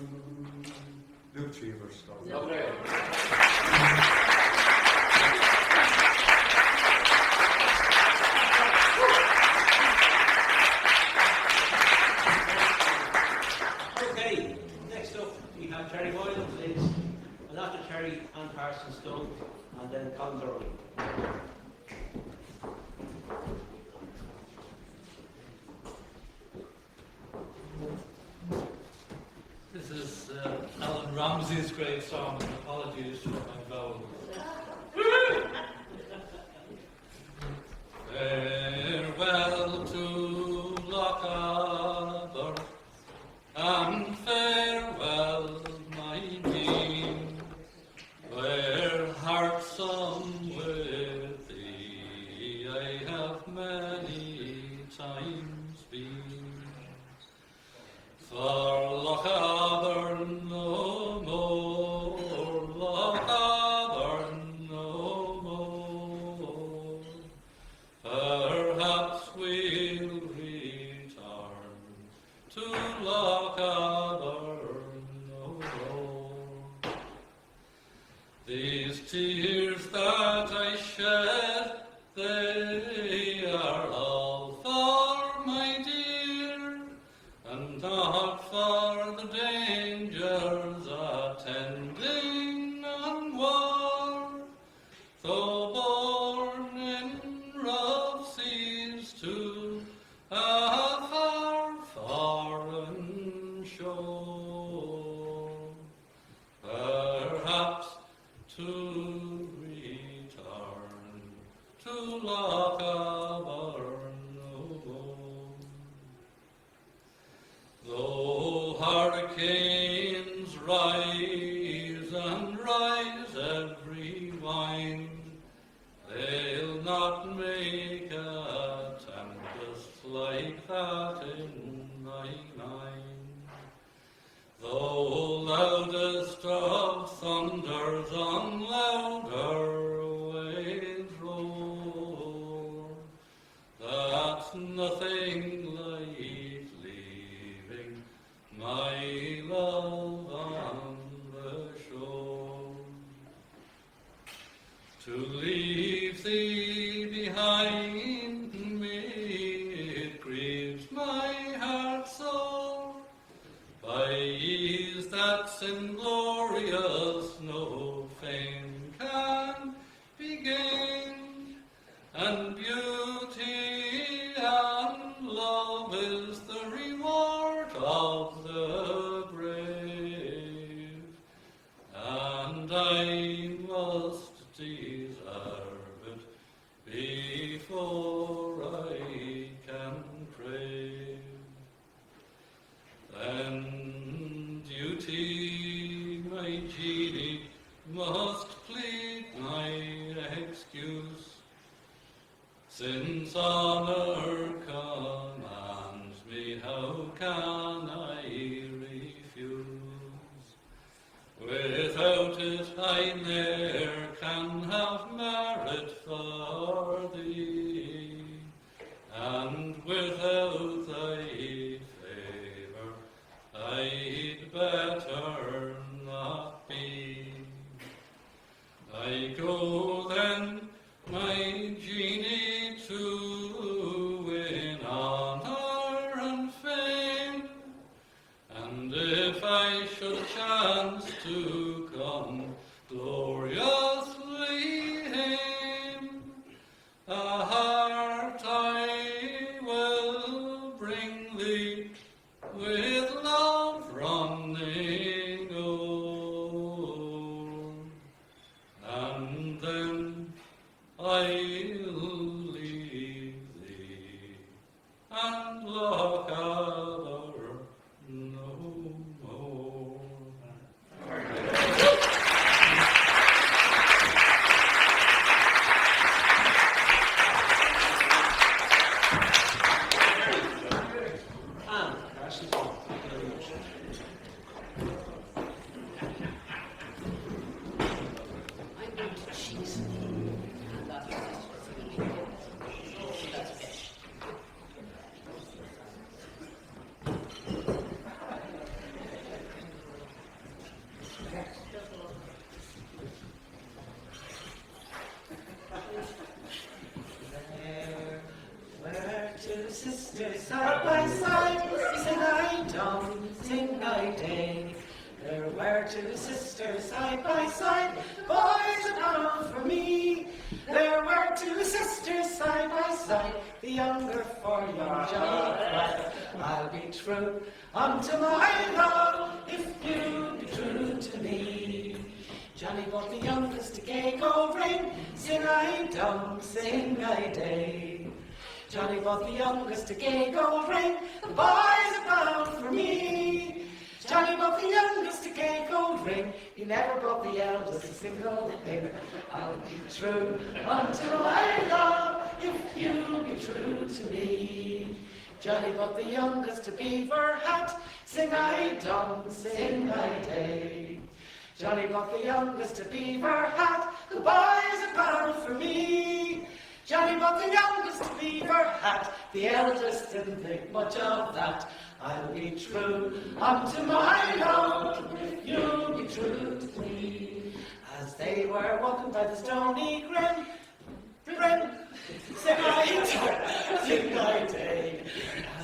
Luke Cheever's story.
Okay.
Okay, next up we have Terry Boyle, please. And after Terry, Ann Parsons Dunn, and then Colin Durley.
This is Alan Ramsey's great song, and apologies for my vowels. Farewell to Lochaber, and farewell, my dear, where hearts some with thee I have many times been. For Lochaber no more, Lochaber no more. Perhaps we'll return to Lochaber no more. These tears that I shed, they are all for my dear, and not for the dangers attending on war. Though born in rough seas to a far foreign shore, perhaps to
like that in my mind. Though loudest of thunders on louder waves roar, that's nothing like leaving my love on the shore. To leave thee behind me, it grieves my heart sore. By ease that's inglorious, no fame can be gained, and beauty and love is the reward of the brave, and I must deserve it before I can crave. Then duty, my genie, must plead my excuse, since honour commands me, how can I refuse? Without it I ne'er can have merit for thee, and without thy favour I'd better not be. I go then, my genie, to win honour and fame, and if I should chance to come gloriously hame, a heart I will bring thee with love running o'er, and then I'll leave thee and look other no more.
I'm going to cheese and that's fish.
Where two sisters side by side, sing I dawn, sing I day. There were two sisters side by side, boys enough for me. There were two sisters side by side, the younger for young John. I'll be true unto my love, if you be true to me. Johnny bought the youngest a gay gold ring, sing I dawn, sing I day. Johnny bought the youngest a gay gold ring, the boys are bound for me. Johnny bought the youngest a gay gold ring, he never bought the eldest a single thing. I'll be true unto my love, if you be true to me. Johnny bought the youngest a beaver hat, sing I dawn, sing I day. Johnny bought the youngest a beaver hat, the boys are bound for me. Johnny bought the youngest a beaver hat, the eldest didn't think much of that. I'll be true unto my love, if you be true to me. As they were walking by the stony grim, sing I day.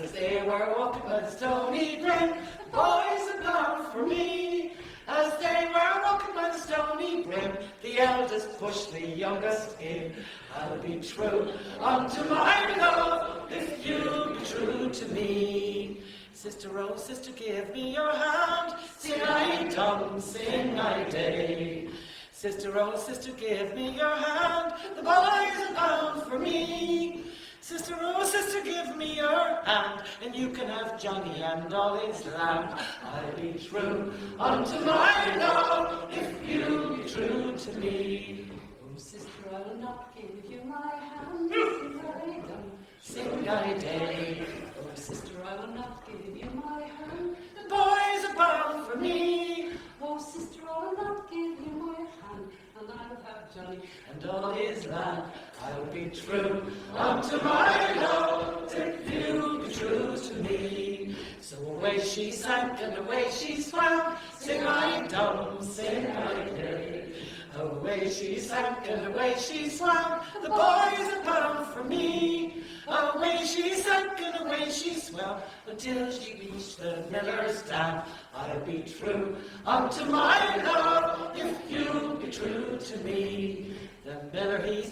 As they were walking by the stony grim, the boys are bound for me. As they were walking by the stony brim, the eldest pushed the youngest in. I'll be true unto my love, if you be true to me. Sister, oh sister, give me your hand, sing I dawn, sing I day. Sister, oh sister, give me your hand, the boys are bound for me. Sister, oh sister, give me your hand, and you can have Johnny and all his land. I'll be true unto my love, if you be true to me.
Oh sister, I'll not give you my hand, sing I day. Oh, sister, I will not give you my hand. The boys are bound for me. Oh, sister, I will not give you my hand. And I will have Johnny and all his land. I will be true unto my love, if you'll be true to me. So away she sank and away she swam. Sing I dumb, sing I day. Away she sank and away she swam. The boys are bound for me. Away she sank and away she swam until she reached the miller's dam. I'll be true unto my love if you'll be true to me. The miller he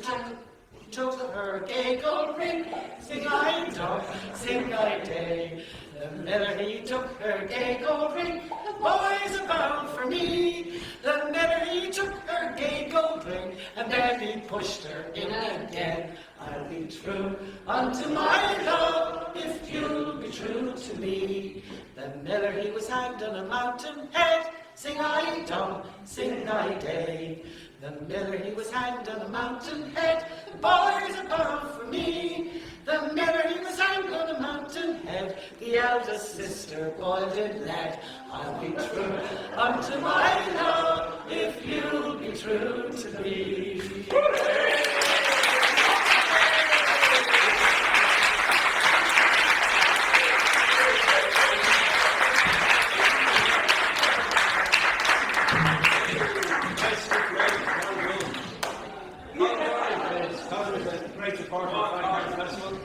took her gay gold ring. Sing I dog, sing I day. The miller he took her gay gold ring. The boys are bound for me. The miller he took her gay gold ring, and then he pushed her in again. I'll be true unto my love if you'll be true to me. The miller he was hanged on a mountain head. Sing I dumb, sing I day. The miller he was hanged on a mountain head. The boys are bound for me. The miller he was hanged on a mountain head. The eldest sister boiled in lead. I'll be true unto my love if you'll be true to me.
Great support for Frank Harte Festival.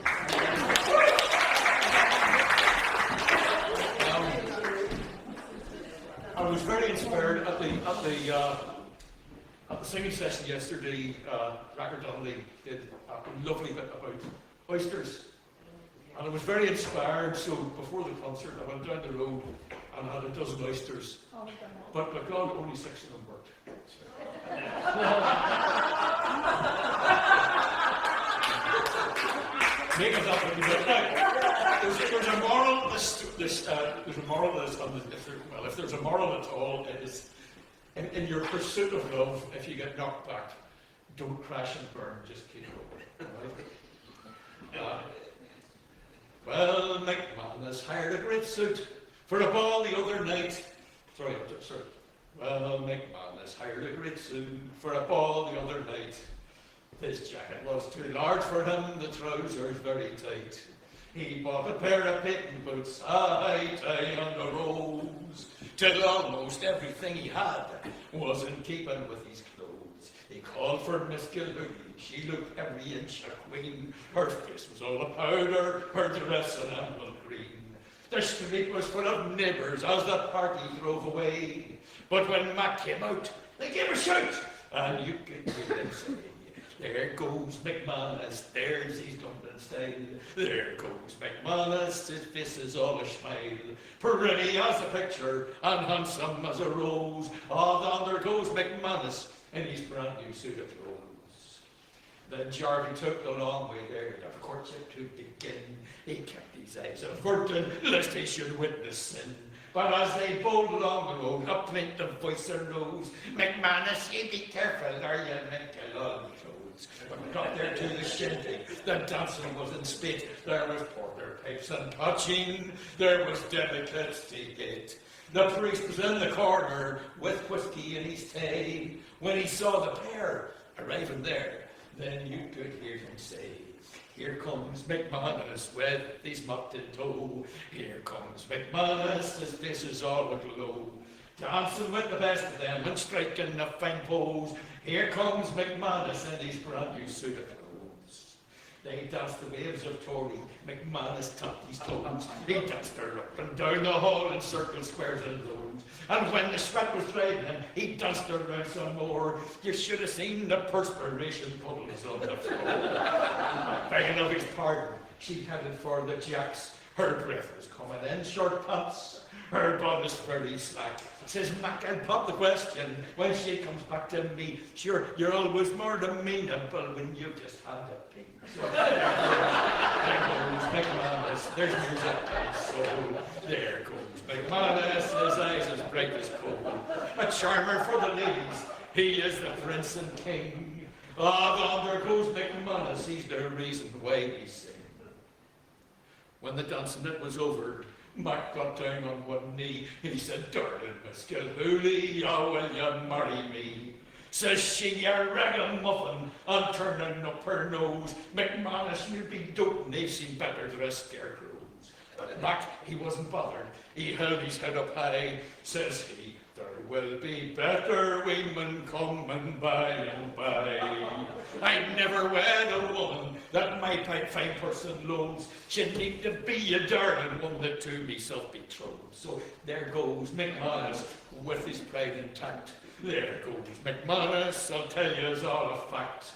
I was very inspired at the singing session yesterday. Racker Donnelly did a lovely bit about oysters, and I was very inspired. So before the concert, I went down the road and had a dozen oysters, but my God, only 6 of them worked. Make it up when you get back. There's a moral. There's a moral to this. Well, if there's a moral at all, it is in your pursuit of love. If you get knocked back, don't crash and burn. Just keep going. Right? Well, McMahon has hired a great suit for a ball the other night. Sorry. Well, McMahon has hired a great suit for a ball the other night. His jacket was too large for him, the trousers very tight. He bought a pair of pitting boots, high tie on the rose, till almost everything he had was in keeping with his clothes. He called for Miss Gilbert, she looked every inch a queen. Her face was all a powder, her dress an emerald green. The street was full of neighbours as the party drove away. But when Mac came out, they gave a shout, and you could hear them say, there goes McManus, there's his Dublin style. There goes McManus, his face is all a smile. Pretty as a picture, and handsome as a rose. Oh, there goes McManus in his brand new suit of clothes. Then Jarvie took the long way there, the courtship to begin. He kept his eyes averted, lest he should witness sin. But as they bowled along the road, up went the voice arose. McManus, you be careful, or you'll make a long clothes. When we got there to the shindig, the dancing was in spit. There was porter pipes and touching, there was delicates to get. The priest was in the corner with whiskey in his tay. When he saw the pair arriving there, then you could hear him say, here comes McManus with his mucked in tow. Here comes McManus, his face is all aglow. Dancing with the best of them and striking a fine pose. Here comes McManus in his brand new suit of clothes. They danced the waves of Tory. McManus tapped his toes. He danced her up and down the hall in circles, squares and rows. And when the sweat was driving him, he danced her round some more. You should have seen the perspiration puddles on the floor. Begging of his pardon, she headed for the jacks. Her breath was coming in short puffs. Her bodice very slack. Says Mac, I'll pop the question when she comes back to me. Sure, you're always more amenable when you just had a pink. There goes McManus, there's music and soul. There goes McManus, his eyes as bright as coal. A charmer for the ladies, he is the prince and king. Ah, there goes McManus, he's the reason why we sing.
When the dancing it was over, Mac got down on one knee. He said, "Darling Miss Gilhooly, how will you marry me?" Says she, "You ragamuffin," and turning up her nose, "McManus, you'll be doting, they've seen better than scarecrows." But Mac, he wasn't bothered. He held his head up high. Says he, "There will be better women coming by and by. I never wed a woman that my fine person loves. She'd need to be a darling one that to myself betrothed." So there goes McManus with his pride intact. There goes McManus, I'll tell you it's all a fact.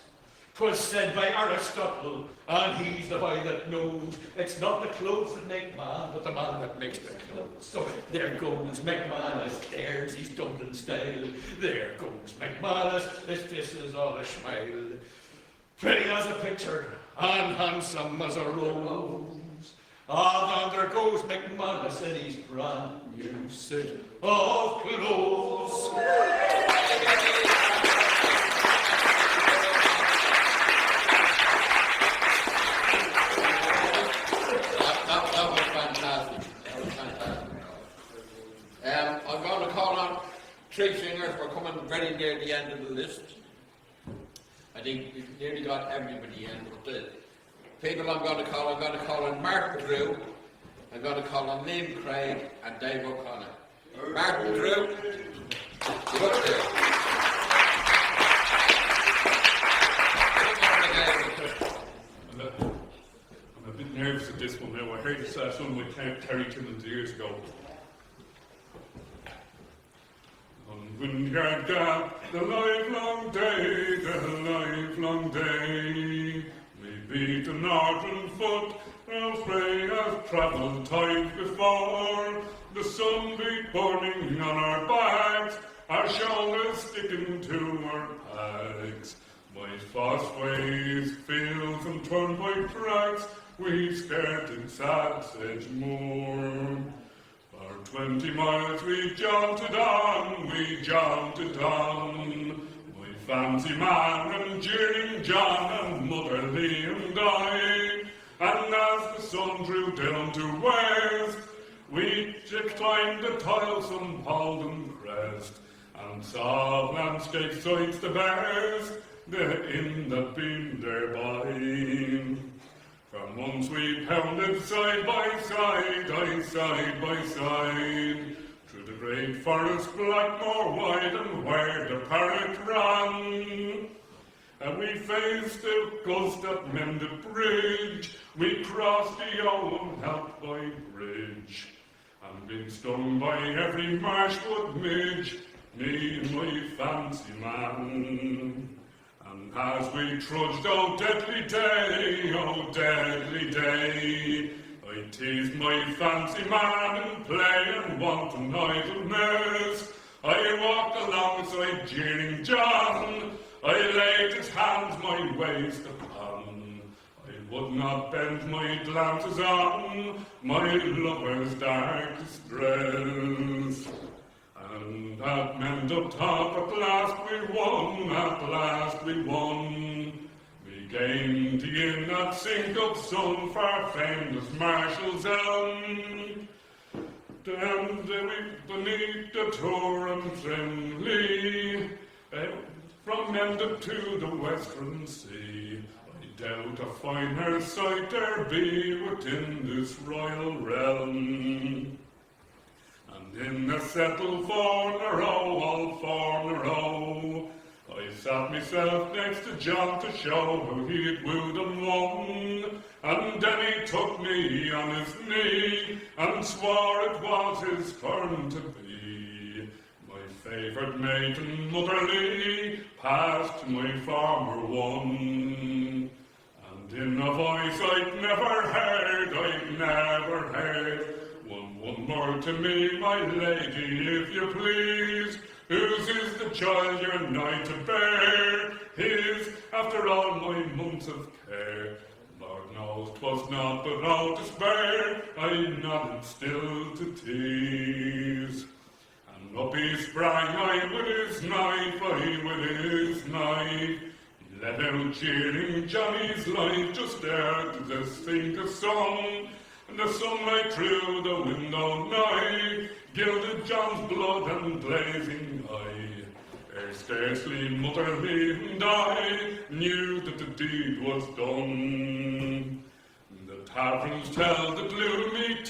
'Twas said by Aristotle, and he's the boy that knows, it's not the clothes that make man, but the man that makes the clothes. So there goes McManus, there's his Dublin style. There goes McManus, his face is all a smile. Pretty as a picture, and handsome as a rose. And there goes McManus in his brand new suit of clothes.
That was fantastic. I'm going to call on three singers. We're coming very near the end of the list. I think we've nearly got everybody in, but the people I'm going to call on Mark Drew, I'm going to call on Liam Craig and Dave O'Connor. Mark Drew, get up there.
I'm a bit nervous at this one now. I heard this song with Terry Timmins years ago. On Vineyard Gap, the livelong day, we beat the northern foot, our spray has travelled tight before, the sun beat burning on our backs, our shoulders sticking to our packs. By fast ways, fields and turnpike tracks, we skirted Sad's Moor. For 20 miles we jaunted on, my fancy man and jeering John and Mother Lee and I. And as the sun drew down to west, we climbed the toilsome Halden crest, and saw landscape sights the best, the inn that been thereby. From once we pounded side by side, through the great forest Blackmore wide and where the parrot ran. And we faced the ghost at Mendip Bridge, we crossed the Owen Help by Bridge, and been stung by every marshwood midge, me and my fancy man. And as we trudged, oh deadly day, I teased my fancy man in play and wanton idleness. I walked alongside jeering John, I laid his hands my waist upon. I would not bend my glances on my lover's dark distress. And at Mendip Top at last we won. We gained the inn at sink of sun for famous Marshall's Elm. Then beneath the Turin Trimley, from Mendip to the Western Sea, I doubt a finer sight there be within this royal realm. And in a settled all for a row, I sat myself next to John to show how he'd wooed and won. And then he took me on his knee and swore it was his turn to be. My favourite maiden, Mother Lee, passed my former one. And in a voice I'd never heard, one more to me, my lady, if you please. Whose is the child you're nigh to bear? His, after all my months of care. Lord knows 'twas not without despair, I nodded still to tease. And up he sprang, with his knife. He let out jeering Johnny's life just there to the sink of sun.
and the sunlight through the window nigh gilded John's blood and blazing eye. Ere scarcely motherly and I knew that the deed was done. The taverns tell the gloomy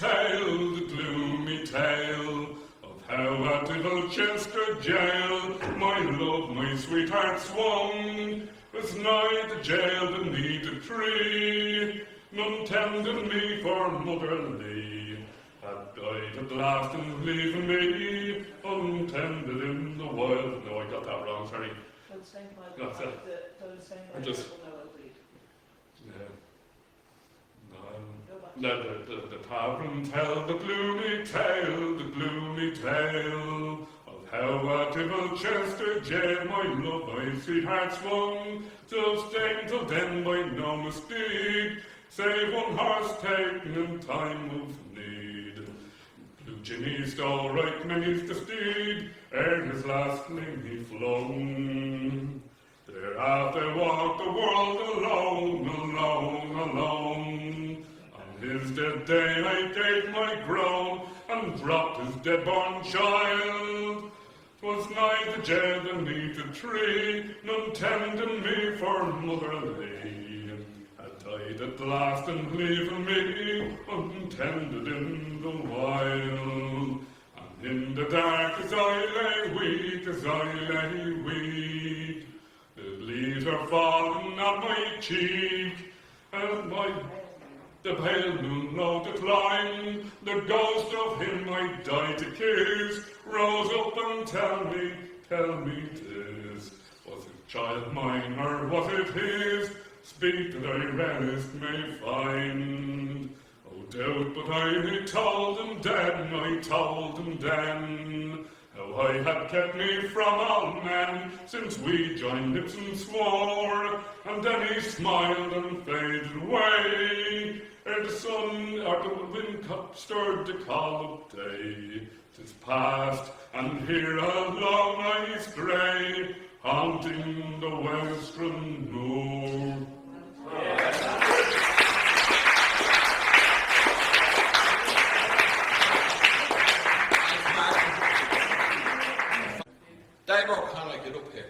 tale of how at Chester jail my love, my sweetheart swung. Was nigh the jail beneath a tree, none tended me for motherly, had died at last and leaving me untended in the wild. No, I got that wrong, sorry. That's it. I just, yeah. The tavern tell the gloomy tale of how at Chester jail my love, my sweetheart swung, till staying till then by no mistake, save one horse taken in time of need. Blue Jimmy stole right many's the steed, ere his last name he flung. Thereafter walked the world alone. On his dead day I gave my groan, and dropped his dead-born child. 'Twas nigh the jail beneath a tree, none tending me for motherly, had died at last and leaving me untended in the wild. And in the dark as I lay weak, the leaves are falling on my cheek, and the pale moon low declined, the ghost of him I died to kiss, rose up and tell me 'tis. Was it child mine or was it his? Speak that I rest may find. Oh, doubt, but I told him then, how I had kept me from all men, since we joined lips and swore. And then he smiled and faded away, ere the sun or the wind stirred the call of day. 'Tis past, and here alone I stray, haunting the western moor.
Dave O'Connor, get up here.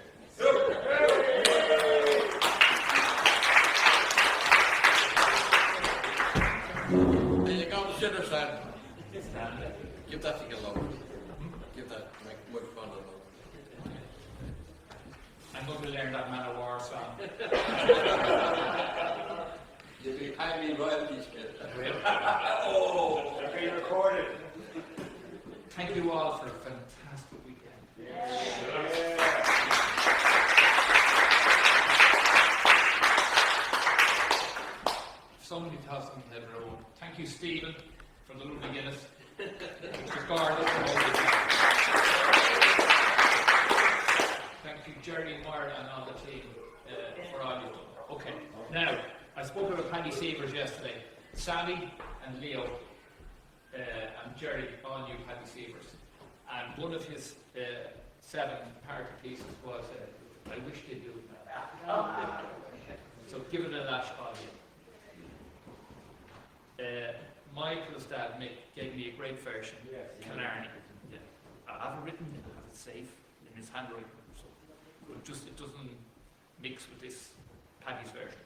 Are you going to sit or stand? Give that to your love. Give that microphone to love.
I'm going to learn that Man of War song.
You'll be paying me royalties, kid.
Oh, they're being recorded. Thank you all for a fantastic weekend. So many thoughts in the road. Thank you, Stephen, for the lovely Guinness. Mr. Gordon. Thank you, Jerry Moore and all the team for all you've done. Okay, now, I spoke about Paddy Sabres yesterday. Sammy and Leo and Jerry all knew Paddy Sabres. And one of his 7-part pieces was, I wish they do it now. So give it a lash, all you. Michael's dad gave me a great version, Killarney. Yeah. I have it written, I have it safe in his handwriting, so it doesn't mix with this Paddy's version.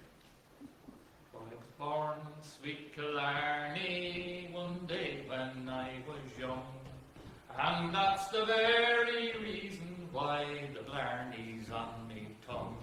I was born in sweet Killarney one day when I was young, and that's the very reason why the Blarney's on me tongue.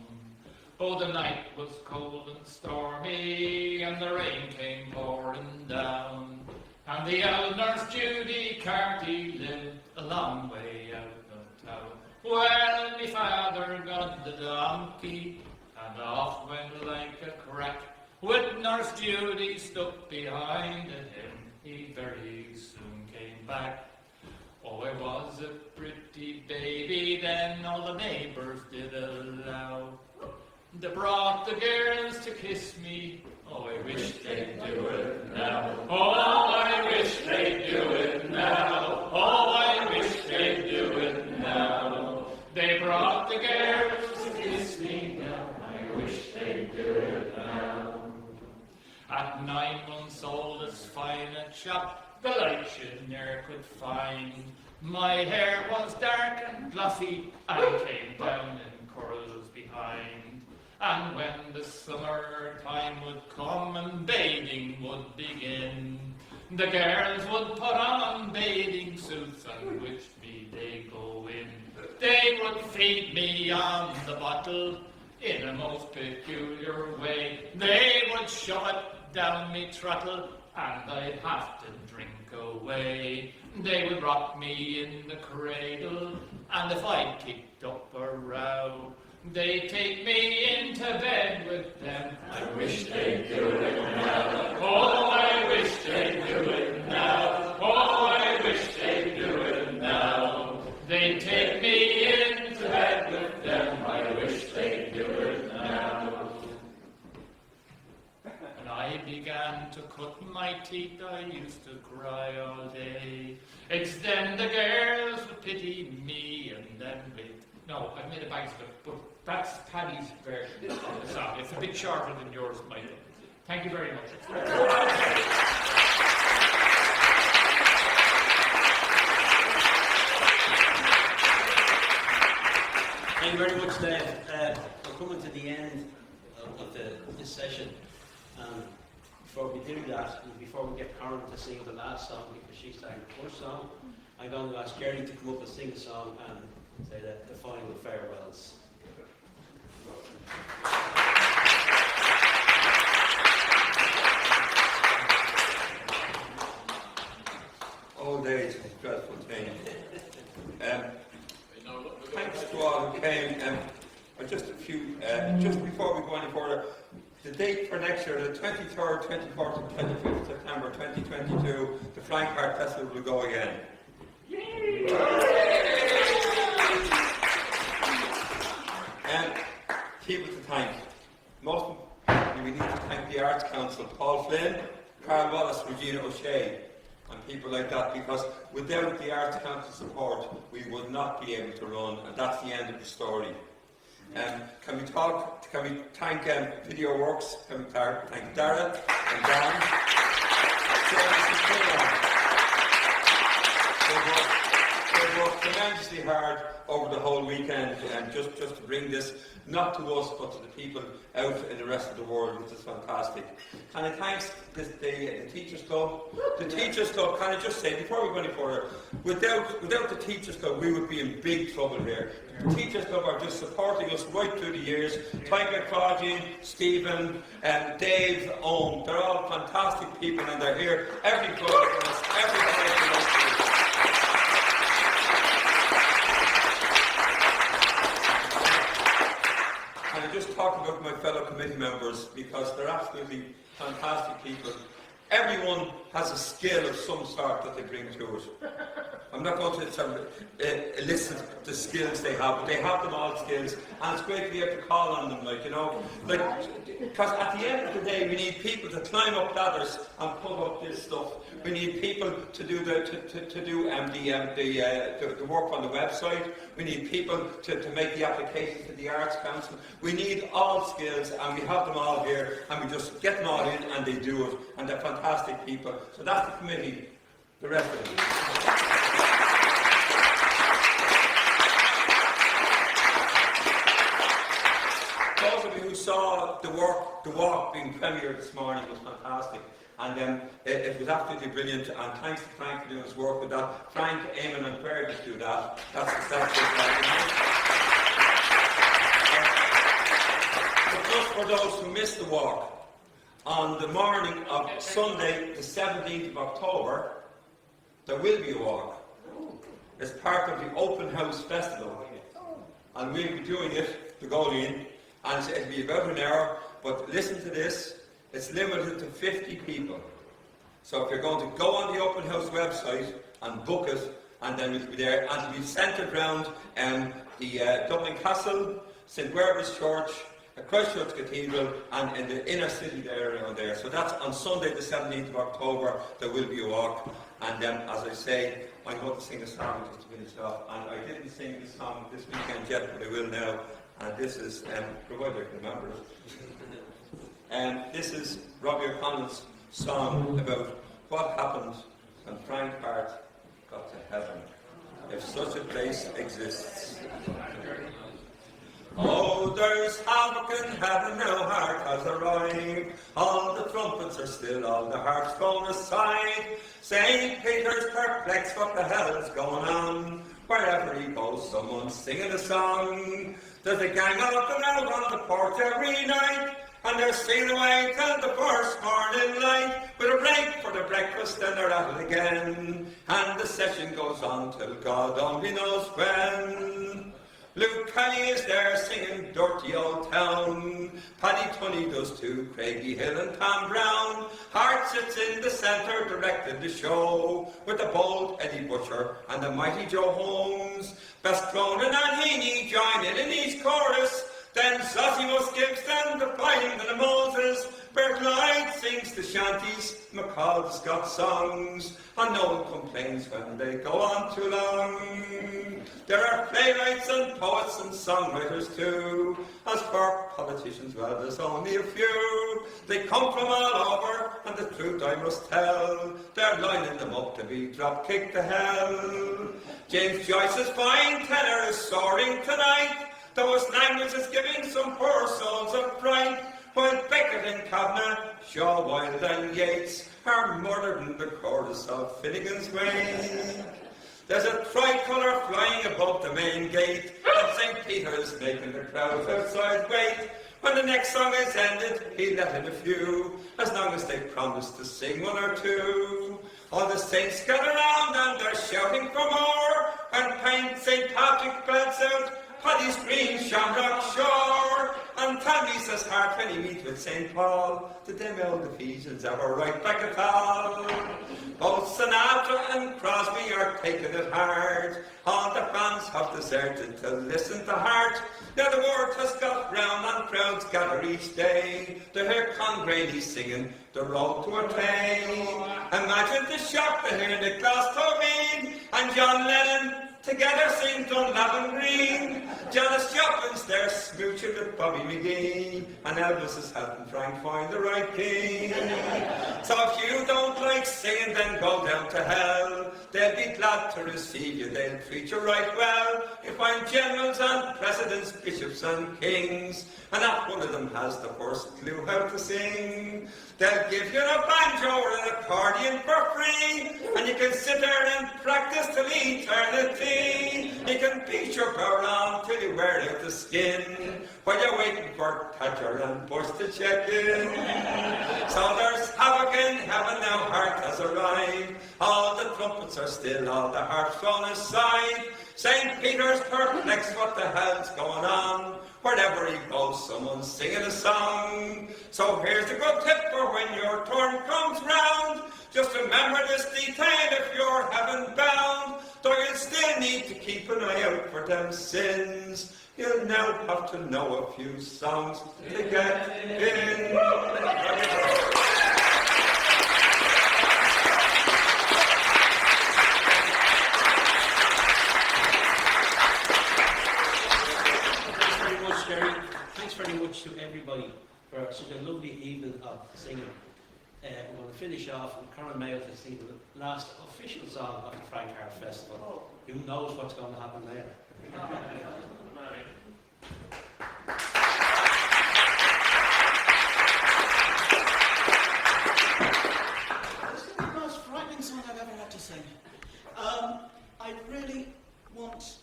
Oh, the night was cold and stormy, and the rain came pouring down, and the old nurse Judy Carty lived a long way out of town. Well, me father got the donkey, and off went like a crack, with Nurse Judy stuck behind him. He very soon came back. Oh, I was a pretty baby then, all the neighbours did allow. They brought the girls to kiss me. Oh, I wish they'd do it now. Oh, I wish they'd do it now. Oh, I wish they'd do it now. They brought the girls to kiss me now. I wish they'd do it now. At 9 months old, as fine
shop, the light you ne'er could find. My hair was dark and fluffy, and came down in curls behind. And when the summer time would come and bathing would begin, the girls would put on bathing suits and wish me they'd go in. They would feed me on the bottle in a most peculiar way. They would shove it down me throttle and I'd have to drink away. They would rock me in the cradle, and if I kicked up a row, they'd take me into bed with them. I wish they'd do it now. Oh, I wish they'd do it now. Oh, I wish they'd do it now. They'd take me into bed with them. I wish they'd do it now. When I began to cut my teeth, I used to cry all day. It's then the girls would pity me, and then wait. No, I've made a bag of it, but that's Paddy's version of the song. It's a bit shorter than yours, Michael. Thank you very much.
Thank you very much, Dave. We're coming to the end of this session. Before we do that, and before we get Karen to sing the last song, because she started the first song, I'm going to ask Jerry to come up and sing a song and say the final farewells.
Old age is a dreadful thing. Thanks to all who came. Just before we go any further, the date for next year, the 23rd, 24th, and 25th September 2022, the Frank Harte Festival will go again. People to thank. Most we need to thank the Arts Council, Paul Flynn, Carl Wallace, Regina O'Shea, and people like that, because without the Arts Council support, we would not be able to run, and that's the end of the story. Can we thank Video Works, can we thank Darren and Dan. They worked tremendously hard over the whole weekend, just to bring this, not to us, but to the people out in the rest of the world, which is fantastic. And I thanks the Teachers Club. The Teachers Club, can I just say, before we go any further, without the Teachers Club, we would be in big trouble here. The Teachers Club are just supporting us right through the years. Tyga, Claudine, Stephen, Dave, Owen, they're all fantastic people, and they're here every Friday for us, every Friday for us. And I just talk about my fellow committee members, because they're absolutely fantastic people. Everyone has a skill of some sort that they bring to it. I'm not going to elicit the skills they have, but they have them all skills, and it's great to be able to call on them, because at the end of the day, we need people to climb up ladders and put up this stuff. We need people to do the work on the website. We need people to make the applications to the Arts Council. We need all skills, and we have them all here, and we just get them all in, and they do it, and they're fantastic people. So that's the committee. The rest of it. Those of you who saw the walk being premiered this morning was fantastic, and it was absolutely brilliant. And thanks to Frank for doing his work with that. Frank, Eamon, and Claire just do that. That's it. But just for those who missed the walk, on the morning of Sunday, the 17th of October, there will be a walk. It's part of the Open House Festival, and we'll be doing it, the Golian, and it'll be about an hour. But listen to this, it's limited to 50 people. So if you're going to go on the Open House website and book it, and then it'll be there, and it'll be centred around the Dublin Castle, St. Werburgh's Church, Christchurch Cathedral, and in the inner city there around there. So that's on Sunday the 17th of October, there will be a walk. And as I say, I'm going to sing a song just to finish off. And I didn't sing this song this weekend yet, but I will now. And this is, provided I can remember it. This is Robbie O'Connell's song about what happened when Frank Harte got to heaven, if such a place exists. Oh, there's havoc in heaven now, Harte has arrived. All the trumpets are still, all the harps thrown aside. St. Peter's perplexed, what the hell's going on? Wherever he goes, someone's singing a song. There's a gang up and out on the porch every night, and they're singing away till the first morning light. With a break for the breakfast, then they're at it again, and the session goes on till God only knows when. Luke Kelly is there singing Dirty Old Town. Paddy Tunney does too, Craigie Hill and Tom Brown. Harte sits in the centre directing the show, with the bold Eddie Butcher and the mighty Joe Holmes. Best Cronin and Heaney join in each chorus. Then Zosimus gives them the flying and the Moses. Bert Lloyd sings the shanties, McCall's got songs, and no one complains when they go on too long. There are playwrights and poets and songwriters too. As for politicians, well, there's only a few. They come from all over, and the truth I must tell, they're lining them up to be drop-kicked to hell. James Joyce's fine tenor is soaring tonight, though his language is giving some poor souls a fright. While Beckett and Kavanagh, Shaw, Wilde and Yeats are murdered in the chorus of Finnegan's Wake. There's a tricolour flying above the main gate, and St. Peter's making the crowds outside wait. When the next song is ended, he let in a few, as long as they promised to sing one or two. All the saints gather round and they're shouting for more, and St. Patrick belts out Paddy's Green Shamrock Shore. And Tommy says Harte when he meets with St. Paul, did them old Ephesians ever write back at all? Both Sinatra and Crosby are taking it hard. All the fans have deserted to listen to Harte. Now the word has got round and crowds gather each day to hear Con Grady singing The Road to a Train. Imagine the shock to hear Nicholas Toveen and John Lennon together sing Dunlap and Green. Janis Joplin's there smooching with Bobby McGee, and Elvis is helping Frank find the right key. So if you don't like singing, then go down to hell. They'll be glad to receive you, they'll treat you right well. You find generals and presidents, bishops and kings, and not one of them has the first clue how to sing. They'll give you a banjo or an accordion for free, and you can sit there and practice till eternity. You can beat your power on till you wear out the skin, while you're waiting for Thatcher and Bush to check in. So there's havoc in heaven now, Harte has arrived. All the trumpets are still, all the harps thrown aside. St. Peter's perplexed, what the hell's going on? Wherever he goes, someone's singing a song. So here's a good tip for when your turn comes round. Just remember this detail if you're heaven bound. Though you'll still need to keep an eye out for them sins, you'll now have to know a few songs to get in.
Thanks very much to everybody for such a lovely evening of singing. We're going to finish off with Coran Mayo to sing the last official song of the Frank Harte Festival. Who knows what's going to happen there?
This is the most frightening song I've ever had to sing. I really want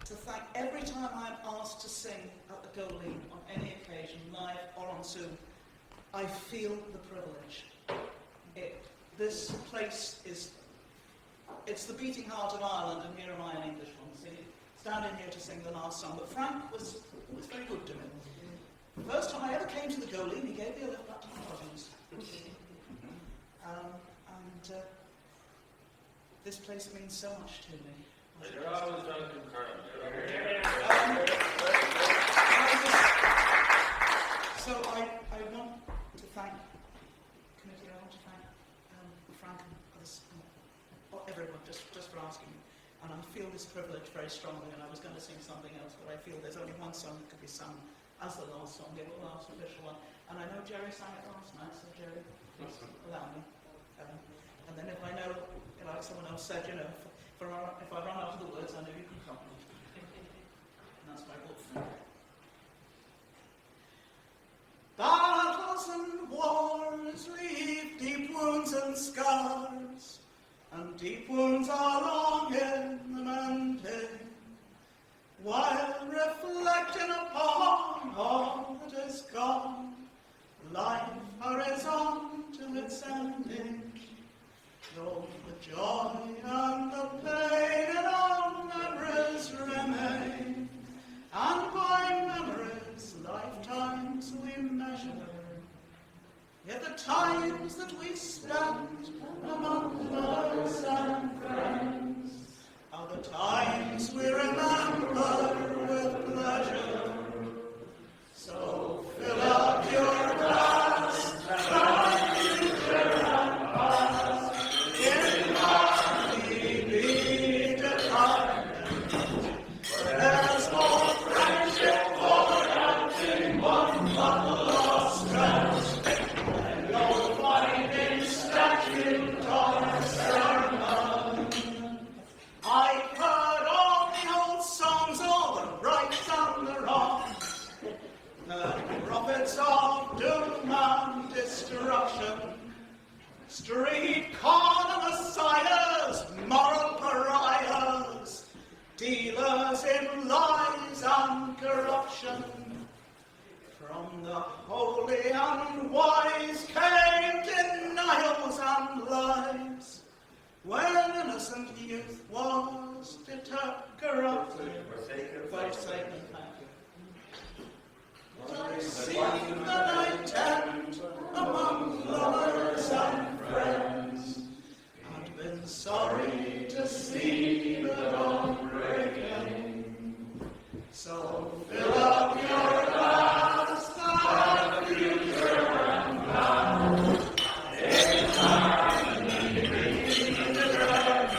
to thank every time I'm asked to sing at the Goleen on any occasion, live or on Zoom, I feel the privilege. This place is, it's the beating heart of Ireland, and here am I, an Englishman, standing here to sing the last song. But Frank was very good to me. The first time I ever came to the Goleen, he gave me a lift up to the lodgings. This place means so much to me.
You're always welcome, Colonel.
So I want to thank the committee, I want to thank Frank and others, everyone, just for asking me. And I feel this privilege very strongly, and I was going to sing something else, but I feel there's only one song that could be sung as the last song, the last official one. And I know Jerry sang it last night, so Jerry, please allow me. And And then if I know, like someone else said, you know, if I run out of the words, I know you can come. And that's my whole thing. Battles and wars leave deep wounds and scars, and deep wounds are long in the mending. While reflecting upon all that is gone, life hurries on to its ending. Though the joy and the pain in all memories remain, and by memories lifetimes we measure, yet the times that we spend among lovers and friends are the times we remember with pleasure. So fill up your glass from future and past, in harmony be determined. There's more friendship poured out in one bottle of strength than you'll find in statute or sermon. I've heard all the old songs, all the rights and the wrongs, the prophets of doom and destruction, street corner messiahs, moral pariahs, dealers in lies and corruption. From the holy and wise came denials and lies, when innocent youth was corrupted, forsaken. But I see that I tend among lovers and friends, and been sorry to see the dawn breaking. So fill up your glass of future and past, in harmony be determined.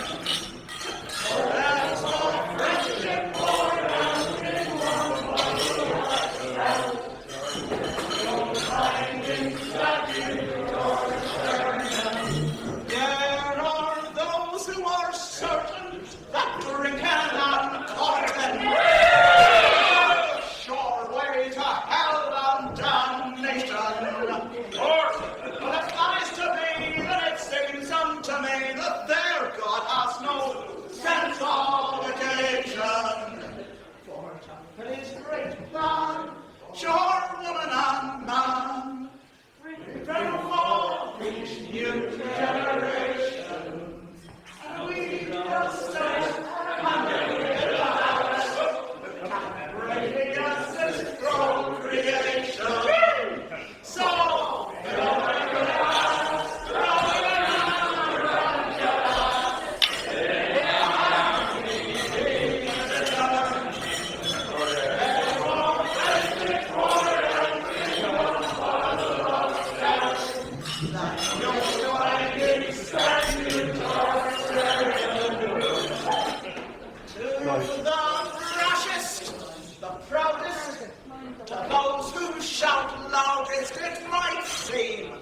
For there's more friendship poured out in one bottle of strength, you'll find in statute or sermon. There are those who are certain that drinking and courting sure way to hell and damnation. But if that is to be, then it seems unto me that their God has no sense of occasion. For his great plan, sure woman and man, prepare for each new generation. And we just stand and we braving us this procreation. So, fill up your glass, to the brashest, the proudest, to those who shout loudest, it might seem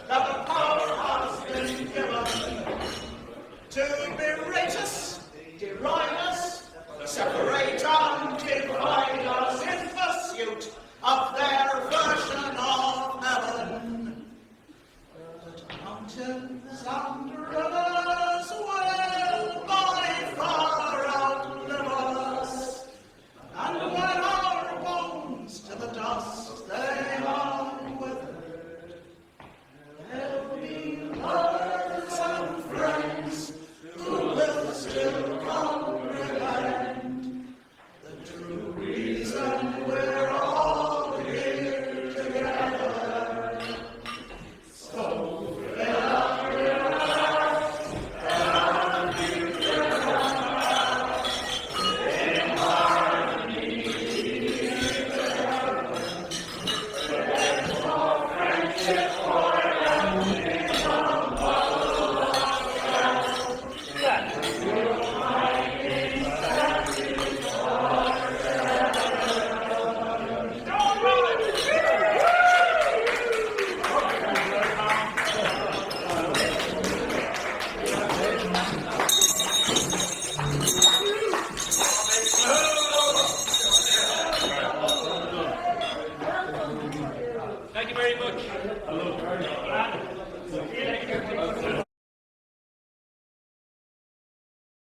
that the power has been given to berate us, deride us, separate and